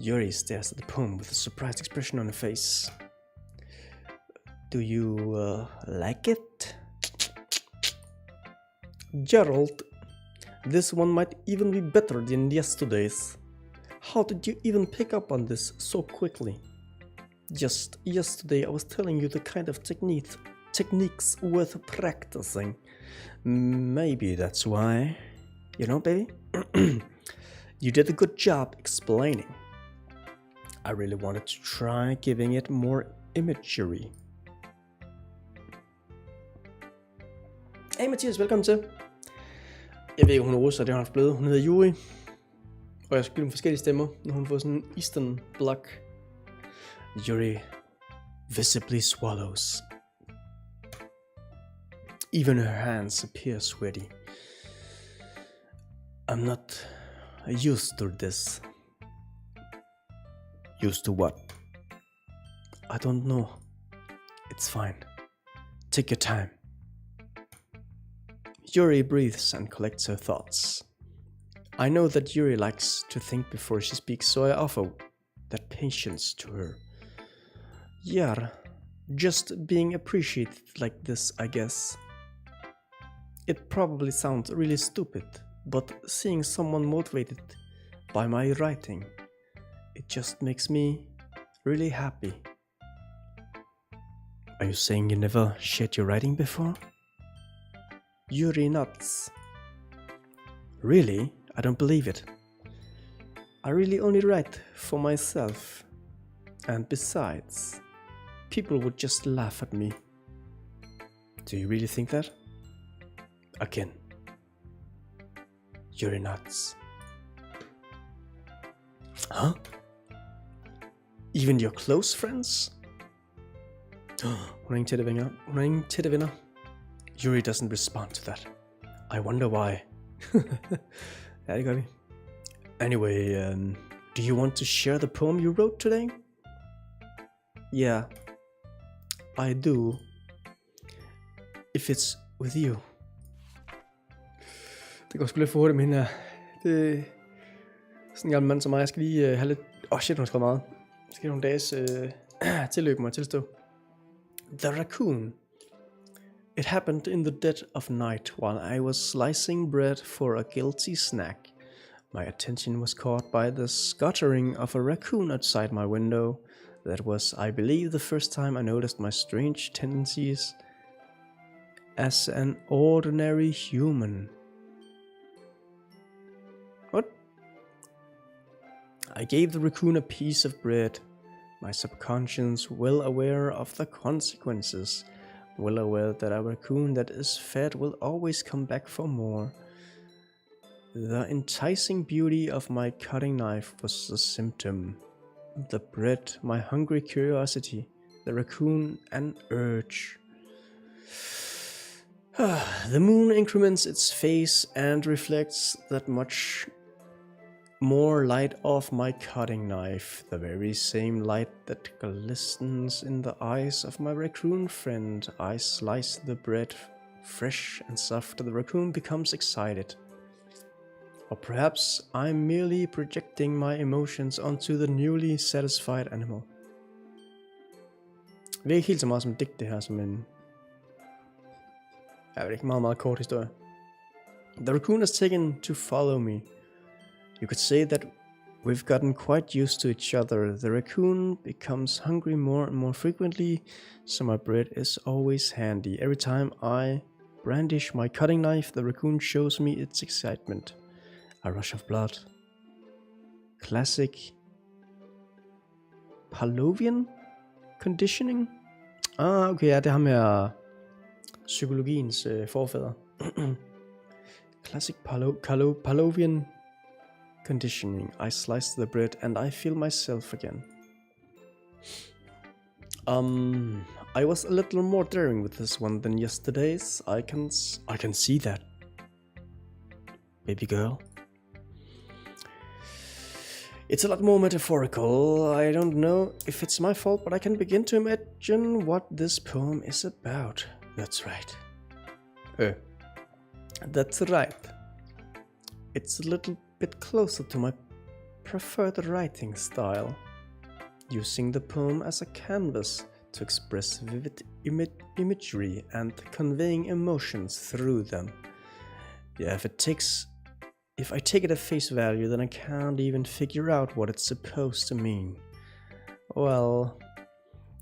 Yuri stares at the poem with a surprised expression on her face. Do you like it? Gerald, this one might even be better than yesterday's. How did you even pick up on this so quickly? Just yesterday I was telling you the kind of techniques worth practicing. Maybe that's why. You know, baby? You did a good job explaining. I really wanted to try giving it more imagery. Hey Mathias, velkommen til. Jeg ved ikke, hun er russer, det har hun haft blevet. Hun hedder Yuri. Og jeg spiller med forskellige stemmer, når hun får sådan en Eastern block. Yuri visibly swallows. Even her hands appear sweaty. I'm not used to this. Used to what? I don't know. It's fine. Take your time. Yuri breathes and collects her thoughts. I know that Yuri likes to think before she speaks, so I offer that patience to her. Yeah, just being appreciated like this, I guess. It probably sounds really stupid, but seeing someone motivated by my writing, it just makes me really happy. Are you saying you never shared your writing before? Yuri nods. Really? I don't believe it. I really only write for myself. And besides, people would just laugh at me. Do you really think that? Again. Yuri nods. Huh? Even your close friends? Hun har ingen tætte venner. Yuri doesn't respond to that. I wonder why. Ja, det gør vi. Anyway, do you want to share the poem you wrote today? Yeah, I do. If it's with you. Det går sgu lidt for hurtigt med hende her. Det er sådan en gammel mand som mig. Jeg skal lige have lidt... shit, hun har skrevet meget. Jeg skal have nogle dages tilløb, må jeg tilstå. The raccoon. It happened in the dead of night while I was slicing bread for a guilty snack. My attention was caught by the scuttering of a raccoon outside my window. That was, I believe, the first time I noticed my strange tendencies as an ordinary human. What? I gave the raccoon a piece of bread, my subconscious well aware of the consequences, well aware that a raccoon that is fed will always come back for more. The enticing beauty of my cutting knife was the symptom. The bread, my hungry curiosity, the raccoon, an urge. The moon increments its face and reflects that much more light off my cutting knife, the very same light that glistens in the eyes of my raccoon friend. I slice the bread fresh and soft. The raccoon becomes excited. Or perhaps I'm merely projecting my emotions onto the newly satisfied animal. Det er ikke helt så meget som digt det her, som en... Jeg ved ikke, meget kort historie. The raccoon has taken to follow me. You could say that we've gotten quite used to each other. The raccoon becomes hungry more and more frequently, so my bread is always handy. Every time I brandish my cutting knife, the raccoon shows me its excitement. A rush of blood. Classic Pavlovian conditioning? Okay, ja, det er ham her psykologiens forfader. Classic Pavlovian conditioning. I slice the bread and I feel myself again. I was a little more daring with this one than yesterday's. I can see that. Baby girl. It's a lot more metaphorical. I don't know if it's my fault, but I can begin to imagine what this poem is about. That's right. That's right. It's a little bit closer to my preferred writing style, using the poem as a canvas to express vivid imagery and conveying emotions through them. Yeah, if I take it at face value, then I can't even figure out what it's supposed to mean. Well,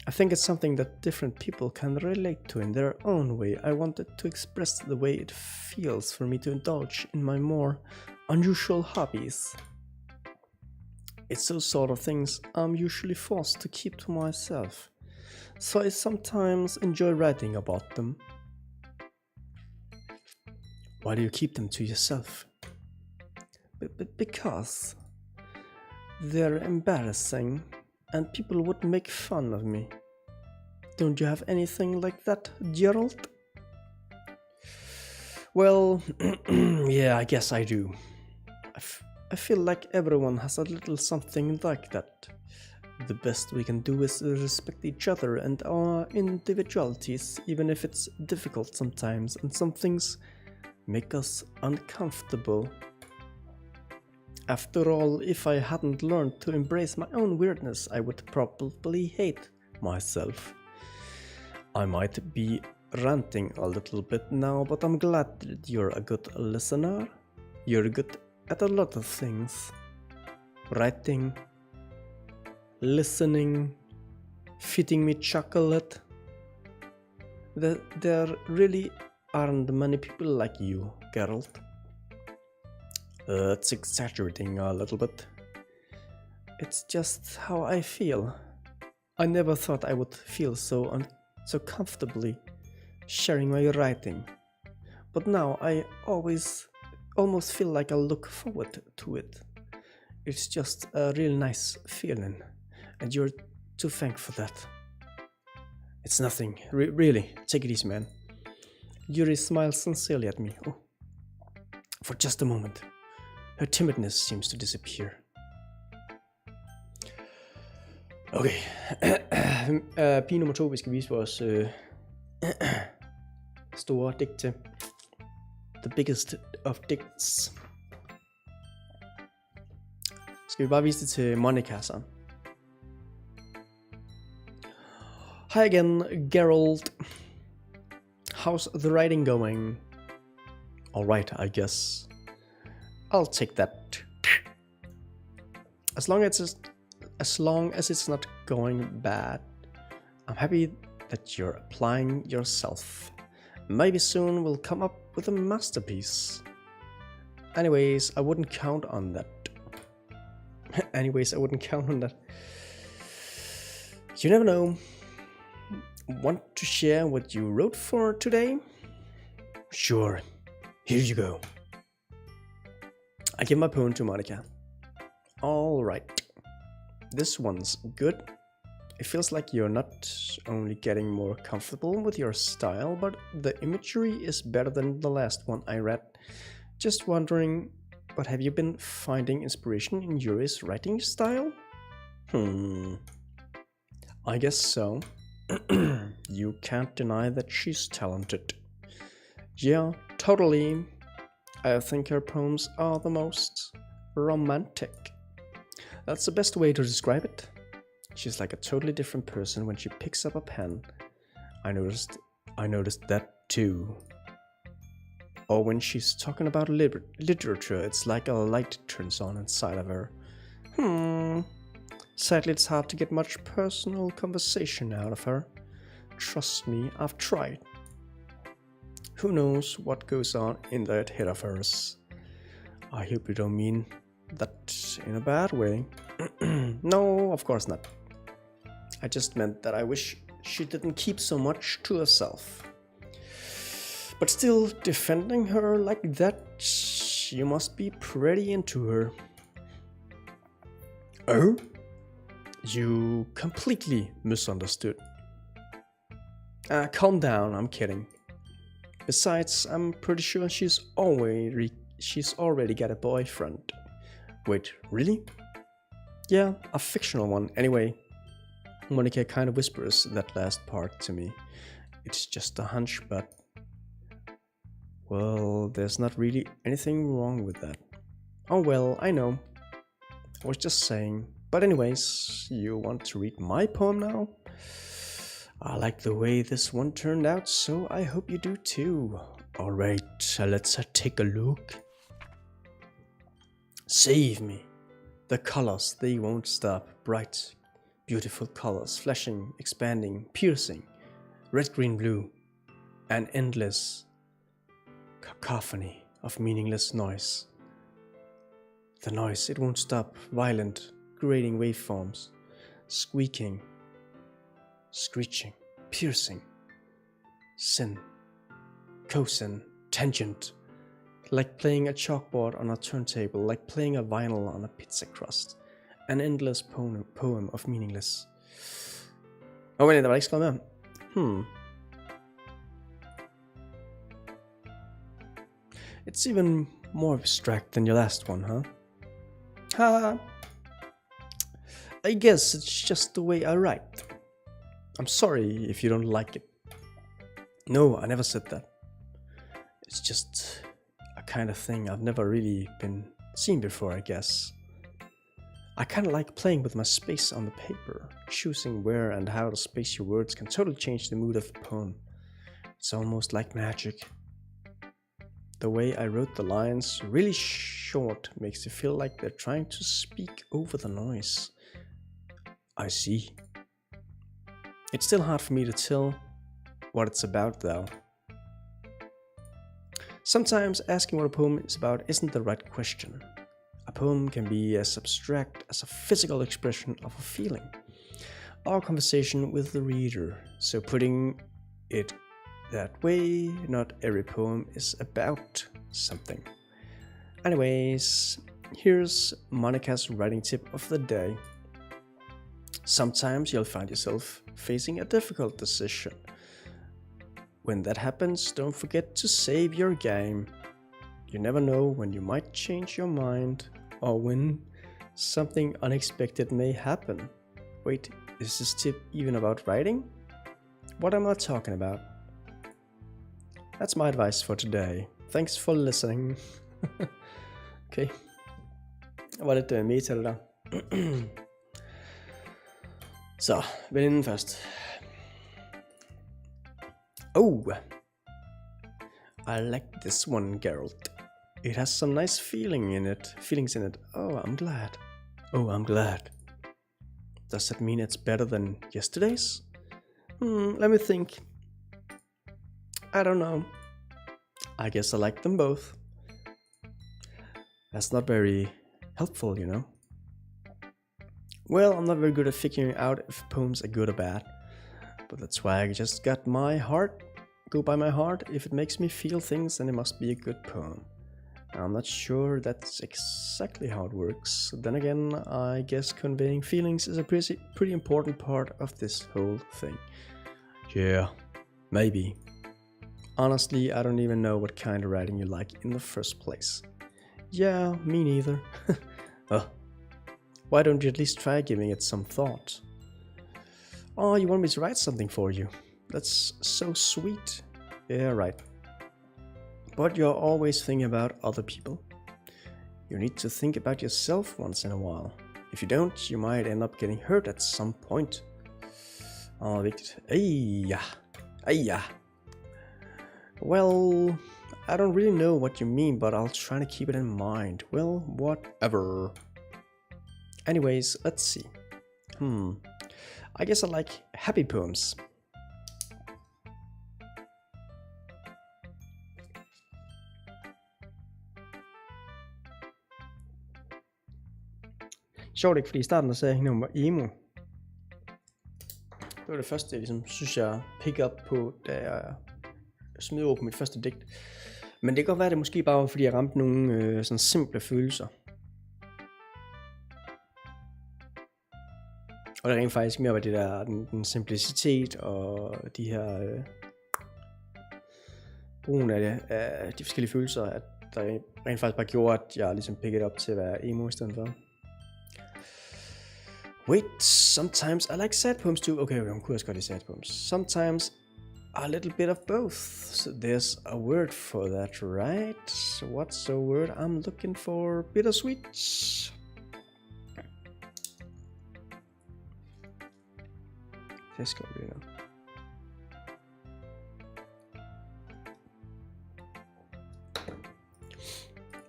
I think it's something that different people can relate to in their own way. I wanted to express the way it feels for me to indulge in my more unusual hobbies. It's those sort of things I'm usually forced to keep to myself, so I sometimes enjoy writing about them. Why do you keep them to yourself? Because they're embarrassing and people would make fun of me. Don't you have anything like that, Gerald? Well, yeah, I guess I do. I feel like everyone has a little something like that. The best we can do is respect each other and our individualities, even if it's difficult sometimes and some things make us uncomfortable. After all, if I hadn't learned to embrace my own weirdness, I would probably hate myself. I might be ranting a little bit now, but I'm glad that you're a good listener. You're good at a lot of things. Writing, listening, feeding me chocolate. There really aren't many people like you, Geralt. That's exaggerating a little bit. It's just how I feel. I never thought I would feel so comfortably sharing my writing. But now I almost feel like I look forward to it. It's just a real nice feeling, and you're to thank for that. It's nothing, really, take it easy, man. Yuri smiles sincerely at me. Oh. For just a moment. Her timidness seems to disappear. Okay. Pige nummer 2, vi skal vise vores store digt til. The biggest of dicts. Skal vi bare vise det til Monica så? Hi again, Geralt. How's the writing going? Alright, I guess. I'll take that. As long as it's not going bad, I'm happy that you're applying yourself. Maybe soon we'll come up with a masterpiece. Anyways, I wouldn't count on that. You never know. Want to share what you wrote for today? Sure. Here you go. I give my poem to Monica. All right. This one's good. It feels like you're not only getting more comfortable with your style, but the imagery is better than the last one I read. Just wondering, but have you been finding inspiration in Yuri's writing style? I guess so. You can't deny that she's talented. Yeah, totally. I think her poems are the most romantic. That's the best way to describe it. She's like a totally different person when she picks up a pen. I noticed that too. Or when she's talking about literature, it's like a light turns on inside of her. Sadly, it's hard to get much personal conversation out of her. Trust me, I've tried. Who knows what goes on in that head of hers? I hope you don't mean that in a bad way. No, of course not. I just meant that I wish she didn't keep so much to herself. But still, defending her like that, you must be pretty into her. Oh? You completely misunderstood. Calm down, I'm kidding. Besides, I'm pretty sure she's already got a boyfriend. Wait, really? Yeah, a fictional one. Anyway, Monica kind of whispers that last part to me. It's just a hunch, but... well, there's not really anything wrong with that. Oh well, I know. I was just saying. But anyways, you want to read my poem now? I like the way this one turned out, so I hope you do too. Alright, let's take a look. Save me. The colors, they won't stop. Bright, beautiful colors, flashing, expanding, piercing. Red, green, blue. An endless cacophony of meaningless noise. The noise, it won't stop. Violent, grating waveforms. Squeaking. Screeching, piercing, sin, cosine, tangent, like playing a chalkboard on a turntable, like playing a vinyl on a pizza crust, an endless poem of meaningless. Wait, der var ikke skrevet mere. It's even more abstract than your last one, huh? Ha! I guess it's just the way I write. I'm sorry if you don't like it. No, I never said that. It's just a kind of thing I've never really been seen before, I guess. I kind of like playing with my space on the paper, choosing where and how to space your words can totally change the mood of a poem. It's almost like magic. The way I wrote the lines, really short, makes you feel like they're trying to speak over the noise. I see. It's still hard for me to tell what it's about, though. Sometimes asking what a poem is about isn't the right question. A poem can be as abstract as a physical expression of a feeling, or a conversation with the reader. So putting it that way, not every poem is about something. Anyways, here's Monica's writing tip of the day. Sometimes you'll find yourself facing a difficult decision. When that happens, don't forget to save your game. You never know when you might change your mind or when something unexpected may happen. Wait, is this tip even about writing? What am I talking about? That's my advice for today. Thanks for listening. Okay. Det var lidt meta det der. Så, veninden først. Oh, I like this one, Geralt. It has some nice feelings in it. Oh, I'm glad. Oh, I'm glad. Does that mean it's better than yesterday's? Let me think. I don't know. I guess I like them both. That's not very helpful, you know. Well, I'm not very good at figuring out if poems are good or bad. But that's why I just got go by my heart. If it makes me feel things, then it must be a good poem. I'm not sure that's exactly how it works. Then again, I guess conveying feelings is a pretty important part of this whole thing. Yeah, maybe. Honestly, I don't even know what kind of writing you like in the first place. Yeah, me neither. Why don't you at least try giving it some thought? Oh, you want me to write something for you? That's so sweet. Yeah, right. But you're always thinking about other people. You need to think about yourself once in a while. If you don't, you might end up getting hurt at some point. Vigtigt. Ej. Well, I don't really know what you mean, but I'll try to keep it in mind. Well, whatever. Anyways, let's see. I guess I like happy poems. Sjovt ikke, fordi i starten der sagde jeg, at hun var emo. Det var det første, jeg ligesom synes, jeg pick up på, da jeg smed over på mit første digt. Men det kan godt være, at det måske bare var, fordi jeg ramte nogle sådan simple følelser. Og det er rent faktisk mere var det der, den simplicitet og de her brugen af de forskellige følelser, at der rent faktisk bare gjorde, at jeg ligesom pickede op til at være emo i stedet for. Wait, sometimes I like sad poems too. Okay, hun kunne også godt lide sad poems. Sometimes a little bit of both. So there's a word for that, right? What's the word I'm looking for? Bittersweet. Det skal vi nu.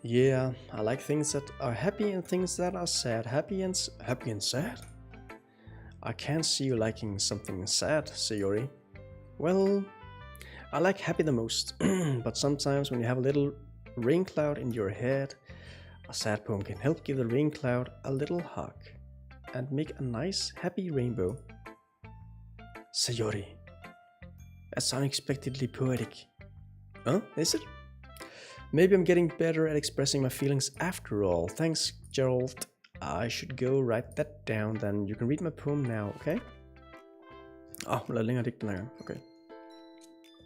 Yeah, I like things that are happy and things that are sad. Happy and sad? I can't see you liking something sad, Sayori. Well, I like happy the most, but sometimes when you have a little rain cloud in your head, a sad poem can help give the rain cloud a little hug and make a nice happy rainbow. Sayori, that's unexpectedly poetic. Huh? Is it? Maybe I'm getting better at expressing my feelings after all. Thanks, Gerald. I should go write that down, then you can read my poem now, okay? Hun lavede længere digt den her gang, okay.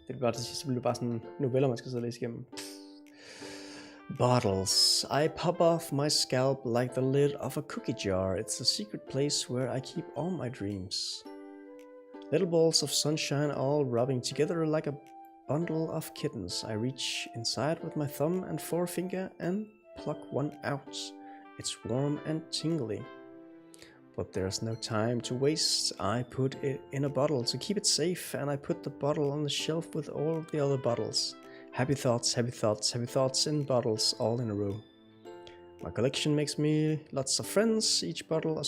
Det er bare til sidst, så bliver det bare sådan noveller, man skal sidde og læse igennem. Bottles. I pop off my scalp like the lid of a cookie jar. It's a secret place where I keep all my dreams. Little balls of sunshine all rubbing together like a bundle of kittens. I reach inside with my thumb and forefinger and pluck one out. It's warm and tingly. But there's no time to waste. I put it in a bottle to keep it safe, and I put the bottle on the shelf with all the other bottles. Happy thoughts, happy thoughts, happy thoughts in bottles, all in a row. My collection makes me lots of friends, each bottle a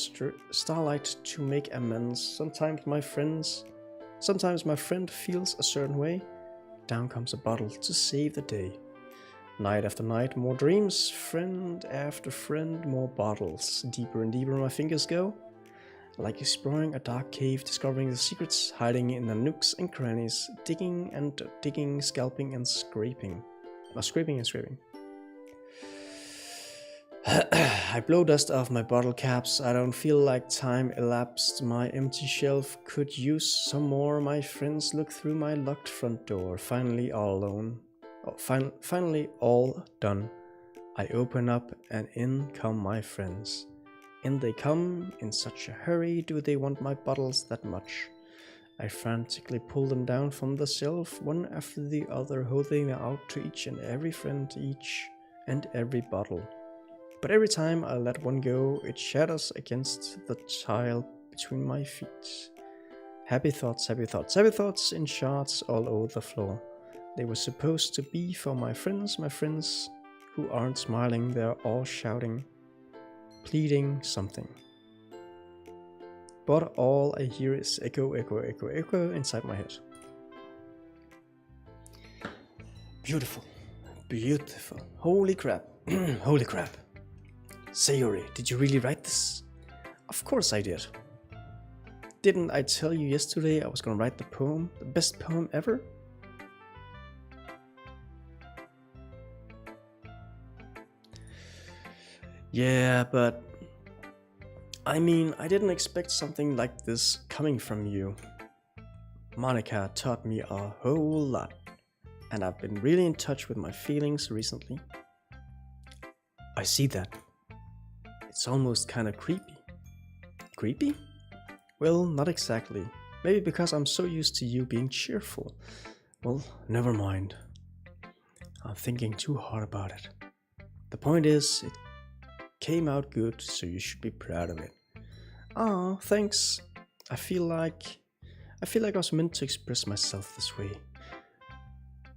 starlight to make amends. Sometimes my friend feels a certain way. Down comes a bottle to save the day. Night after night, more dreams, friend after friend, more bottles. Deeper and deeper my fingers go, like exploring a dark cave, discovering the secrets hiding in the nooks and crannies, digging and digging, scalping and scraping. Scraping and scraping. I blow dust off my bottle caps. I don't feel like time elapsed. My empty shelf could use some more. My friends look through my locked front door. Finally all alone. Finally all done. I open up and in come my friends. In they come in such a hurry. Do they want my bottles that much? I frantically pull them down from the shelf, one after the other, holding them out to each and every friend, each and every bottle. But every time I let one go, it shatters against the tile between my feet. Happy thoughts, happy thoughts, happy thoughts in shards all over the floor. They were supposed to be for my friends who aren't smiling, they're all shouting, pleading something. But all I hear is echo, echo, echo, echo inside my head. Beautiful, beautiful, holy crap, holy crap. Sayori, did you really write this? Of course I did. Didn't I tell you yesterday I was gonna write the poem, the best poem ever? Yeah, but I mean, I didn't expect something like this coming from you. Monica taught me a whole lot, and I've been really in touch with my feelings recently. I see that. It's almost kind of creepy. Creepy? Well, not exactly. Maybe because I'm so used to you being cheerful. Well, never mind. I'm thinking too hard about it. The point is, it came out good, so you should be proud of it. Oh, thanks. I feel like I was meant to express myself this way.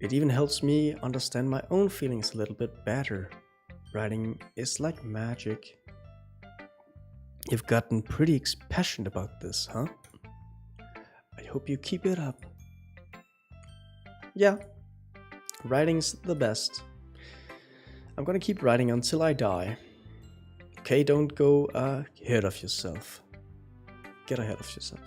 It even helps me understand my own feelings a little bit better. Writing is like magic. You've gotten pretty passionate about this, huh? I hope you keep it up. Yeah, writing's the best. I'm gonna keep writing until I die. Okay, don't go ahead of yourself. Get ahead of yourself.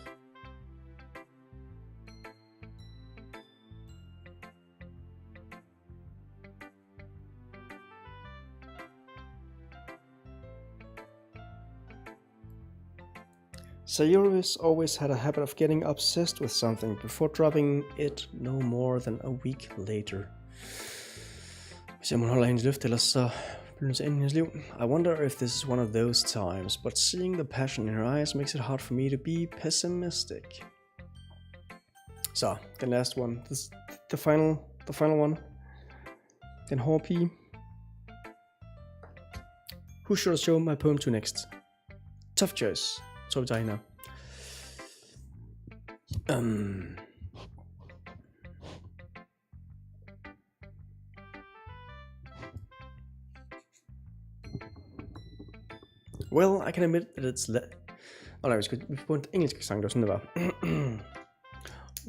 Sayori's always had a habit of getting obsessed with something before dropping it no more than a week later. Hvis jeg må holde hendes løft, ellers så bliver det til enden i hendes liv. I wonder if this is one of those times, but seeing the passion in her eyes makes it hard for me to be pessimistic. Så, the last one. The final one. Den hårde pige. Who should I show my poem to next? Tough choice. Jeg tror vi tager hende her. Well, I can admit that it's vi skal på en engelsk sang, det var sådan det var.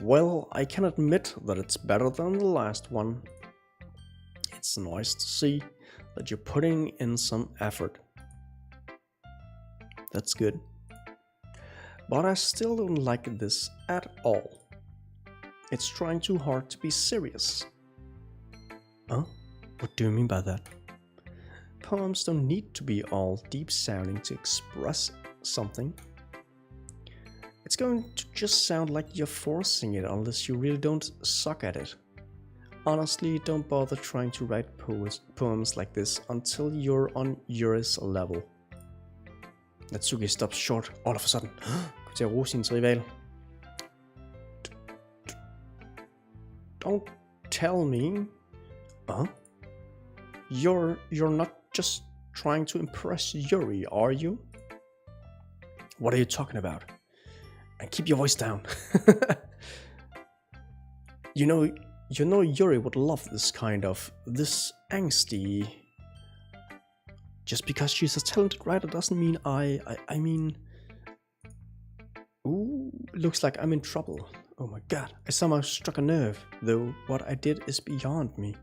Well, I can admit that it's better than the last one. It's nice to see that you're putting in some effort. That's good. But I still don't like this at all. It's trying too hard to be serious. Huh? What do you mean by that? Poems don't need to be all deep sounding to express something. It's going to just sound like you're forcing it unless you really don't suck at it. Honestly, don't bother trying to write poems like this until you're on Yuri's level. Natsuki stops short all of a sudden. Kom til at rose sin rival. Don't tell me. You're not just trying to impress Yuri, are you? What are you talking about? And keep your voice down. You know Yuri would love this angsty. Just because she's a talented writer doesn't mean I mean... Ooh, looks like I'm in trouble. Oh my god, I somehow struck a nerve, though what I did is beyond me.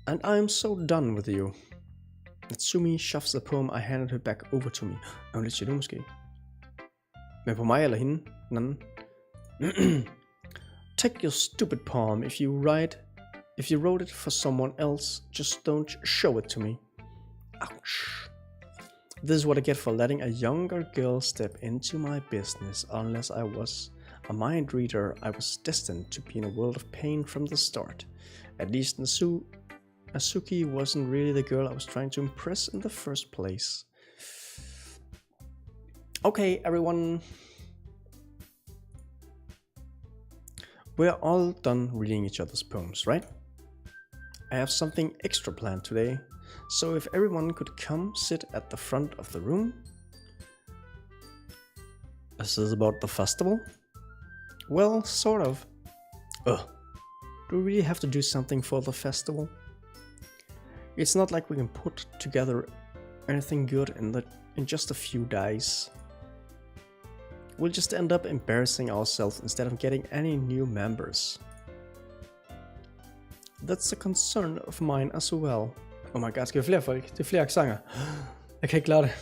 And I'm so done with you. Natsumi shoves the poem I handed her back over to me. Er hun lidt jaloux måske? Men på mig eller hende? Den anden? Take your stupid poem. If you wrote it for someone else, just don't show it to me. Ouch. This is what I get for letting a younger girl step into my business. Unless I was a mind reader, I was destined to be in a world of pain from the start. At least Asuki wasn't really the girl I was trying to impress in the first place. Okay, everyone. We're all done reading each other's poems, right? I have something extra planned today, so if everyone could come sit at the front of the room. Is this about the festival? Well, sort of. Do we really have to do something for the festival? It's not like we can put together anything good in just a few days. We'll just end up embarrassing ourselves instead of getting any new members. That's a concern of mine as well. Oh my god, skal vi flere folk? Det er flere aksanger. Jeg kan ikke klare det.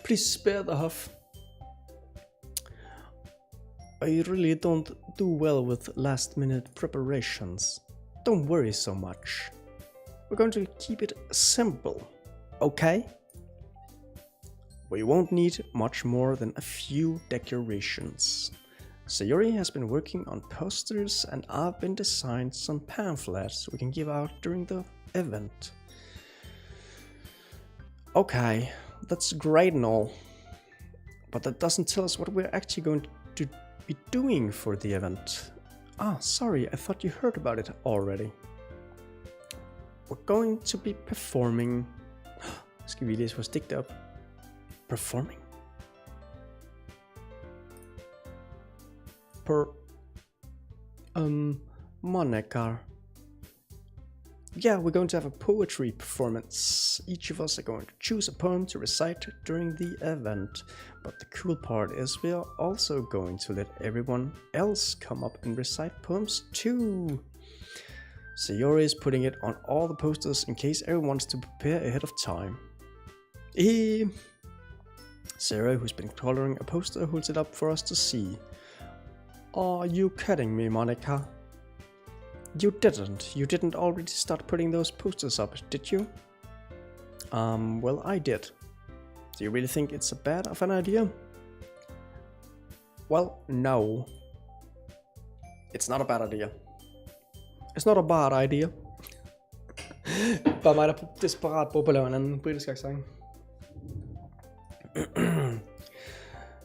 Please spare the huff. I really don't do well with last minute preparations. Don't worry so much. We're going to keep it simple, okay? We won't need much more than a few decorations. Sayori has been working on posters and I've been designing some pamphlets we can give out during the event. Okay, that's great and all, but that doesn't tell us what we're actually going to be doing for the event. Sorry, I thought you heard about it already. We're going to be performing. Skal vi læse vores digte op? Performing? Monica. Yeah, we're going to have a poetry performance. Each of us are going to choose a poem to recite during the event. But the cool part is we are also going to let everyone else come up and recite poems too. Sayori is putting it on all the posters in case everyone wants to prepare ahead of time. Sarah, who's been coloring a poster, holds it up for us to see. Are you kidding me, Monica? You didn't already start putting those posters up, did you? Well, I did. Do you really think it's a bad of an idea? Well, no. It's not a bad idea. It's not a bad idea. Bare mig, der desperat prøver på at lave en anden britisk accent.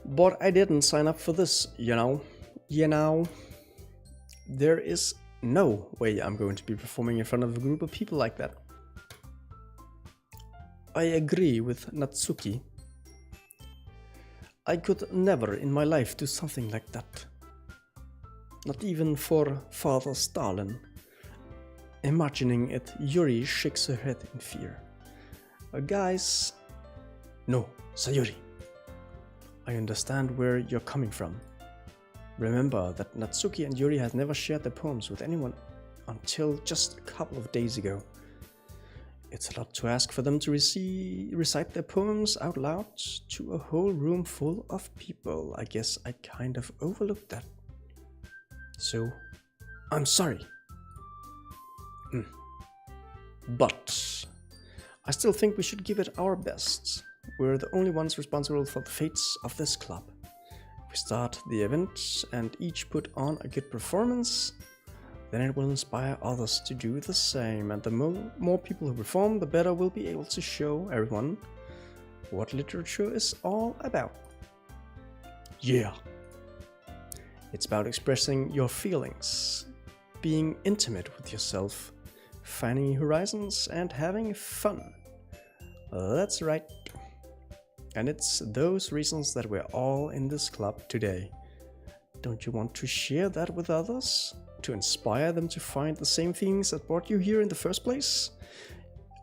But I didn't sign up for this, you know. There is no way I'm going to be performing in front of a group of people like that. I agree with Natsuki. I could never in my life do something like that. Not even for Father Stalin. Imagining it, Yuri shakes her head in fear. Guys... No, Sayori. I understand where you're coming from. Remember that Natsuki and Yuri had never shared their poems with anyone until just a couple of days ago. It's a lot to ask for them to recite their poems out loud to a whole room full of people. I guess I kind of overlooked that. So, I'm sorry. But I still think we should give it our best. We're the only ones responsible for the fates of this club. If we start the event and each put on a good performance, then it will inspire others to do the same, and the more people who perform, the better we'll be able to show everyone what literature is all about. Yeah! It's about expressing your feelings, being intimate with yourself, finding horizons, and having fun. That's right. And it's those reasons that we're all in this club today. Don't you want to share that with others? To inspire them to find the same things that brought you here in the first place?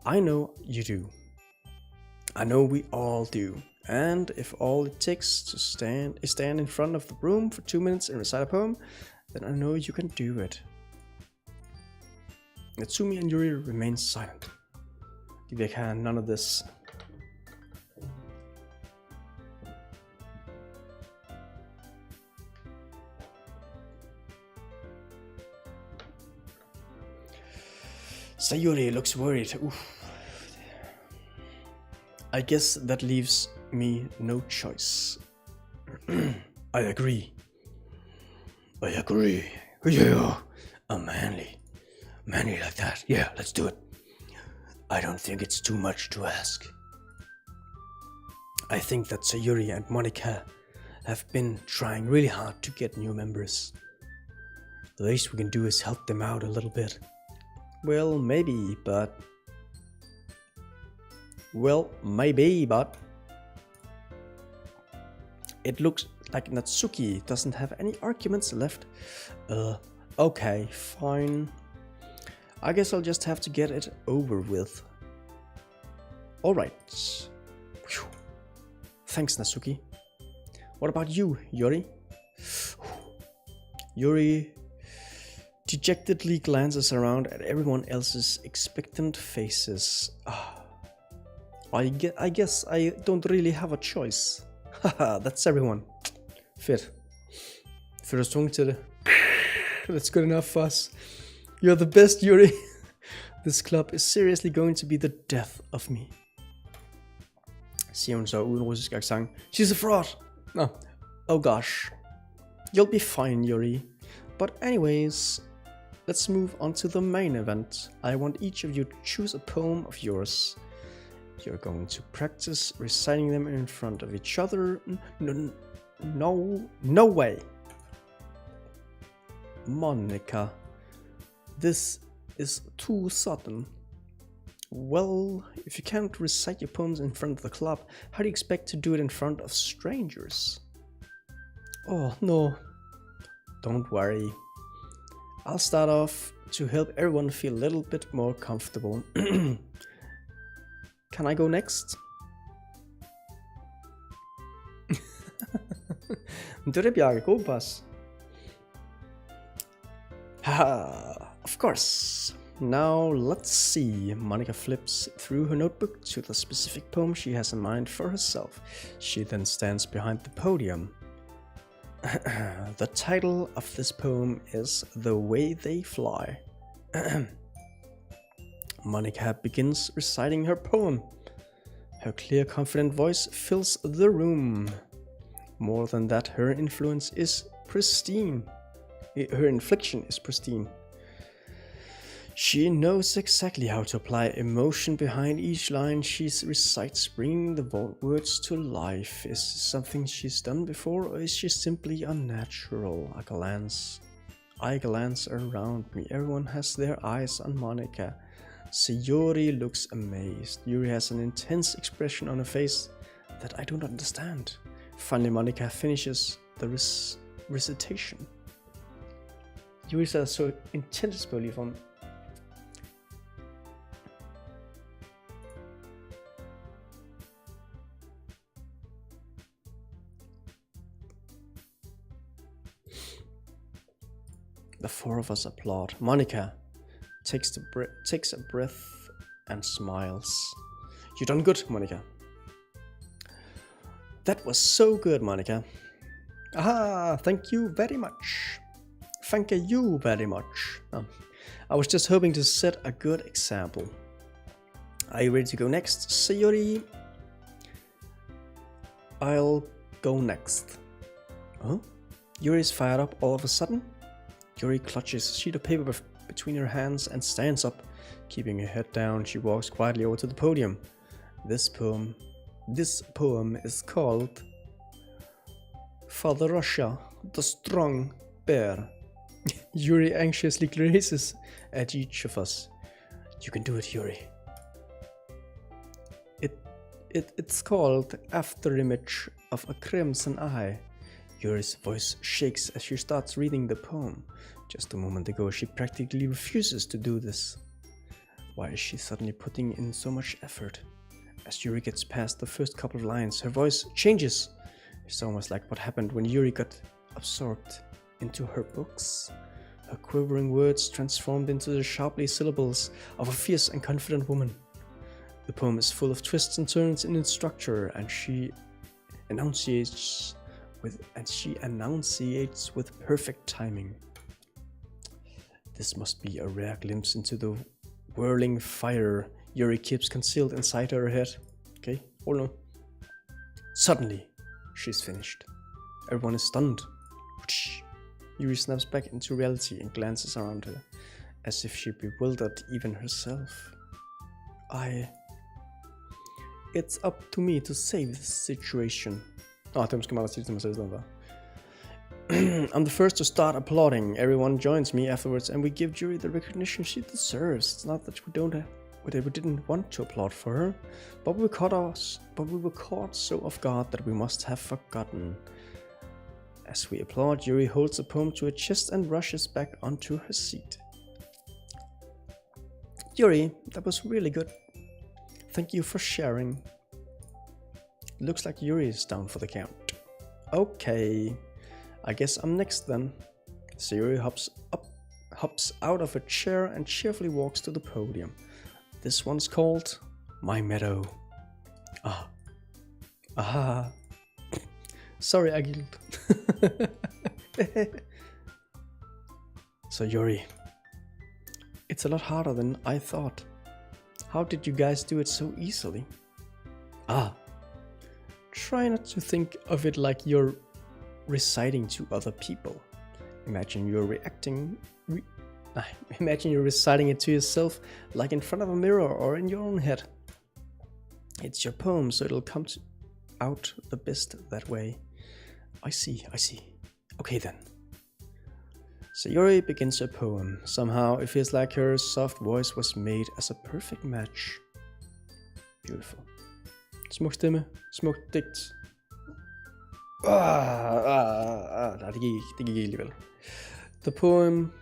I know you do. I know we all do. And if all it takes to stand in front of the room for 2 minutes and recite a poem, then I know you can do it. Natsumi and Yuri remain silent. De vil ikke have none of this. Sayuri looks worried. I guess that leaves me no choice. I agree. Yeah, I'm manly like that. Yeah, let's do it. I don't think it's too much to ask. I think that Sayuri and Monica have been trying really hard to get new members. The least we can do is help them out a little bit. Well, maybe, but... It looks like Natsuki doesn't have any arguments left. Okay, fine. I guess I'll just have to get it over with. Alright. Thanks, Natsuki. What about you, Yuri? Yuri dejectedly glances around at everyone else's expectant faces. I guess I don't really have a choice. Haha, that's everyone. Fedt. Føler du tvunget til det? That's good enough for us. You're the best, Yuri. This club is seriously going to be the death of me. Siger hun så uden russisk accent. She's a fraud. No. Oh gosh. You'll be fine, Yuri. But anyways, let's move on to the main event. I want each of you to choose a poem of yours. You're going to practice reciting them in front of each other. No way. Monica, this is too sudden. Well, if you can't recite your poems in front of the club, how do you expect to do it in front of strangers? Oh no, don't worry. I'll start off to help everyone feel a little bit more comfortable. Can I go next? Det er det, Bjarke. God pas. Haha, of course. Now let's see. Monica flips through her notebook to the specific poem she has in mind for herself. She then stands behind the podium. The title of this poem is The Way They Fly. Monica begins reciting her poem. Her clear, confident voice fills the room. More than that, her influence is pristine. Her inflection is pristine. She knows exactly how to apply emotion behind each line she recites, bringing the words to life. Is this something she's done before, or is she simply unnatural? I glance around me. Everyone has their eyes on Monica. Sayuri looks amazed. Yuri has an intense expression on her face that I don't understand. Finally, Monica finishes the recitation. Yuri ser så intens på lige for mig. The four of us applaud. Monica takes a breath and smiles. You done good, Monica. That was so good, Monica. Aha, thank you very much. Thank you very much. I was just hoping to set a good example. Are you ready to go next, Sayuri? I'll go next. Huh? Yuri's fired up all of a sudden. Yuri clutches a sheet of paper between her hands and stands up. Keeping her head down, she walks quietly over to the podium. This poem is called Father Russia, the Strong Bear. Yuri anxiously glances at each of us. You can do it, Yuri. It's called Afterimage of a Crimson Eye. Yuri's voice shakes as she starts reading the poem. Just a moment ago, she practically refuses to do this. Why is she suddenly putting in so much effort? As Yuri gets past the first couple of lines, her voice changes. It's almost like what happened when Yuri got absorbed into her books. Her quivering words transformed into the sharply syllables of a fierce and confident woman. The poem is full of twists and turns in its structure, and she enunciates with perfect timing. This must be a rare glimpse into the whirling fire Yuri keeps concealed inside her head. Okay, Hold nu. Suddenly, she's finished. Everyone is stunned. Yuri snaps back into reality and glances around her, as if she bewildered even herself. It's up to me to save this situation. Det er måske meget at sige til mig selv i stedet for. I'm the first to start applauding. Everyone joins me afterwards, and we give Yuri the recognition she deserves. It's not that we didn't want to applaud for her, but we were caught so off guard that we must have forgotten. As we applaud, Yuri holds the poem to her chest and rushes back onto her seat. Yuri, that was really good. Thank you for sharing. It looks like Yuri is down for the count. Okay, I guess I'm next then. So Yuri hops out of her chair and cheerfully walks to the podium. This one's called My Meadow. Aha. Sorry, Agil. So Yuri, it's a lot harder than I thought. How did you guys do it so easily? Try not to think of it like you're reciting to other people. Imagine you're reciting it to yourself, like in front of a mirror or in your own head. It's your poem, so it'll come out the best that way. I see. Okay then. So Yuri begins her poem. Somehow it feels like her soft voice was made as a perfect match. Beautiful. Smuk stemme, smukt digt. Nej, det gik ikke alligevel. The poem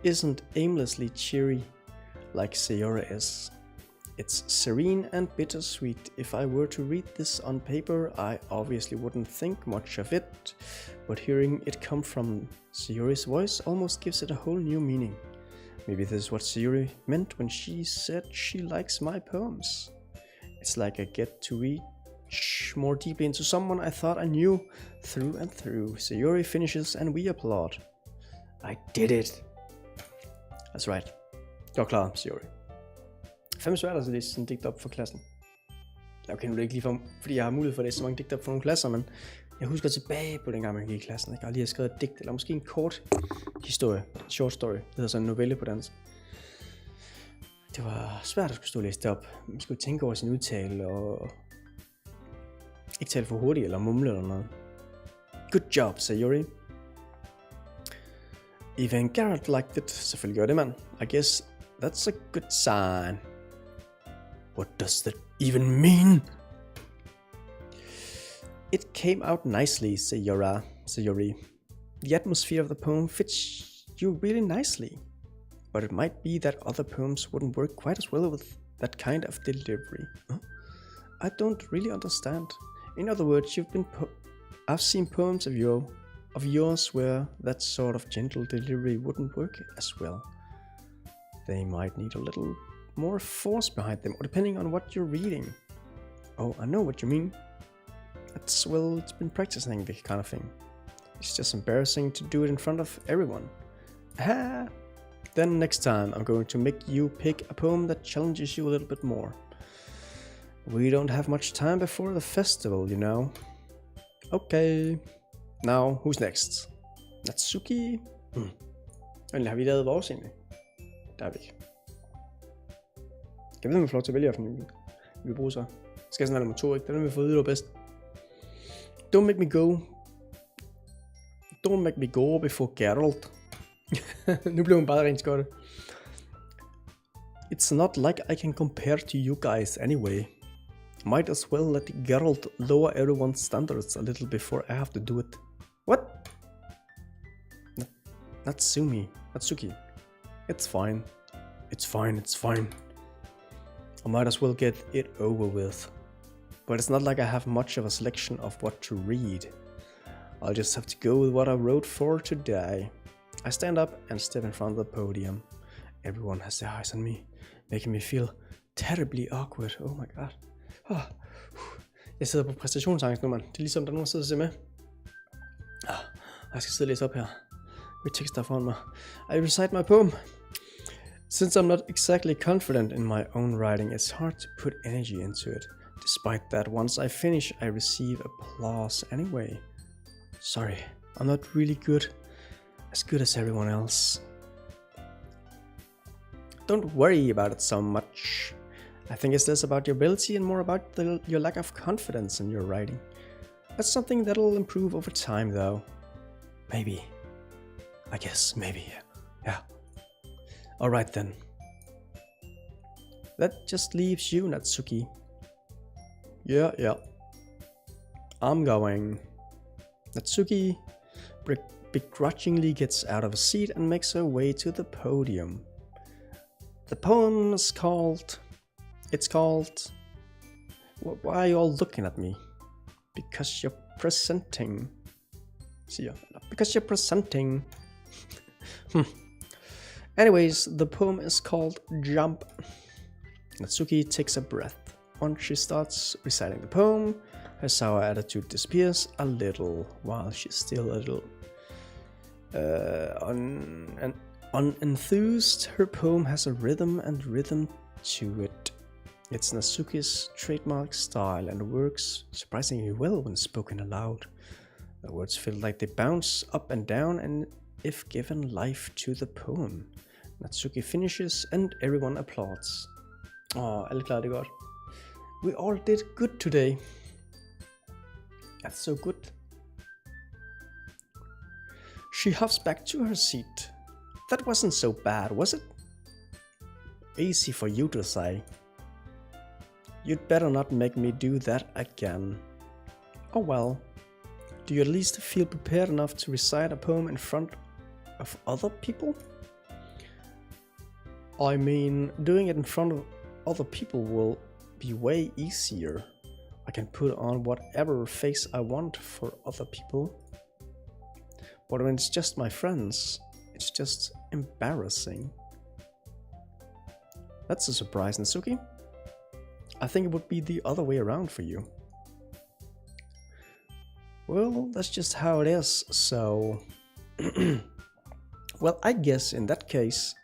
isn't aimlessly cheery like Sayori is. It's serene and bittersweet. If I were to read this on paper, I obviously wouldn't think much of it, but hearing it come from Sayori's voice almost gives it a whole new meaning. Maybe this is what Sayori meant when she said she likes my poems. It's like I get to reach more deeply into someone I thought I knew through and through. Sayori finishes and we applaud. I did it. That's right. Jeg er klar, Sayori. Fem svært at læse sådan en digt op for klassen. Okay, nu er det ikke lige for, fordi jeg har mulighed for at læse så mange digter op for nogle klasser, men jeg husker tilbage på dengang, man gik i klassen. Jeg har lige skrevet et digt, eller måske en kort historie, short story. Det hedder sådan en novelle på dansk. Det var svært at skulle stå og læse det op. Man skulle tænke over sin udtale, og ikke tale for hurtigt, eller mumle eller noget. Good job, Sayori. Even Garrett liked it. Selvfølgelig gjorde det, mand. I guess that's a good sign. What does that even mean? It came out nicely, Sayori. The atmosphere of the poem fits you really nicely. But it might be that other poems wouldn't work quite as well with that kind of delivery. Huh? I don't really understand. In other words, I've seen poems of yours where that sort of gentle delivery wouldn't work as well. They might need a little more force behind them, or depending on what you're reading. Oh, I know what you mean. It's been practicing the kind of thing. It's just embarrassing to do it in front of everyone. Then next time I'm going to make you pick a poem that challenges you a little bit more. We don't have much time before the festival, you know. Okay. Now, who's next? Natsuki? Eller har vi lavet vores egentlig? Der er vi ikke. Kan vi vide, om vi får lov til at vælge, hvilken vi bruger så? Skal jeg sådan have nummer 2, ikke? Det er den, vi får vide, det var bedst. Don't make me go before Geralt. Nu blev hun bare rent skottet. It's not like I can compare to you guys anyway. Might as well let Geralt lower everyone's standards a little before I have to do it. What? Natsuki. It's fine. I might as well get it over with. But it's not like I have much of a selection of what to read. I'll just have to go with what I wrote for today. I stand up and step in front of the podium. Everyone has their eyes on me, making me feel terribly awkward. Oh my god. Jeg sidder på præstationsangst nu, mand. Det er ligesom, der er nogen, der sidder og ser med. Jeg skal sidde og læse op her. Med tekster foran mig. I recite my poem. Since I'm not exactly confident in my own writing, it's hard to put energy into it. Despite that, once I finish, I receive applause anyway. Sorry, I'm not really as good as everyone else. Don't worry about it so much. I think it's less about your ability and more about your lack of confidence in your writing. That's something that'll improve over time, though. Maybe. I guess, maybe. Yeah. Alright then. That just leaves you, Natsuki. Yeah. I'm going. Natsuki begrudgingly gets out of a seat and makes her way to the podium. The poem is called... Why are you all looking at me? Because you're presenting. Because you're presenting. Anyways, the poem is called Jump. Natsuki takes a breath. Once she starts reciting the poem, her sour attitude disappears a little, while she's still a little unenthused. Her poem has a rhythm to it. It's Natsuki's trademark style and works surprisingly well when spoken aloud. The words feel like they bounce up and down and if given life to the poem. Natsuki finishes and everyone applauds. Alle klarer det godt. We all did good today. That's so good. She huffs back to her seat. That wasn't so bad, was it? Easy for you to say. You'd better not make me do that again. Oh well. Do you at least feel prepared enough to recite a poem in front of other people? I mean, doing it in front of other people will be way easier. I can put on whatever face I want for other people. But when it's just my friends, it's just embarrassing. That's a surprise, Natsuki. I think it would be the other way around for you. Well, that's just how it is, so... Well, I guess in that case,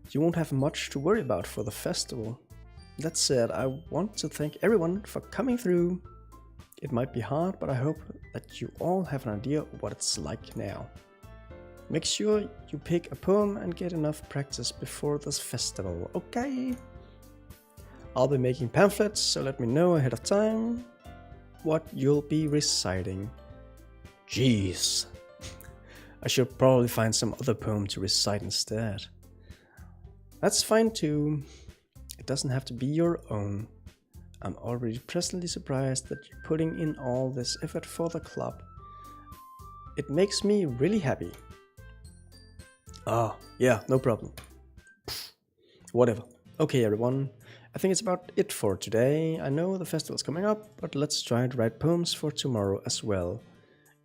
you won't have much to worry about for the festival. That said, I want to thank everyone for coming through. It might be hard, but I hope that you all have an idea of what it's like now. Make sure you pick a poem and get enough practice before this festival, okay? I'll be making pamphlets, so let me know ahead of time what you'll be reciting. Jeez. I should probably find some other poem to recite instead. That's fine too. It doesn't have to be your own. I'm already presently surprised that you're putting in all this effort for the club. It makes me really happy. Yeah, no problem. Whatever. Okay everyone, I think it's about it for today. I know the festival's coming up, but let's try to write poems for tomorrow as well.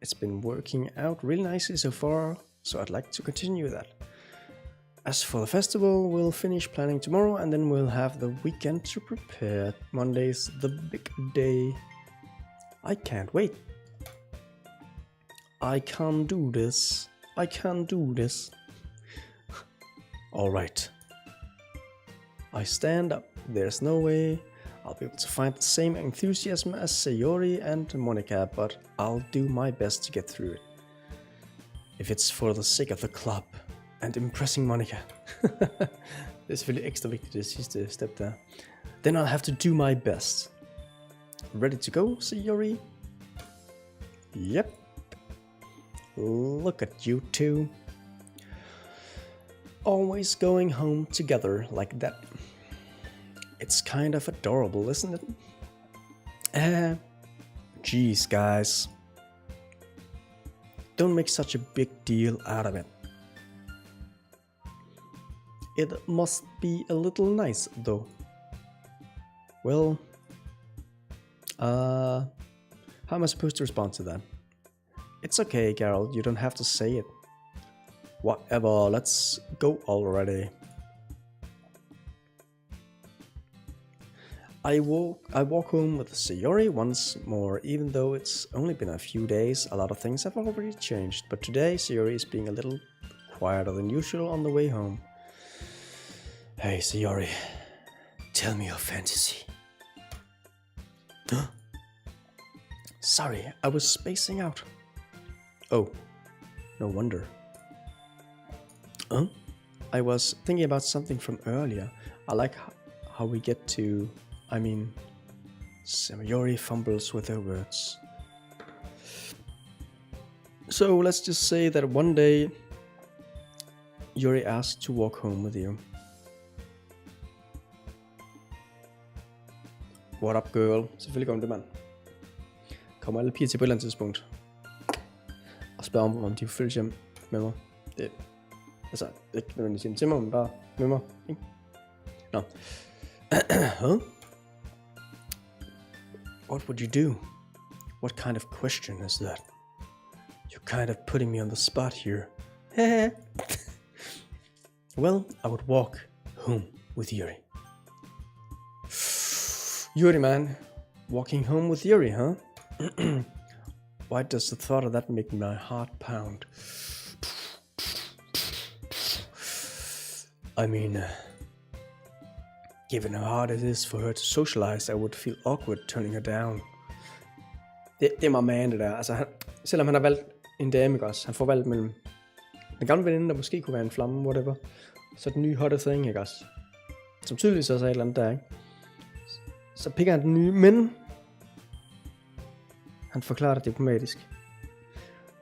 It's been working out really nicely so far, so I'd like to continue that. As for the festival, we'll finish planning tomorrow and then we'll have the weekend to prepare. Monday's the big day. I can't wait. I can't do this. I can't do this. Alright. I stand up. There's no way I'll be able to find the same enthusiasm as Sayori and Monica, but I'll do my best to get through it. If it's for the sake of the club and impressing Monica. Det er selvfølgelig ekstra vigtigt det sidste step der. Then I'll have to do my best. Ready to go, Sayori? Yep. Look at you two. Always going home together like that. It's kind of adorable, isn't it? Geez, guys. Don't make such a big deal out of it. It must be a little nice, though. Well, how am I supposed to respond to that? It's okay, Geralt, you don't have to say it. Whatever, let's go already. I walk home with Sayori once more. Even though it's only been a few days, a lot of things have already changed. But today, Sayori is being a little quieter than usual on the way home. Hey, Sayori, tell me your fantasy. Sorry, I was spacing out. Oh, no wonder. Huh? I was thinking about something from earlier. I like how we get to, Yuri fumbles with her words. So let's just say that one day, Yuri asked to walk home with you. What up, girl? Selvfølgelig kommer det, mand. Kommer alle piger til på et eller andet tidspunkt og spørger om de vil følges hjem med mig. Det, altså, ikke nødvendigvis hjem til mig, men bare med mig, ikke? Nå. Huh? What would you do? What kind of question is that? You're kind of putting me on the spot here. Well, I would walk home with Yuri. Yuri, man. Walking home with Yuri, huh? Why does the thought of that make my heart pound? Given how hard it is for her to socialize, I would feel awkward turning her down. Det er meget man, det der. Altså, selvom han har valgt en dame, ikke også? Han får valgt mellem den gamle veninde, der måske kunne være en flamme, whatever. Så den nye hotte thing, ikke også? Som tydeligvis også er et eller andet der, ikke? Så pikker han den nye, men han forklarer det diplomatisk.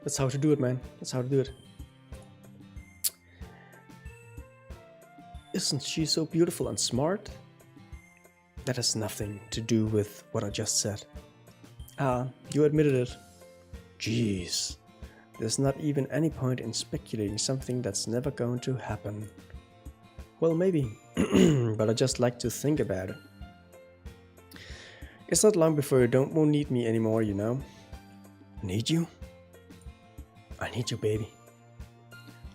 That's how to do it, man. That's how to do it. Isn't she so beautiful and smart? That has nothing to do with what I just said. You admitted it. Jeez. There's not even any point in speculating something that's never going to happen. Well, maybe, but I just like to think about it. It's not long before you won't need me anymore, you know. Need you? I need you, baby.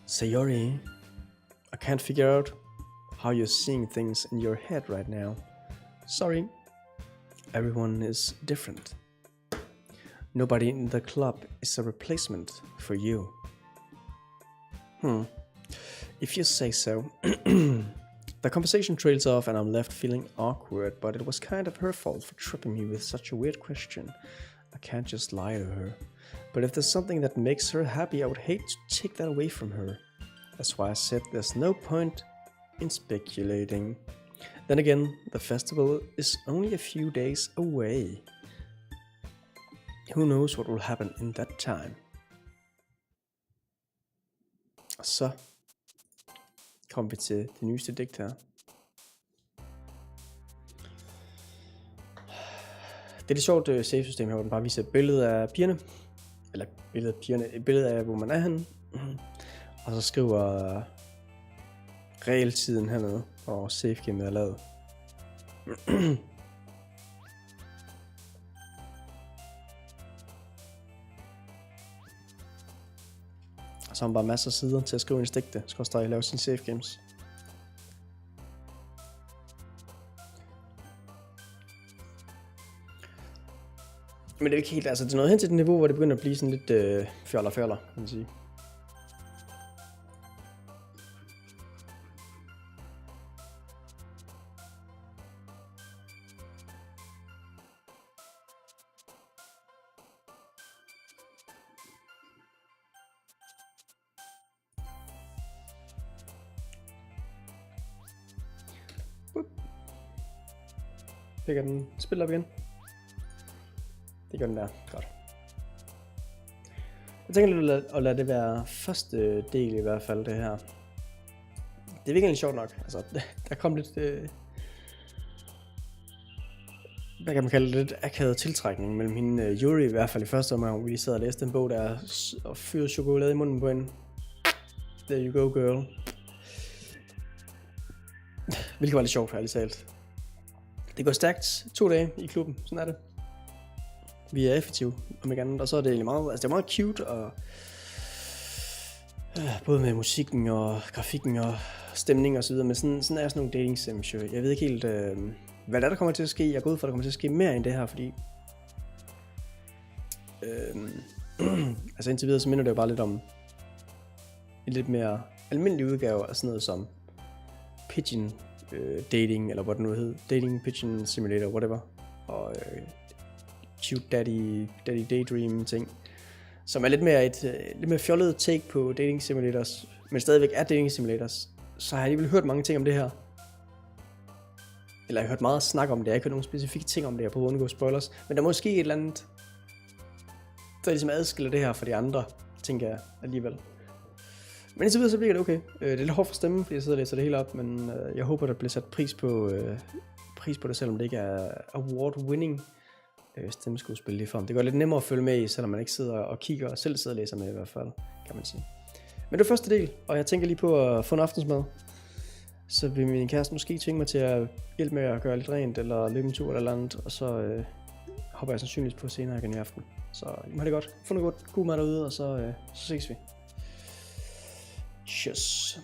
Sayori, I can't figure out how you're seeing things in your head right now. Sorry. Everyone is different. Nobody in the club is a replacement for you. If you say so. The conversation trails off and I'm left feeling awkward, but it was kind of her fault for tripping me with such a weird question. I can't just lie to her. But if there's something that makes her happy, I would hate to take that away from her. That's why I said there's no point in speculating. Then again, the festival is only a few days away. Who knows what will happen in that time? Og så kom vi til det nyeste digt her. Det er lidt sjovt save-system her, hvor den bare viser et billede af pigerne. Eller et billede af, hvor man er henne. Og så skriver realtiden hernede, og save-gamet er lavet. Og så har man bare masser af sider til at skrive en stikte. Skal også lave sine save games. Men det er ikke helt, altså det er noget hen til det niveau, hvor det begynder at blive sådan lidt fjoller, kan man sige. Pikker den spil op igen. Det gør den der. Godt. Jeg tænker lidt at lade det være første del i hvert fald, det her. Det er virkelig sjovt nok. Altså, der kom lidt... hvad kan man kalde det? Lidt akavet tiltrækning mellem hende Yuri i hvert fald i første omgang, hvor vi sad og læste en bog, der og fyrede chokolade i munden på hende. There you go, girl. Hvilket var lidt sjovt, ærligt talt. Det går stærkt 2 dage i klubben, sådan er det. Vi er effektive, om ikke andet, og så er det egentlig meget, altså det er meget cute, og både med musikken og grafikken og stemning og så videre, men sådan er sådan nogle dating sims. Jeg ved ikke helt, hvad der kommer til at ske. Jeg går ud fra, at der kommer til at ske mere end det her, fordi altså indtil videre, så minder det jo bare lidt om en lidt mere almindelig udgave af sådan noget som Pigeon dating, eller hvad det nu hed, dating pigeon simulator, whatever, og cute daddy daydream ting, som er lidt mere fjollet take på dating simulators, men stadigvæk er dating simulators, så har jeg alligevel hørt mange ting om det her. Eller jeg har hørt meget snak om det, jeg har ikke hørt nogle specifikke ting om det her på undgå spoilers, men der er måske et eller andet, der ligesom adskiller det her fra de andre, tænker jeg alligevel. Men indtil videre så bliver det okay. Det er lidt hårdt for stemmen, fordi jeg sidder og læser det hele op, men jeg håber, der bliver sat pris på det, selvom det ikke er award-winning stemmeskuespil lige frem. Det går lidt nemmere at følge med i, selvom man ikke sidder og kigger og selv sidder og læser med i hvert fald, kan man sige. Men det er første del, og jeg tænker lige på at få en aftensmad. Så vil min kæreste måske tvinge mig til at hjælpe med at gøre lidt rent, eller løbe en tur eller andet, og så hopper jeg sandsynligvis på senere igen i aften. Så I må have det godt. Få noget god mad derude, og så ses vi. Tschüss.